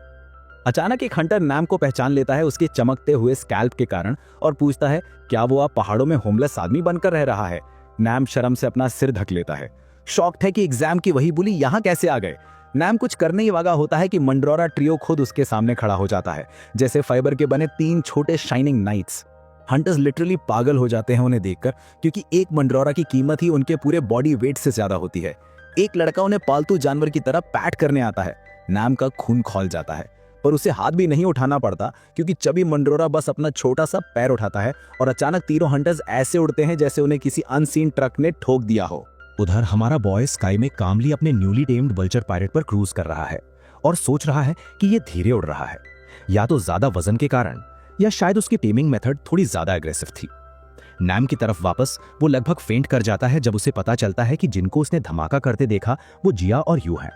अचानक एक हंटर नैम को पहचान लेता है उसके चमकते हुए स्कैल्प के कारण और पूछता है क्या वो आप पहाड़ों में होमलेस आदमी बनकर रह रहा है। नैम शर्म से अपना सिर ढक लेता है। शॉक्ड है कि एग्जाम की वही बुली यहाँ कैसे आ गए। नैम कुछ करने ही वागा होता है कि मंडोरा ट्रियो खुद उसके सामने खड़ा हो जाता है, जैसे फाइबर के बने 3 छोटे शाइनिंग नाइट्स। हंटर्स लिटरली पागल हो जाते हैं उन्हें देखकर, क्योंकि एक मंडोरा की कीमत ही उनके पूरे बॉडी वेट से ज्यादा होती है। एक लड़का उन्हें पालतू जानवर की तरह पैट करने आता है। नैम का खून खौल जाता है, पर उसे हाथ भी नहीं उठाना पड़ता, क्योंकि चबी मंडोरा बस अपना छोटा सा पैर उठाता है और अचानक तीनों हंटर्स ऐसे उड़ते हैं जैसे उन्हें किसी अनसीन ट्रक ने ठोक दिया हो। उधर हमारा बॉय स्काई में कामली अपने न्यूली टेम्ड वल्चर पायरेट पर क्रूज कर रहा है और सोच रहा है कि ये धीरे उड़ रहा है, या तो ज्यादा वजन के कारण या शायद उसकी टेमिंग मेथड थोड़ी ज्यादा एग्रेसिव थी। नैम की तरफ वापस वो लगभग फेंट कर जाता है जब उसे पता चलता है कि जिनको उसने धमाका करते देखा वो जिया और यू हैं।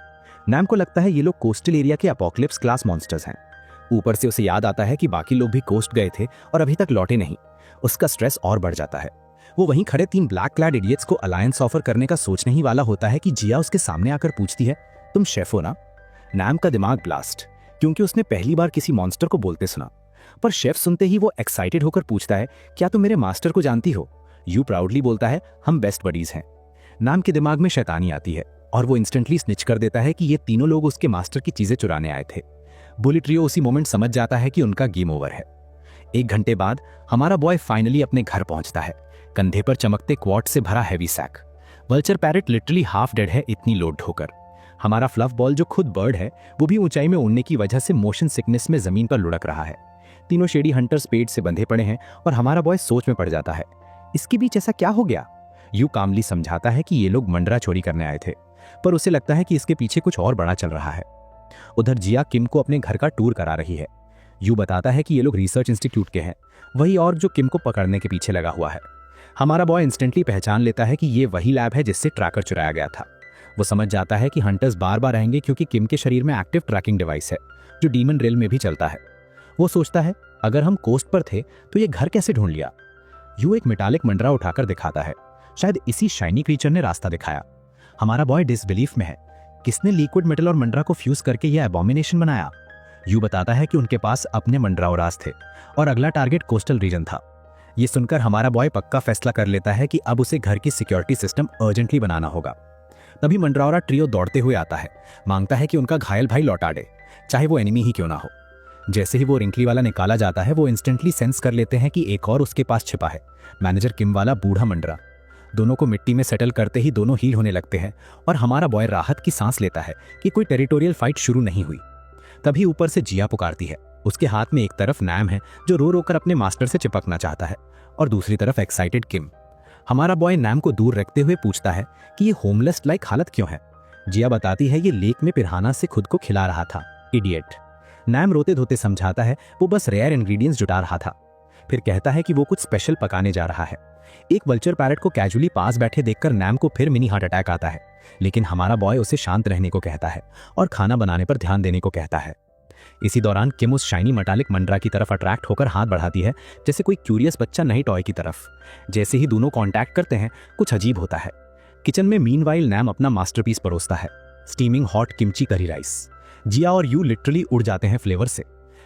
नैम को लगता है ये लोग कोस्टल एरिया के अपोकलिप्स क्लास मॉन्स्टर्स हैं। ऊपर से उसे याद आता है कि बाकी लोग भी कोस्ट गए थे और अभी तक लौटे नहीं। उसका स्ट्रेस और बढ़ जाता है। वो वहीं खड़े 3 ब्लैक क्लैड इडियट्स को अलायंस ऑफर करने का सोचने ही वाला होता है कि जिया उसके सामने आकर पूछती है तुम शेफ हो ना। नैम का दिमाग ब्लास्ट, क्योंकि उसने पहली बार किसी मॉन्स्टर को बोलते सुना। पर शेफ सुनते ही वो एक्साइटेड होकर पूछता है क्या तुम मेरे मास्टर को जानती हो। यू प्राउडली बोलता है हम बेस्ट बडीज हैं। नैम के दिमाग में शैतानी आती है और वो इंस्टेंटली स्निच कर देता है कि ये तीनों लोग उसके मास्टर की चीजें चुराने आए थे। बुली ट्रियो उसी मोमेंट समझ जाता है कि उनका गेम ओवर है। 1 घंटे बाद हमारा बॉय फाइनली अपने घर पहुंचता है, कंधे पर चमकते क्वार्ट से भरा heavy sack. Vulture parrot literally half dead है इतनी लोड ढोकर। हमारा फ्लफ बॉल जो खुद बर्ड है वो भी ऊंचाई में उड़ने की वजह से मोशन सिकनेस में जमीन पर लुढ़क रहा है। तीनों शेडी हंटर्स पेट से बंधे पड़े हैं और हमारा बॉय सोच में पड़ जाता है इसके बीच ऐसा क्या हो गया। यू कामली समझाता है कि ये लोग मंडरा चोरी करने आए थे, पर उसे लगता है कि इसके पीछे कुछ और बड़ा चल रहा है। उधर जिया किम को अपने घर का टूर करा रही है। यू बताता है कि ये लोग रिसर्च इंस्टीट्यूट के हैं, वही और जो किम को पकड़ने के पीछे लगा हुआ है। हमारा बॉय इंस्टेंटली पहचान लेता है कि ये वही लैब है जिससे ट्रैकर चुराया गया था। वो समझ जाता है कि हंटर्स बार बार आएंगे क्योंकि किम के शरीर में एक्टिव ट्रैकिंग डिवाइस है जो डीमन रेल में भी चलता है। वो सोचता है अगर हम कोस्ट पर थे तो ये घर कैसे ढूंढ लिया। यू एक मेटालिक मंडरा उठाकर दिखाता है, शायद इसी शाइनी क्रीचर ने रास्ता दिखाया। हमारा बॉय डिसबिलीफ में है, किसने लिक्विड मेटल और मंडरा को फ्यूज करके यह एबॉमिनेशन बनाया। यू बताता है कि उनके पास अपने मंडराओरास थे और अगला टारगेट कोस्टल रीजन था। ये सुनकर हमारा बॉय पक्का फैसला कर लेता है कि अब उसे घर की सिक्योरिटी सिस्टम अर्जेंटली बनाना होगा। तभी मंडराओरा ट्रियो दौड़ते हुए आता है, मांगता है कि उनका घायल भाई लौटा दे, चाहे वो एनिमी ही क्यों ना हो। जैसे ही वो रिंकली वाला निकाला जाता है वो इंस्टेंटली सेंस कर लेते हैं कि एक और उसके पास छिपा है, मैनेजर किम वाला बूढ़ा मंडरा। दोनों को मिट्टी में सेटल करते ही दोनों हील होने लगते हैं और हमारा बॉय राहत की सांस लेता है कि कोई टेरिटोरियल फाइट शुरू नहीं हुई। तभी ऊपर से जिया पुकारती है। उसके हाथ में एक तरफ नैम है जो रो रो कर अपने मास्टर से चिपकना चाहता है और दूसरी तरफ एक्साइटेड किम। हमारा बॉय नैम को दूर रखते हुए पूछता है कि ये होमलेस लाइक हालत क्यों है। जिया बताती है ये लेक में पिराना से खुद को खिला रहा था, इडियट। नैम रोते धोते समझाता है वो बस रेयर इंग्रेडिएंट्स जुटा रहा था। फिर कहता है कि वो कुछ स्पेशल पकाने जा रहा है। एक वल्चर पैरेट को कैजुअली पास बैठे देखकर नैम को फिर मिनी हार्ट अटैक आता है, लेकिन हमारा बॉय उसे शांत रहने को कहता है और खाना बनाने पर ध्यान देने को कहता है। इसी दौरान किम उस शाइनी मेटालिक मंडरा की तरफ अट्रैक्ट होकर हाथ बढ़ाती है, जैसे कोई क्यूरियस बच्चा नई टॉय की तरफ। जैसे ही दोनों कांटेक्ट करते हैं कुछ अजीब होता है। किचन में मीनवाइल नैम अपना मास्टरपीस परोसता है, steaming hot kimchi curry rice. Jia और यू लिटरली उड़ जाते हैं फ्लेवर से।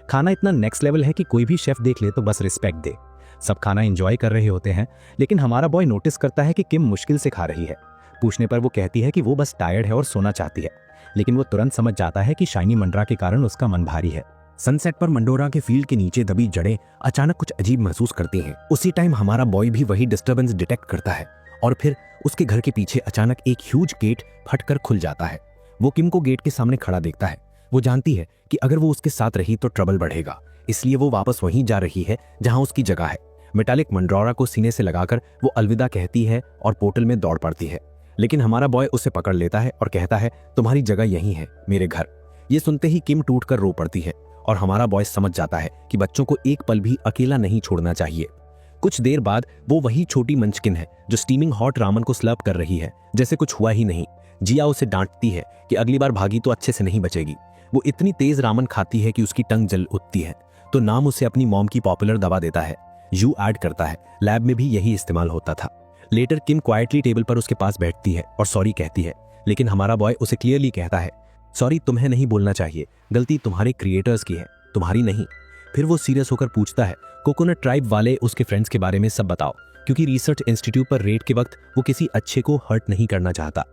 खाना इतना नेक्स्ट लेवल है कि कोई भी शेफ देख ले तो बस रिस्पेक्ट दे। सब खाना एंजॉय कर रहे होते हैं, लेकिन हमारा बॉय नोटिस करता है कि किम मुश्किल से खा रही है। पूछने पर वो कहती है कि वो बस टायर्ड है और सोना चाहती है, लेकिन वो तुरंत समझ जाता है कि शाइनी मंडरा के कारण उसका मन भारी है। सनसेट पर मंडोरा के फील्ड के नीचे दबी जड़ें अचानक कुछ अजीब महसूस करती हैं। उसी टाइम हमारा बॉय भी वही डिस्टर्बेंस डिटेक्ट करता है और फिर उसके घर के पीछे अचानक एक ह्यूज गेट फटकर खुल जाता है। वो किम को गेट के सामने खड़ा देखता है। वो जानती है कि अगर वो उसके साथ रही तो ट्रबल बढ़ेगा, इसलिए वो वापस वहीं जा रही है जहां उसकी जगह है। मेटालिक मंडोरा को सीने से लगाकर वो अलविदा कहती है और पोर्टल में दौड़ पड़ती है। लेकिन हमारा बॉय उसे पकड़ लेता है और कहता है तुम्हारी जगह यहीं है, मेरे घर। ये सुनते ही किम टूटकर रो पड़ती है और हमारा बॉय समझ जाता है कि बच्चों को एक पल भी अकेला नहीं छोड़ना चाहिए। कुछ देर बाद वो वही छोटी मंचकिन है जो स्टीमिंग हॉट रामन को स्लर्प कर रही है जैसे कुछ हुआ ही नहीं। जिया उसे डांटती है कि अगली बार भागी तो अच्छे से नहीं बचेगी। वो इतनी तेज रामन खाती है कि उसकी टंग जल उठती है, तो नाम उसे अपनी मॉम की पॉपुलर दवा देता है। यू ऐड करता है लैब में भी यही इस्तेमाल होता था। लेटर किम क्वाइटली टेबल पर उसके पास बैठती है और सॉरी कहती है, लेकिन हमारा बॉय उसे क्लियरली कहता है सॉरी तुम्हें नहीं बोलना चाहिए, गलती तुम्हारे क्रिएटर्स की है, तुम्हारी नहीं। फिर वो सीरियस होकर पूछता है कोकोनट ट्राइब वाले उसके फ्रेंड्स के बारे में सब बताओ, क्योंकि रिसर्च इंस्टीट्यूट पर रेड के वक्त वो किसी अच्छे को हर्ट नहीं करना चाहता।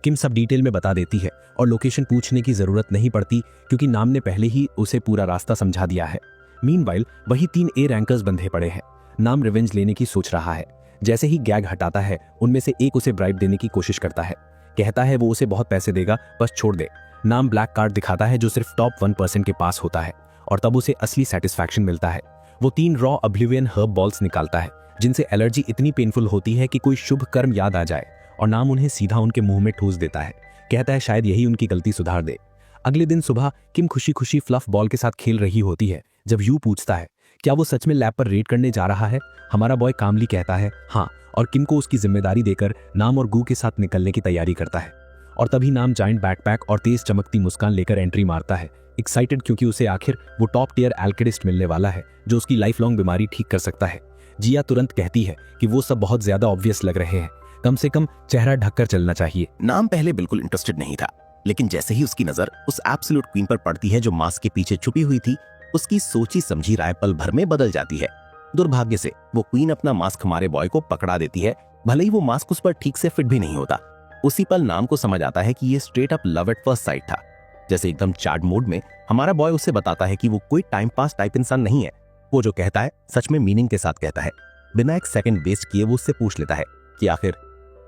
किम सब डिटेल में बता देती है और लोकेशन पूछने की जरूरत नहीं पड़ती क्योंकि नाम ने पहले ही उसे पूरा रास्ता समझा दिया है। मीनवाइल वही 3 ए रैंकर्स बंधे पड़े हैं। नाम रिवेंज लेने की सोच रहा है। जैसे ही गैग हटाता है उनमें से एक उसे ब्राइब देने की कोशिश करता है। कहता है वो उसे बहुत पैसे देगा, बस छोड़ दे। नाम ब्लैक कार्ड दिखाता है जो सिर्फ टॉप 1% के पास होता है और तब उसे असली सेटिस्फैक्शन मिलता है। वो 3 रॉ ऑब्लिवियन हर्ब बॉल्स निकालता है जिनसे एलर्जी इतनी पेनफुल होती है कि कोई शुभ कर्म याद आ जाए, और नाम उन्हें सीधा उनके मुंह में ठूस देता है। कहता है शायद यही उनकी गलती सुधार दे। अगले दिन सुबह किम खुशी खुशी फ्लफ बॉल के साथ खेल रही होती है जब यू पूछता है क्या वो सच में लैब पर रेड करने जा रहा है। हमारा बॉय कामली कहता है हाँ, और किम को उसकी जिम्मेदारी देकर नाम और गू के साथ निकलने की तैयारी करता है। और तभी नाम जाइंट बैकपैक और तेज चमकती मुस्कान लेकर एंट्री मारता है, एक्साइटेड क्योंकि उसे आखिर वो टॉप टियर एल्केडिस्ट मिलने वाला है जो उसकी लाइफ लॉन्ग बीमारी ठीक कर सकता है। जिया तुरंत कहती है कि वो सब बहुत ज्यादा ऑब्वियस लग रहे हैं, कम से कम चेहरा ढककर चलना चाहिए। नाम पहले बिल्कुल इंटरेस्टेड नहीं था, लेकिन जैसे ही उसकी नजर उस एब्सोल्यूट क्वीन पर पड़ती है जो मास्क के पीछे छुपी हुई थी, उसकी सोची समझी राय पल भर में बदल जाती है। दुर्भाग्य से वो क्वीन अपना मास्क हमारे बॉय को पकड़ा देती है, भले ही वो मास्क उस पर ठीक से फिट भी नहीं होता। उसी पल नाम को समझ आता है कि ये straight up love at first sight था। जैसे एकदम चैट मोड में हमारा बॉय उसे बताता है कि वो कोई टाइम पास टाइप इंसान नहीं है। वो जो कहता है सच में मीनिंग के साथ कहता है। बिना एक सेकंड वेस्ट किए वो उससे पूछ लेता है कि आखिर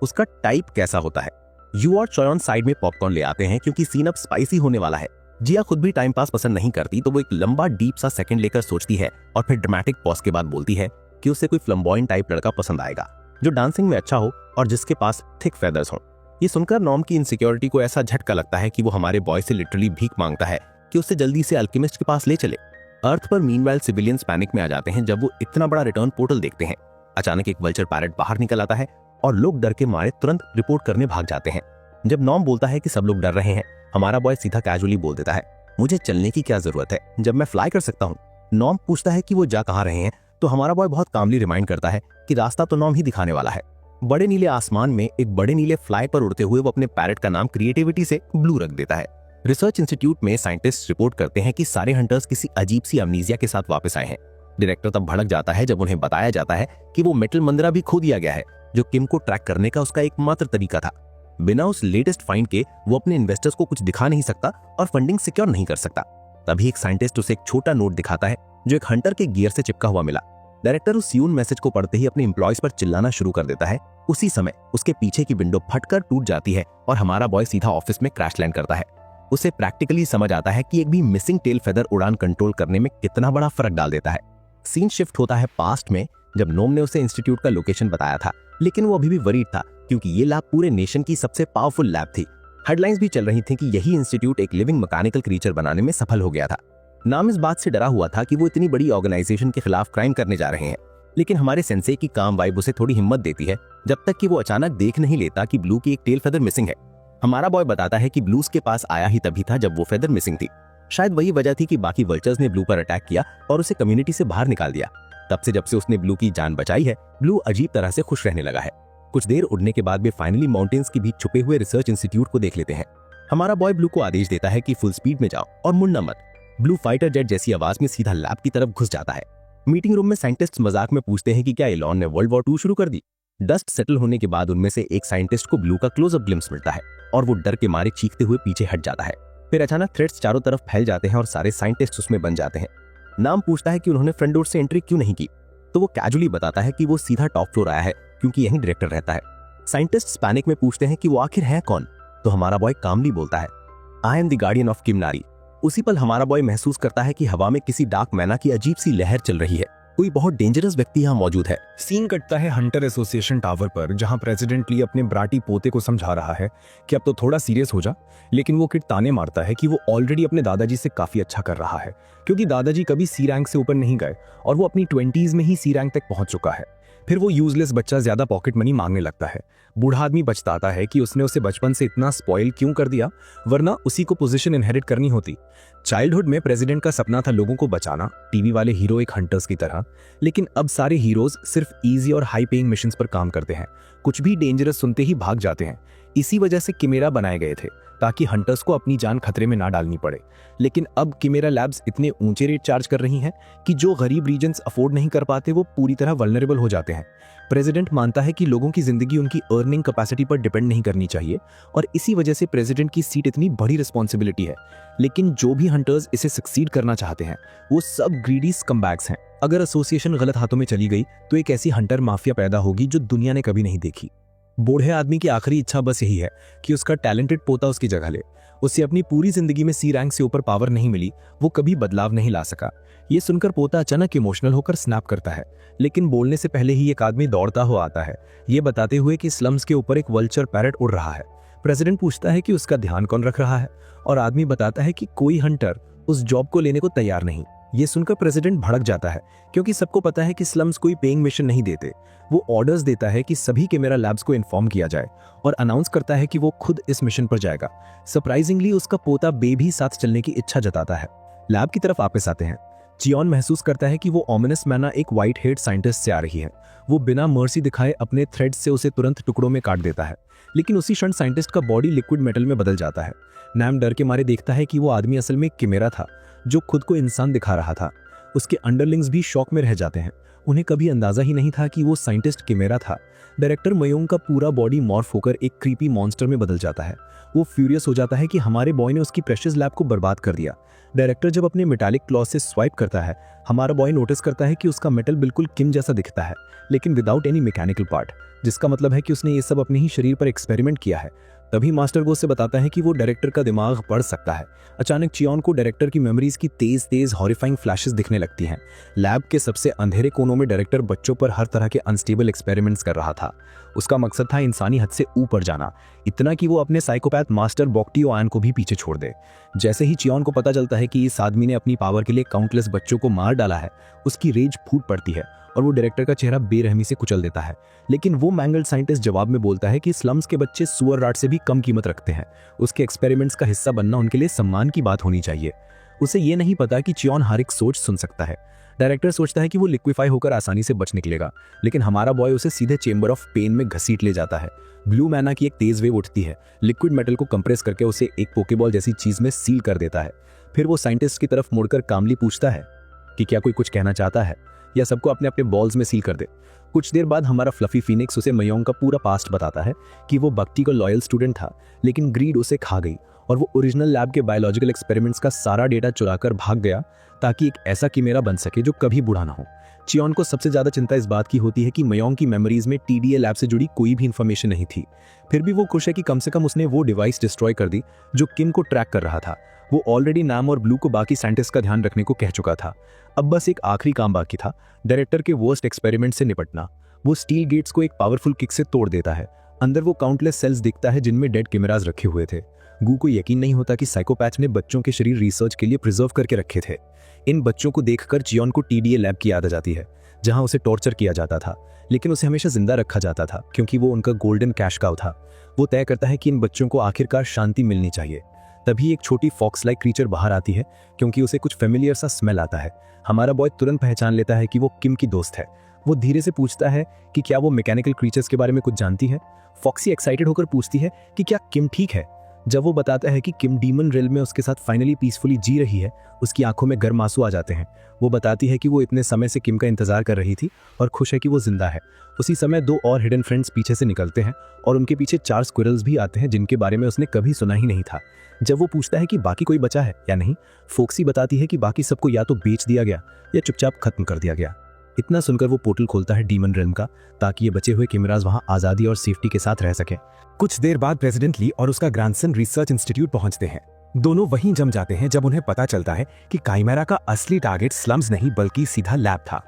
उसका टाइप कैसा होता है। यू और चॉयन साइड में पॉपकॉर्न ले आते हैं क्योंकि सीन अब स्पाइसी होने वाला है। जिया खुद भी टाइम पास पसंद नहीं करती, तो वो एक लंबा डीप सा सेकंड लेकर सोचती है और फिर ड्रामेटिक पॉज के बाद बोलती है कि उसे कोई फ्लम्बॉयंट टाइप लड़का पसंद आएगा जो डांसिंग में अच्छा हो और जिसके पास थिक फेदर्स हो। ये सुनकर नॉम की इनसिक्योरिटी को ऐसा झटका लगता है कि वो हमारे बॉय से लिटरली भीख मांगता है कि उसे जल्दी से अल्केमिस्ट के पास ले चले। अर्थ पर मीनवाइल सिविलियंस पैनिक में आ जाते हैं जब वो इतना बड़ा रिटर्न पोर्टल देखते हैं। अचानक एक वल्चर पैरेट बाहर निकल आता है और लोग डर के मारे तुरंत रिपोर्ट करने भाग जाते हैं। जब नॉम बोलता है कि सब लोग डर रहे हैं, हमारा बॉय सीधा कैजुअली बोल देता है मुझे चलने की क्या जरूरत है जब मैं फ्लाई कर सकता हूँ। नॉम पूछता है कि वो जा कहाँ रहे हैं, तो हमारा बॉय बहुत कामली रिमाइंड करता है कि रास्ता तो नॉम ही दिखाने वाला है। बड़े नीले आसमान में एक बड़े नीले फ्लाई पर उड़ते हुए वो अपने पैरेट का नाम क्रिएटिविटी से ब्लू रख देता है। रिसर्च इंस्टीट्यूट में साइंटिस्ट रिपोर्ट करते हैं कि सारे हंटर्स किसी अजीब सी अमनीजिया के साथ वापस आए हैं। डायरेक्टर तब भड़क जाता है जब उन्हें बताया जाता है कि वो मेटल मंदिरा भी खो दिया गया है जो किम को ट्रैक करने का उसका एकमात्र तरीका था। बिना उस लेटेस्ट फाइंड के वो अपने इन्वेस्टर्स को कुछ दिखा नहीं सकता और फंडिंग सिक्योर नहीं कर सकता। तभी एक साइंटिस्ट उसे एक छोटा नोट दिखाता है जो एक हंटर के गियर से चिपका हुआ मिला। डायरेक्टर उस यून मैसेज को पढ़ते ही अपने एम्प्लॉयज पर चिल्लाना शुरू कर देता है। उसी समय उसके पीछे की विंडो फटकर टूट जाती है और हमारा बॉय सीधा ऑफिस में क्रैश लैंड करता है। उसे प्रैक्टिकली समझ आता है कि एक भी मिसिंग टेल फेदर उड़ान कंट्रोल करने में कितना बड़ा फर्क डाल देता है। सीन शिफ्ट होता है पास्ट में जब नोम ने उसे इंस्टीट्यूट का लोकेशन बताया था, लेकिन वो अभी भी वरीड था क्योंकि ये लैब पूरे नेशन की सबसे पावरफुल लैब थी। हेडलाइंस भी चल रही थी कि यही इंस्टीट्यूट एक लिविंग मैकेनिकल क्रीचर बनाने में सफल हो गया था। नाम इस बात से डरा हुआ था कि वो इतनी बड़ी ऑर्गेनाइजेशन के खिलाफ क्राइम करने जा रहे हैं, लेकिन हमारे सेंसे की काम वाइब उसे थोड़ी हिम्मत देती है जब तक कि वो अचानक देख नहीं लेता कि ब्लू की एक टेल फेदर मिसिंग है। हमारा बॉय बताता है कि ब्लू उसके पास आया ही तभी था जब वो फेदर मिसिंग थी। शायद वही वजह थी कि बाकी वल्चर्स ने ब्लू पर अटैक किया और उसे कम्युनिटी से बाहर निकाल दिया। तब से जब से उसने ब्लू की जान बचाई है, ब्लू अजीब तरह से खुश रहने लगा है। कुछ देर उड़ने के बाद वे फाइनली माउंटेन्स के बीच छुपे हुए रिसर्च इंस्टीट्यूट को देख लेते हैं। हमारा बॉय ब्लू को आदेश देता है कि फुल स्पीड में जाओ और मुड़ना मत। ब्लू फाइटर जेट जैसी आवाज में सीधा लैब की तरफ घुस जाता है। मीटिंग रूम में साइंटिस्ट मजाक में पूछते हैं कि क्या एलॉन ने वर्ल्ड वॉर 2 शुरू कर दी। डस्ट सेटल होने के बाद उनमें से एक साइंटिस्ट को ब्लू का क्लोजअप ग्लिम्स मिलता है और वो डर के मारे चीखते हुए पीछे हट जाता है। फिर अचानक थ्रेड्स चारों तरफ फैल जाते हैं और सारे साइंटिस्ट उसमें बन जाते हैं। नाम पूछता है कि उन्होंने फ्रंट डोर से एंट्री क्यों नहीं की, तो वो कैजुअली बताता है कि वो सीधा टॉप फ्लोर आया है क्योंकि यहीं डायरेक्टर रहता है। साइंटिस्ट पैनिक में पूछते हैं कि वो आखिर है कौन, तो हमारा बॉय कामली बोलता है I am the guardian of Kim Nari. उसी पल हमारा बॉय महसूस करता है कि हवा में किसी डार्क मैना की अजीब सी लहर चल रही है। कोई बहुत डेंजरस व्यक्ति यहाँ मौजूद है। सीन कटता है हंटर एसोसिएशन टावर पर, जहां प्रेसिडेंट ली अपने ब्राटी पोते को समझा रहा है कि अब तो थोड़ा सीरियस हो जा, लेकिन वो किड ताने मारता है कि वो ऑलरेडी अपने दादाजी से काफी अच्छा कर रहा है, क्योंकि दादाजी कभी सी रैंक से ऊपर नहीं गए और वो अपनी 20s में ही सी रैंक तक पहुंच चुका है। फिर वो यूजलेस बच्चा ज्यादा पॉकेट मनी मांगने लगता है। बूढ़ा आदमी बचताता है कि उसने उसे बचपन से इतना स्पॉइल क्यों कर दिया, वरना उसी को पोजीशन इनहेरिट करनी होती। चाइल्डहुड में प्रेसिडेंट का सपना था लोगों को बचाना, टीवी वाले हीरो एक हंटर्स की तरह, लेकिन अब सारे हीरोज सिर्फ इजी और हाई पेइंग मिशंस पर काम करते हैं। कुछ भी डेंजरस सुनते ही भाग जाते हैं। इसी वजह से किमेरा बनाए गए थे, ताकि हंटर्स को अपनी जान खतरे में ना डालनी पड़े। लेकिन अब किमेरा लैब्स इतने ऊंचे रेट चार्ज कर रही हैं कि जो गरीब रीजन्स अफोर्ड नहीं कर पाते वो पूरी तरह वल्नरेबल हो जाते हैं। प्रेसिडेंट मानता है कि लोगों की जिंदगी उनकी अर्निंग कैपेसिटी पर डिपेंड नहीं करनी चाहिए और इसी वजह से प्रेसिडेंट की सीट इतनी बड़ी रिस्पॉन्सिबिलिटी है। लेकिन जो भी हंटर्स इसे सक्सीड करना चाहते हैं वो सब ग्रीडी स्कमबैग्स हैं। अगर एसोसिएशन गलत हाथों में चली गई तो एक ऐसी हंटर माफिया पैदा होगी जो दुनिया ने कभी नहीं देखी। बूढ़े आदमी की आखिरी इच्छा बस यही है कि उसका टैलेंटेड पोता उसकी जगह ले। उसे अपनी पूरी जिंदगी में सी रैंक से ऊपर पावर नहीं मिली, वो कभी बदलाव नहीं ला सका। ये सुनकर पोता अचानक इमोशनल होकर स्नैप करता है, लेकिन बोलने से पहले ही एक आदमी दौड़ता हुआ आता है, ये बताते हुए कि स्लम्स के ऊपर एक वल्चर पैरट उड़ रहा है। प्रेसिडेंट पूछता है कि उसका ध्यान कौन रख रहा है और आदमी बताता है कि कोई हंटर उस जॉब को लेने को तैयार नहीं। ये सुनकर प्रेसिडेंट भड़क जाता है, क्योंकि सबको पता है कि स्लम्स कोई पेइंग मिशन नहीं देते। वो ऑर्डर्स देता है कि सभी कैमरा लैब्स को इन्फॉर्म किया जाए और अनाउंस करता है कि वो खुद इस मिशन पर जाएगा। सरप्राइजिंगली उसका पोता बे भी साथ चलने की इच्छा जताता है। लैब की तरफ वापस आते हैं। चियोन महसूस करता है कि वो ऑमिनस मैना एक व्हाइट हेड साइंटिस्ट से आ रही है। वो बिना मर्सी दिखाए अपने थ्रेड से उसे तुरंत टुकड़ों में काट देता है, लेकिन उसी क्षण साइंटिस्ट का बॉडी लिक्विड मेटल में बदल जाता है। नैम डर के मारे देखता है कि वो आदमी असल में किमेरा था जो खुद को इंसान दिखा रहा था। उसके अंडरलिंग्स भी शॉक में रह जाते हैं। उन्हें कभी अंदाजा ही नहीं था कि वो साइंटिस्ट किमेरा था। डायरेक्टर मयोंग का पूरा बॉडी मॉर्फ होकर एक क्रीपी मॉन्स्टर में बदल जाता है। वो फ्यूरियस हो जाता है कि हमारे बॉय ने उसकी प्रेशियस लैब को बर्बाद कर दिया। डायरेक्टर जब अपने मेटालिक क्लॉज से स्वाइप करता है, हमारा बॉय नोटिस करता है कि उसका मेटल बिल्कुल किम जैसा दिखता है, लेकिन विदाउट एनी मैकेनिकल पार्ट, जिसका मतलब है कि उसने ये सब अपने ही शरीर पर एक्सपेरिमेंट किया है। तभी मास्टर वो से बताता है कि वो डायरेक्टर का दिमाग पढ़ सकता है। अचानक चियोन को डायरेक्टर की मेमोरीज की तेज हॉरिफाइंग फ्लैशेस दिखने लगती हैं। लैब के सबसे अंधेरे कोनों में डायरेक्टर बच्चों पर हर तरह के अनस्टेबल एक्सपेरिमेंट्स कर रहा था। उसका मकसद था इंसानी हद से ऊपर जाना, इतना कि वो अपने साइकोपैथ मास्टर बॉक्टियो आन को भी पीछे छोड़ दे। जैसे ही चियोन को पता चलता है कि इस आदमी ने अपनी पावर के लिए काउंटलेस बच्चों को मार डाला है, उसकी रेज फूट पड़ती है और वो डायरेक्टर का चेहरा बेरहमी से कुचल देता है। लेकिन वो मैंगल्ड साइंटिस्ट जवाब में बोलता है कि स्लम्स के बच्चे सुअर राट से भी कम कीमत रखते हैं। उसके एक्सपेरिमेंट्स का हिस्सा बनना उनके लिए सम्मान की बात होनी चाहिए। उसे ये नहीं पता कि चियोन हर एक सोच सुन सकता है। डायरेक्टर सोचता है कि वो लिक्विफाई होकर आसानी से बच निकलेगा, लेकिन हमारा बॉय उसे सीधे चेंबर ऑफ पेन में घसीट ले जाता है। ब्लू मैना की एक तेज वेव उठती है, लिक्विड मेटल को कंप्रेस करके उसे एक पोकेबॉल जैसी चीज में सील कर देता है। फिर वो साइंटिस्ट की तरफ मुड़कर कामली पूछता है कि क्या कोई कुछ कहना चाहता है या सबको अपने अपने बॉल्स में सील कर दे। कुछ देर बाद हमारा फ्लफी फीनिक्स उसे मयोंग का पूरा पास्ट बताता है कि वो बक्टी का लॉयल स्टूडेंट था, लेकिन ग्रीड उसे खा गई और वो ओरिजिनल लैब के बायोलॉजिकल एक्सपेरिमेंट्स का सारा डेटा चुराकर भाग गया, ताकि एक ऐसा किमेरा बन सके जो कभी बूढ़ा ना हो। चियोन को सबसे ज्यादा चिंता इस बात की होती है कि मयोंग की मेमोरीज में टीडीए लैब से जुड़ी कोई भी इंफॉर्मेशन नहीं थी। फिर भी वो खुश है कि कम से कम उसने वो डिवाइस डिस्ट्रॉय कर दी जो किम को ट्रैक कर रहा था। वो ऑलरेडी नाम और ब्लू को बाकी साइंटिस्ट का ध्यान रखने को कह चुका था। अब बस एक आखिरी काम बाकी था, डायरेक्टर के वर्स्ट एक्सपेरिमेंट से निपटना। वो स्टील गेट्स को एक पावरफुल किक से तोड़ देता है। अंदर वो काउंटलेस सेल्स दिखता है जिनमें डेड कैमरास रखे हुए थे। गू को यकीन नहीं होता कि साइकोपैथ ने बच्चों के शरीर रिसर्च के लिए प्रिजर्व करके रखे थे। इन बच्चों को देखकर चियोन को टीडीए लैब की याद आ जाती है, जहां उसे टॉर्चर किया जाता था, लेकिन उसे हमेशा जिंदा रखा जाता था क्योंकि वो उनका गोल्डन कैश काउ था। वो तय करता है कि इन बच्चों को आखिरकार शांति मिलनी चाहिए। तभी एक छोटी फॉक्स लाइक क्रीचर बाहर आती है, क्योंकि उसे कुछ फेमिलियर सा स्मेल आता है। हमारा बॉय तुरंत पहचान लेता है कि वो किम की दोस्त है। वो धीरे से पूछता है कि क्या वो मैकेनिकल क्रीचर्स के बारे में कुछ जानती है। फॉक्सी एक्साइटेड होकर पूछती है कि क्या किम ठीक है। जब वो बताता है कि किम डीमन रेल में उसके साथ फाइनली पीसफुली जी रही है, उसकी आंखों में गर्म आंसू आ जाते हैं। वो बताती है कि वो इतने समय से किम का इंतजार कर रही थी और खुश है कि वो जिंदा है। उसी समय दो और हिडन फ्रेंड्स पीछे से निकलते हैं और उनके पीछे 4 स्क्विरल्स भी आते हैं जिनके बारे में उसने कभी सुना ही नहीं था। जब वो पूछता है कि बाकी कोई बचा है या नहीं, फोक्सी बताती है कि बाकी सबको या तो बेच दिया गया या चुपचाप खत्म कर दिया गया। इतना सुनकर वो पोर्टल खोलता है डीमन रेल्म का, ताकि ये बचे हुए कैमरास वहां आजादी और सेफ्टी के साथ रह सकें। कुछ देर बाद प्रेसिडेंट ली और उसका ग्रैंडसन रिसर्च इंस्टीट्यूट पहुंचते हैं। दोनों वहीं जम जाते हैं जब उन्हें पता चलता है कि काइमेरा का असली टारगेट स्लम्स नहीं बल्कि सीधा लैब था।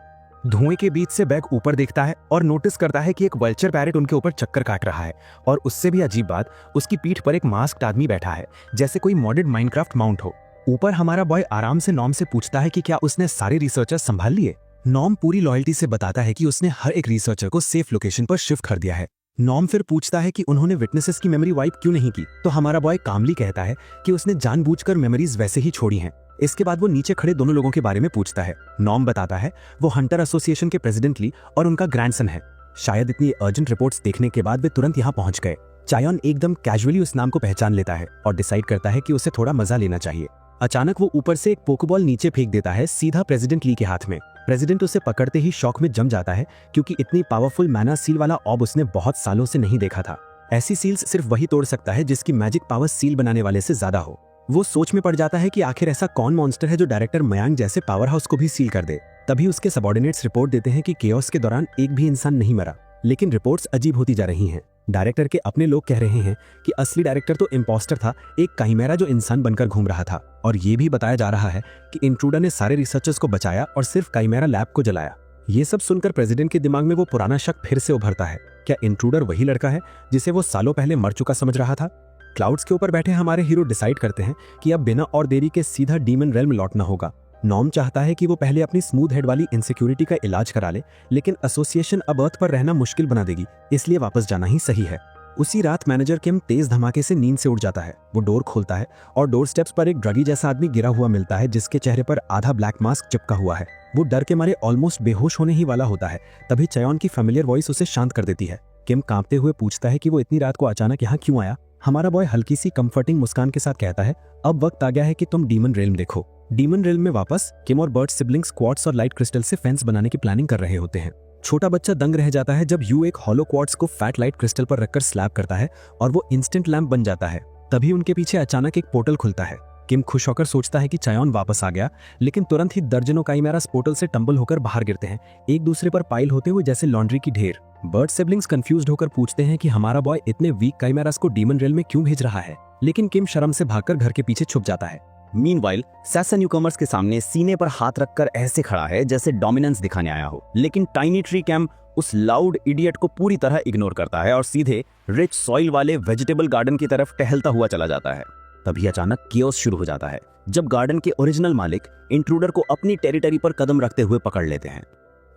धुएं के बीच से बैग ऊपर देखता है और नोटिस करता है कि एक वल्चर पैरेट उनके ऊपर चक्कर काट रहा है। और उससे भी अजीब बात, उसकी पीठ पर एक मास्क्ड आदमी बैठा है, जैसे कोई मॉडर्न माइनक्राफ्ट माउंट हो। ऊपर हमारा बॉय आराम से नॉम से पूछता है कि क्या उसने सारे रिसर्चर संभाल लिए। नॉम पूरी लॉयल्टी से बताता है कि उसने हर एक रिसर्चर को सेफ लोकेशन पर शिफ्ट कर दिया है। नॉम फिर पूछता है कि उन्होंने विटनेसेस की मेमोरी वाइप क्यों नहीं की, तो हमारा बॉय कामली कहता है कि उसने जानबूझकर मेमोरीज वैसे ही छोड़ी हैं। इसके बाद वो नीचे खड़े दोनों लोगों के बारे में पूछता है। नॉम बताता है वो हंटर एसोसिएशन के प्रेसिडेंट ली और उनका ग्रैंडसन है। शायद इतनी अर्जेंट रिपोर्ट्स देखने के बाद वे तुरंत यहाँ पहुंच गए। चायोन एकदम कैजुअली उस नाम को पहचान लेता है और डिसाइड करता है कि उसे थोड़ा मजा लेना चाहिए। अचानक वो ऊपर से एक पोकेबॉल नीचे फेंक देता है, सीधा प्रेसिडेंट ली के हाथ में। प्रेसिडेंट उसे पकड़ते ही शॉक में जम जाता है, क्योंकि इतनी पावरफुल मैना सील वाला ऑब उसने बहुत सालों से नहीं देखा था। ऐसी सील्स सिर्फ वही तोड़ सकता है जिसकी मैजिक पावर सील बनाने वाले से ज्यादा हो। वो सोच में पड़ जाता है कि आखिर ऐसा कौन मॉन्स्टर है जो डायरेक्टर मयांग जैसे पावर हाउस को भी सील कर दे। तभी उसके सबऑर्डिनेट्स रिपोर्ट देते हैं कि केओस के दौरान एक भी इंसान नहीं मरा, लेकिन रिपोर्ट्स अजीब होती जा रही हैं। डायरेक्टर के अपने लोग कह रहे हैं कि असली डायरेक्टर तो इम्पोस्टर था, एक काइमेरा जो इंसान बनकर घूम रहा था। और ये भी बताया जा रहा है कि इंट्रूडर ने सारे रिसर्चर्स को बचाया और सिर्फ काइमेरा लैब को जलाया। ये सब सुनकर प्रेसिडेंट के दिमाग में वो पुराना शक फिर से उभरता है। क्या इंट्रूडर वही लड़का है जिसे वो सालों पहले मर चुका समझ रहा था? क्लाउड्स के ऊपर बैठे हमारे हीरो डिसाइड करते हैं कि अब बिना और देरी के सीधा डीमन रेल्म लौटना होगा। नॉम चाहता है कि वो पहले अपनी स्मूथ हेड वाली इनसिक्योरिटी का इलाज करा ले, लेकिन एसोसिएशन अब अर्थ पर रहना मुश्किल बना देगी, इसलिए वापस जाना ही सही है। उसी रात मैनेजर किम तेज धमाके से नींद से उठ जाता है। वो डोर खोलता है और डोर स्टेप्स पर एक ड्रगी जैसा आदमी गिरा हुआ मिलता है, जिसके चेहरे पर आधा ब्लैक मास्क चिपका हुआ है। वो डर के मारे ऑलमोस्ट बेहोश होने ही वाला होता है। तभी चयोन की फेमिलियर वॉइस उसे शांत कर देती है। किम कांपते हुए पूछता है कि वो इतनी रात को अचानक यहाँ क्यों आया। हमारा बॉय हल्की सी कंफर्टिंग मुस्कान के साथ कहता है, अब वक्त आ गया है कि तुम डीमन रेल्म देखो। डीमन रेल्म में वापस किम और बर्ट सिबलिंग्स क्वार्ट्स और लाइट क्रिस्टल से फेंस बनाने की प्लानिंग कर रहे होते हैं। छोटा बच्चा दंग रह जाता है जब यू एक हॉलो क्वार्ट्स को फैट लाइट क्रिस्टल पर रखकर स्लैब करता है और वो इंस्टेंट लैंप बन जाता है। तभी उनके पीछे अचानक एक पोर्टल खुलता है। किम खुश होकर सोचता है कि चायोन वापस आ गया, लेकिन तुरंत ही दर्जनों काइमेरास पोर्टल से टंबल होकर बाहर गिरते हैं, एक दूसरे पर पाइल होते हुए जैसे लॉन्ड्री की ढेर। बर्ट सिबलिंग्स कंफ्यूज्ड होकर पूछते हैं कि हमारा बॉय इतने वीक काइमेरास को डीमन रेल में क्यों भेज रहा है, लेकिन किम शर्म से भागकर घर के पीछे छुप जाता है। मीनवाइल सैसा न्यूकमर्स के सामने सीने पर हाथ रखकर ऐसे खड़ा है जैसे डोमिनेंस दिखाने आया हो, लेकिन टाइनी ट्री कैम उस लाउड इडियट को पूरी तरह इग्नोर करता है और सीधे रिच सॉइल वाले वेजिटेबल गार्डन की तरफ टहलता हुआ चला जाता है। तभी अचानक केओस शुरू हो जाता है जब गार्डन के ओरिजिनल मालिक इंट्रूडर को अपनी टेरिटरी पर कदम रखते हुए पकड़ लेते हैं।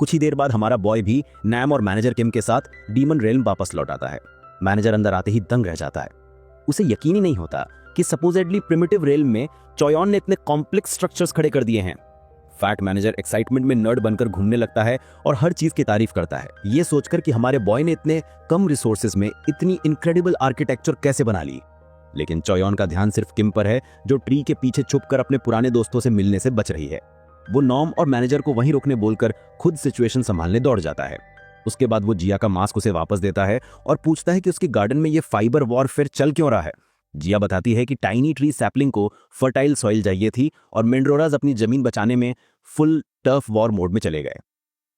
कुछ ही देर बाद हमारा बॉय भी नैम और मैनेजर किम के साथ डीमन रेल्म वापस लौट आता है। मैनेजर अंदर आते ही दंग रह जाता है। उसे यकीन ही नहीं होता कि सपोजेडली प्रिमिटिव रेल्म में चोयॉन ने इतने कॉम्प्लेक्स स्ट्रक्चर्स खड़े कर दिए हैं। फैट मैनेजर एक्साइटमेंट में नर्ड बनकर घूमने लगता है और हर चीज की तारीफ करता है, ये सोचकर कि हमारे बॉय ने इतने कम रिसोर्सेज में इतनी इनक्रेडिबल आर्किटेक्चर कैसे बना ली। लेकिन चोयॉन का ध्यान सिर्फ किम पर है, जो ट्री के पीछे छुपकर अपने पुराने दोस्तों से मिलने से बच रही है। वो नॉम और मैनेजर को वहीं रोकने बोलकर खुद सिचुएशन संभालने दौड़ जाता है। उसके बाद वो जिया का मास्क उसे वापस देता है और पूछता है कि उसके गार्डन में ये फाइबर वॉरफेयर चल क्यों रहा है। जिया बताती है कि टाइनी ट्री सैपलिंग को फर्टाइल सॉइल चाहिए थी और मेंड्रोराज अपनी जमीन बचाने में फुल टर्फ वॉर मोड में चले गए।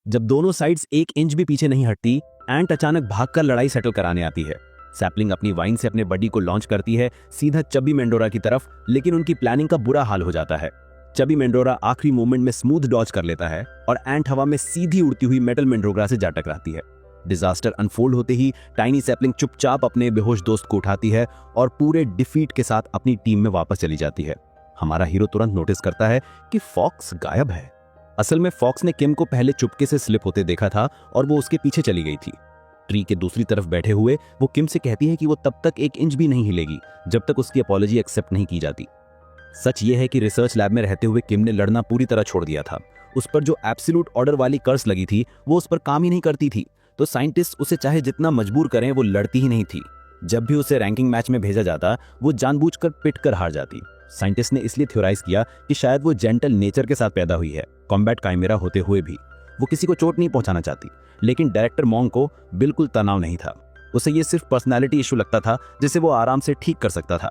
जब दोनों साइड्स 1 इंच भी पीछे नहीं हटती, एंट अचानक भागकर लड़ाई सेटल कराने आती है। सैपलिंग अपनी वाइन से अपने बडी को लॉन्च करती है सीधा चबी मेंडोरा की तरफ, लेकिन उनकी प्लानिंग का बुरा हाल हो जाता है। चबी मेंडोरा आखिरी मूवमेंट में स्मूथ डॉज कर लेता है और एंट हवा में सीधी उड़ती हुई मेटल मेंड्रोग्रा से जा टकराती है। डिजास्टर अनफोल्ड होते ही टाइनी सैपलिंग चुपचाप अपने बेहोश दोस्त को उठाती है और पूरे डिफीट के साथ अपनी टीम में वापस चली जाती है। हमारा हीरो तुरंत नोटिस करता है कि फॉक्स गायब है। असल में फॉक्स ने किम को पहले चुपके से स्लिप होते देखा था और वो उसके पीछे चली गई थी। ट्री के दूसरी तरफ बैठे हुए वो किम से कहती है कि वो तब तक 1 इंच भी नहीं हिलेगी जब तक उसकी अपॉलॉजी एक्सेप्ट नहीं की जाती। सच ये है कि रिसर्च लैब में रहते हुए किम ने लड़ना पूरी तरह छोड़ दिया था। उस पर जो एब्सोल्यूट ऑर्डर वाली कर्स लगी थी वो उस पर काम ही नहीं करती थी, तो साइंटिस्ट उसे चाहे जितना मजबूर करें वो लड़ती ही नहीं थी। जब भी उसे रैंकिंग मैच में भेजा जाता वो जानबूझकर पिटकर हार जाती। साइंटिस्ट ने इसलिए थ्योराइज किया कि शायद वो जेंटल नेचर के साथ पैदा हुई है। कॉम्बैट काइमेरा होते हुए भी वो किसी को चोट नहीं पहुंचाना चाहती, लेकिन डायरेक्टर मॉन्ग को बिल्कुल तनाव नहीं था। उसे ये सिर्फ पर्सनैलिटी इशू लगता था जिसे वो आराम से ठीक कर सकता था।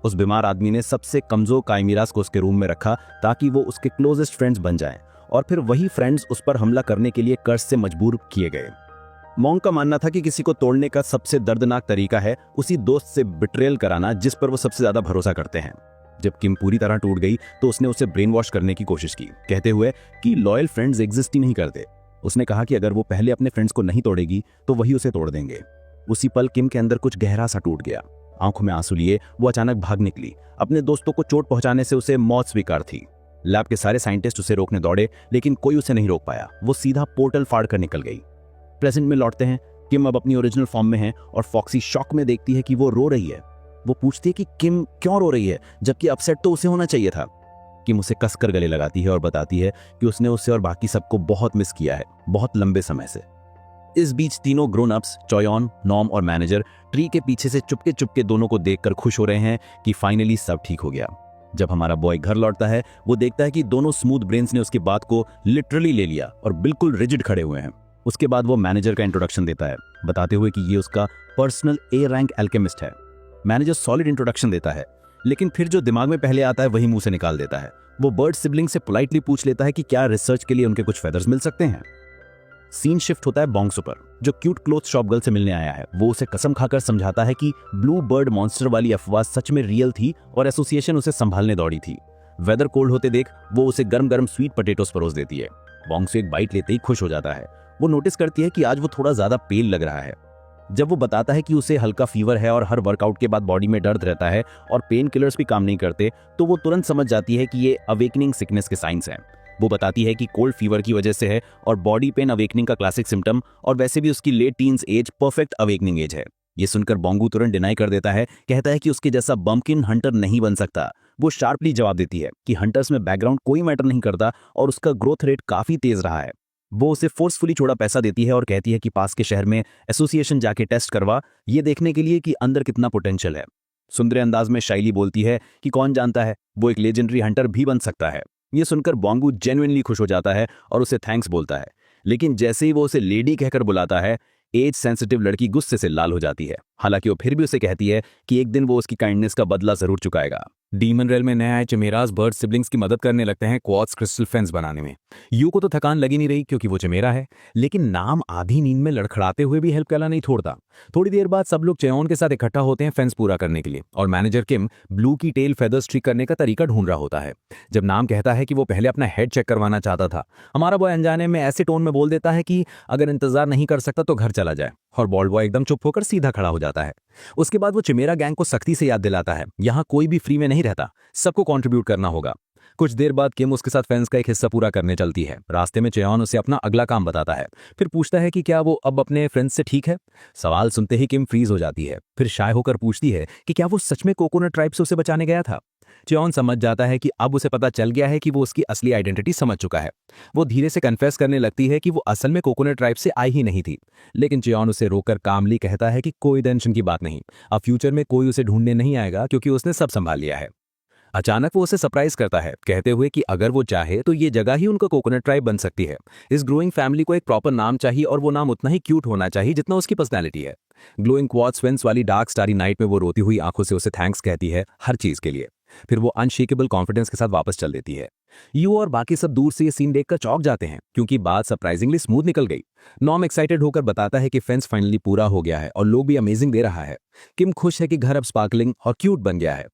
उस बीमार आदमी ने सबसे कमजोर काइमेरास को उसके रूम में रखा ताकि वो उसके क्लोजेस्ट फ्रेंड्स बन जाएं, और फिर वही फ्रेंड्स उस पर हमला करने के लिए कर्ज से मजबूर किए गए। मॉन्ग का मानना था कि किसी को तोड़ने का सबसे दर्दनाक तरीका है उसी दोस्त से बिट्रेल कराना जिस पर वो सबसे ज्यादा भरोसा करते हैं। जब किम पूरी तरह टूट गई तो उसने उसे ब्रेन वॉश करने की कोशिश की, कहते हुए कि लॉयल फ्रेंड्स एग्जिस्ट ही नहीं करते। उसने कहा कि अगर वो पहले अपने फ्रेंड्स को नहीं तोड़ेगी तो वही उसे तोड़ देंगे। उसी पल किम के अंदर कुछ गहरा सा टूट गया। आंखों में आंसू लिए वो अचानक भाग निकली। अपने दोस्तों को चोट पहुंचाने से उसे मौत स्वीकार थी। लैब के सारे साइंटिस्ट उसे रोकने दौड़े, लेकिन कोई उसे नहीं रोक पाया। वो सीधा पोर्टल फाड़ कर निकल गई। प्रेजेंट में लौटते हैं। किम अब अपनी ओरिजिनल फॉर्म में है और फॉक्सी शॉक में देखती है कि वो रो रही है। वो पूछती है कि किम क्यों रो रही है, जबकि अपसेट तो उसे होना चाहिए था। किम उसे कसकर गले लगाती है और बताती है कि उसने उसे और बाकी सबको बहुत मिस किया है, बहुत लंबे समय से। इस बीच तीनों ग्रोन अप्स चॉयॉन, नॉम और मैनेजर ट्री के पीछे से चुपके चुपके दोनों को देखकर खुश हो रहे हैं कि फाइनली सब ठीक हो गया। जब हमारा बॉय घर लौटता है, वो देखता है कि दोनों स्मूथ ब्रेन्स ने उसकी बात को लिटरली ले लिया और बिल्कुल रिजिड खड़े हुए हैं। उसके बाद वो मैनेजर का इंट्रोडक्शन देता है, बताते हुए कि ये उसका पर्सनल ए रैंक एल्केमिस्ट है। मैनेजर सॉलिड इंट्रोडक्शन देता है, लेकिन फिर जो दिमाग में पहले आता है वही मुंह से निकाल देता है। वो बर्ड सिबलिंग से पोलाइटली पूछ लेता है कि क्या रिसर्च के लिए उनके कुछ फेदर्स मिल सकते हैं। सीन शिफ्ट होता है बोंगसू पर, जो क्यूट क्लोथ शॉप गर्ल से मिलने आया है। वो उसे कसम खाकर समझाता है कि ब्लू बर्ड मॉन्स्टर वाली अफवाह सच में रियल थी और एसोसिएशन उसे संभालने दौड़ी थी। वेदर कोल्ड होते देख वो उसे गर्म गर्म स्वीट पोटैटोस परोस देती है। बोंगसू एक बाइट लेते ही खुश हो जाता है। वो नोटिस करती है कि आज वो थोड़ा ज्यादा पेल लग रहा है। जब वो बताता है कि उसे हल्का फीवर है और हर वर्कआउट के बाद बॉडी में दर्द रहता है और पेन किलर्स भी काम नहीं करते, तो वो तुरंत समझ जाती है कि ये अवेकनिंग सिकनेस के साइंस हैं। वो बताती है कि कोल्ड फीवर की वजह से है और बॉडी पेन अवेकनिंग का क्लासिक सिम्टम, और वैसे भी उसकी late teens age perfect awakening age है। ये सुनकर बोंगू तुरंत डिनाई कर देता है, कहता है कि उसके जैसा बम्पकिन हंटर नहीं बन सकता। वो शार्पली जवाब देती है कि हंटर्स में बैकग्राउंड कोई मैटर नहीं करता और उसका ग्रोथ रेट काफी तेज रहा है। वो उसे फोर्सफुली थोड़ा पैसा देती है और कहती है कि पास के शहर में एसोसिएशन जाके टेस्ट करवा, ये देखने के लिए कि अंदर कितना पोटेंशियल है। सुंदर अंदाज में शाइली बोलती है कि कौन जानता है, वो एक लेजेंडरी हंटर भी बन सकता है। ये सुनकर बोंगू जेन्युइनली खुश हो जाता है और उसे थैंक्स बोलता है, लेकिन जैसे ही वो उसे लेडी कहकर बुलाता है, एज सेंसिटिव लड़की गुस्से से लाल हो जाती है। हालांकि वो फिर भी उसे कहती है कि एक दिन वो उसकी काइंडनेस का बदला जरूर चुकाएगा। डीमन रेल में नए आए चिमेरास बर्ड सिबलिंग्स की मदद करने लगते हैं क्वार्ट्ज क्रिस्टल फेंस बनाने में। यू को तो थकान लगी नहीं रही क्योंकि वो चिमेरा है, लेकिन नाम आधी नींद में लड़खड़ाते हुए भी हेल्प करना नहीं छोड़ता। थोड़ी देर बाद सब लोग चेओन के साथ इकट्ठा होते हैं फेंस पूरा करने के लिए, और मैनेजर किम ब्लू की टेल फेदर्स ठीक करने का तरीका ढूंढ रहा होता है। जब नाम कहता है कि वो पहले अपना हेड चेक करवाना चाहता था, हमारा बॉय अनजाने में ऐसे टोन में बोल देता है कि अगर इंतजार नहीं कर सकता तो घर चला जाए, और बॉल्ड बॉय एकदम चुप होकर सीधा खड़ा हो जाता है। उसके बाद वो चिमेरा गैंग को सख्ती से याद दिलाता है, यहाँ कोई भी फ्री में नहीं रहता, सबको कंट्रीब्यूट करना होगा। कुछ देर बाद किम उसके साथ फेंस का एक हिस्सा पूरा करने चलती है। रास्ते में चेओन उसे अपना अगला काम बताता है, फिर पूछता है कि क्या वो अब अपने फ्रेंड्स से ठीक है। सवाल सुनते ही किम फ्रीज हो जाती है, फिर शाय होकर पूछती है कि क्या वो सच में कोकोनट ट्राइब से उसे बचाने गया था। चेओन समझ जाता है कि अब उसे पता चल गया है कि वो उसकी असली आइडेंटिटी समझ चुका है। वो धीरे से कन्फेस करने लगती है कि वो असल में कोकोनट ट्राइब से आई ही नहीं थी, लेकिन चेओन उसे रोककर कामली कहता है कि कोई टेंशन की बात नहीं, अब फ्यूचर में कोई उसे ढूंढने नहीं आएगा क्योंकि उसने सब संभाल लिया है। अचानक वो उसे सरप्राइज करता है, कहते हुए कि अगर वो चाहे तो ये जगह ही उनका कोकोनट ट्राइब बन सकती है। इस ग्रोइंग फैमिली को एक प्रॉपर नाम चाहिए और वो नाम उतना ही क्यूट होना चाहिए जितना उसकी पर्सनैलिटी है। ग्लोइंग क्वार्ट्ज फेंस वाली डार्क स्टारी नाइट में वो रोती हुई आंखों से उसे थैंक्स कहती है हर चीज के लिए। फिर वो अनशेकेबल कॉन्फिडेंस के साथ वापस चल देती है। यू और बाकी सब दूर से ये सीन देखकर चौंक जाते हैं क्योंकि बात सरप्राइजिंगली स्मूथ निकल गई। नॉम एक्साइटेड होकर बताता है कि फेंस फाइनली पूरा हो गया है और लोग भी अमेजिंग दे रहा है। किम खुश है कि घर अब स्पार्कलिंग और क्यूट बन गया है।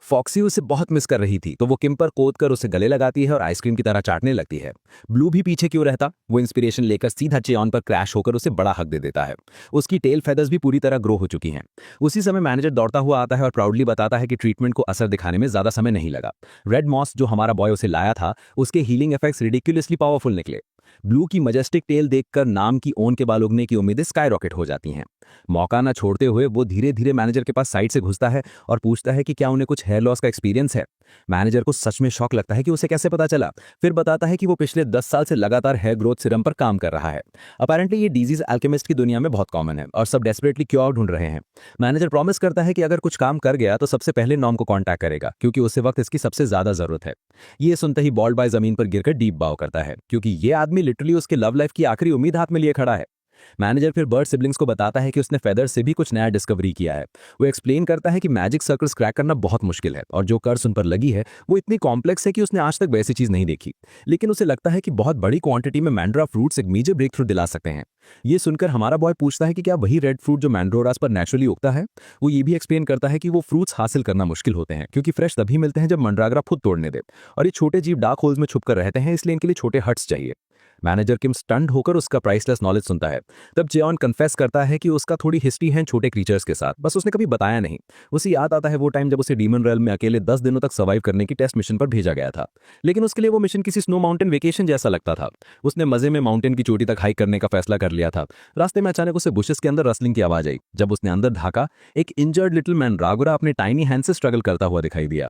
फॉक्सी उसे बहुत मिस कर रही थी, तो वो किम पर कूद कर उसे गले लगाती है और आइसक्रीम की तरह चाटने लगती है। ब्लू भी पीछे क्यों रहता, वो इंस्पिरेशन लेकर सीधा चेओन पर क्रैश होकर उसे बड़ा हक दे देता है। उसकी टेल फेदर्स भी पूरी तरह ग्रो हो चुकी हैं। उसी समय मैनेजर दौड़ता हुआ आता है और प्राउडली बताता है कि ट्रीटमेंट को असर दिखाने में ज्यादा समय नहीं लगा। रेड मॉस जो हमारा बॉय उसे लाया था, उसके हीलिंग इफेक्ट्स रिडिकुलसली पावरफुल निकले। ब्लू की मजेस्टिक टेल देखकर नाम की ओन के बाल उगने की उम्मीदें स्काई रॉकेट हो जाती हैं। मौका ना छोड़ते हुए वो धीरे धीरे मैनेजर के पास साइड से घुसता है और पूछता है कि क्या उन्हें कुछ हेयर लॉस का एक्सपीरियंस है। मैनेजर को सच में शॉक लगता है कि उसे कैसे पता चला। फिर बताता है कि वो पिछले 10 साल से लगातार हेयर ग्रोथ सिरम पर काम कर रहा है। अपेरेंटली ये डिजीज अल्केमिस्ट की दुनिया में बहुत कॉमन है और सब डेस्परेटली क्योर ढूंढ रहे हैं। मैनेजर प्रॉमिस करता है कि अगर कुछ काम कर गया तो सबसे पहले नॉम को कॉन्टैक्ट करेगा क्योंकि उसे वक्त इसकी सबसे ज्यादा जरूरत है। ये सुनते ही बॉल्ड बॉय जमीन पर गिरकर डीप बाव करता है क्योंकि ये आदमी लिटरली उसके लव लाइफ की आखिरी उम्मीद हाथ में लिए खड़ा है। मैनेजर फिर बर्ड सिबलिंग्स को बताता है कि उसने फेदर से भी कुछ नया डिस्कवरी किया है। वो एक्सप्लेन करता है कि मैजिक सर्कल्स क्रैक करना बहुत मुश्किल है और जो कर्स उन पर लगी है वो इतनी कॉम्प्लेक्स है कि उसने आज तक वैसी चीज नहीं देखी, लेकिन उसे लगता है कि बहुत बड़ी क्वांटिटी में मैंड्रा फ्रूट्स एक मेजर ब्रेक थ्रू दिला सकते हैं। ये सुनकर हमारा बॉय पूछता है कि क्या वही रेड फ्रूट जो मैंड्रोरास पर नेचुरली उगता है। वो ये भी एक्सप्लेन करता है कि वो फ्रूट्स हासिल करना मुश्किल होते हैं क्योंकि फ्रेश तभी मिलते हैं जब मंड्रागरा खुद तोड़ने दे, और ये छोटे जीव डार्क होल्स में छुपकर रहते हैं, इसलिए इनके लिए छोटे हट्स चाहिए। मैनेजर किम स्टंड होकर उसका प्राइसलेस नॉलेज सुनता है। तब जेऑन कन्फेस करता है कि उसका थोड़ी हिस्ट्री है छोटे क्रीचर्स के साथ, बस उसने कभी बताया नहीं। उसे याद आता है वो टाइम जब उसे डीमन रेल्म में अकेले 10 दिनों तक सर्वाइव करने की टेस्ट मिशन पर भेजा गया था, लेकिन उसके लिए वो मिशन किसी स्नो माउंटेन वेकेशन जैसा लगता था। उसने मजे में माउंटेन की चोटी तक हाइक करने का फैसला कर लिया था। रास्ते में अचानक उसे बुशेस के अंदर रसलिंग की आवाज आई। जब उसने अंदर झांका, एक इंजर्ड लिटिल मैन रागुरा अपने टाइनी हैंड से स्ट्रगल करता हुआ दिखाई दिया।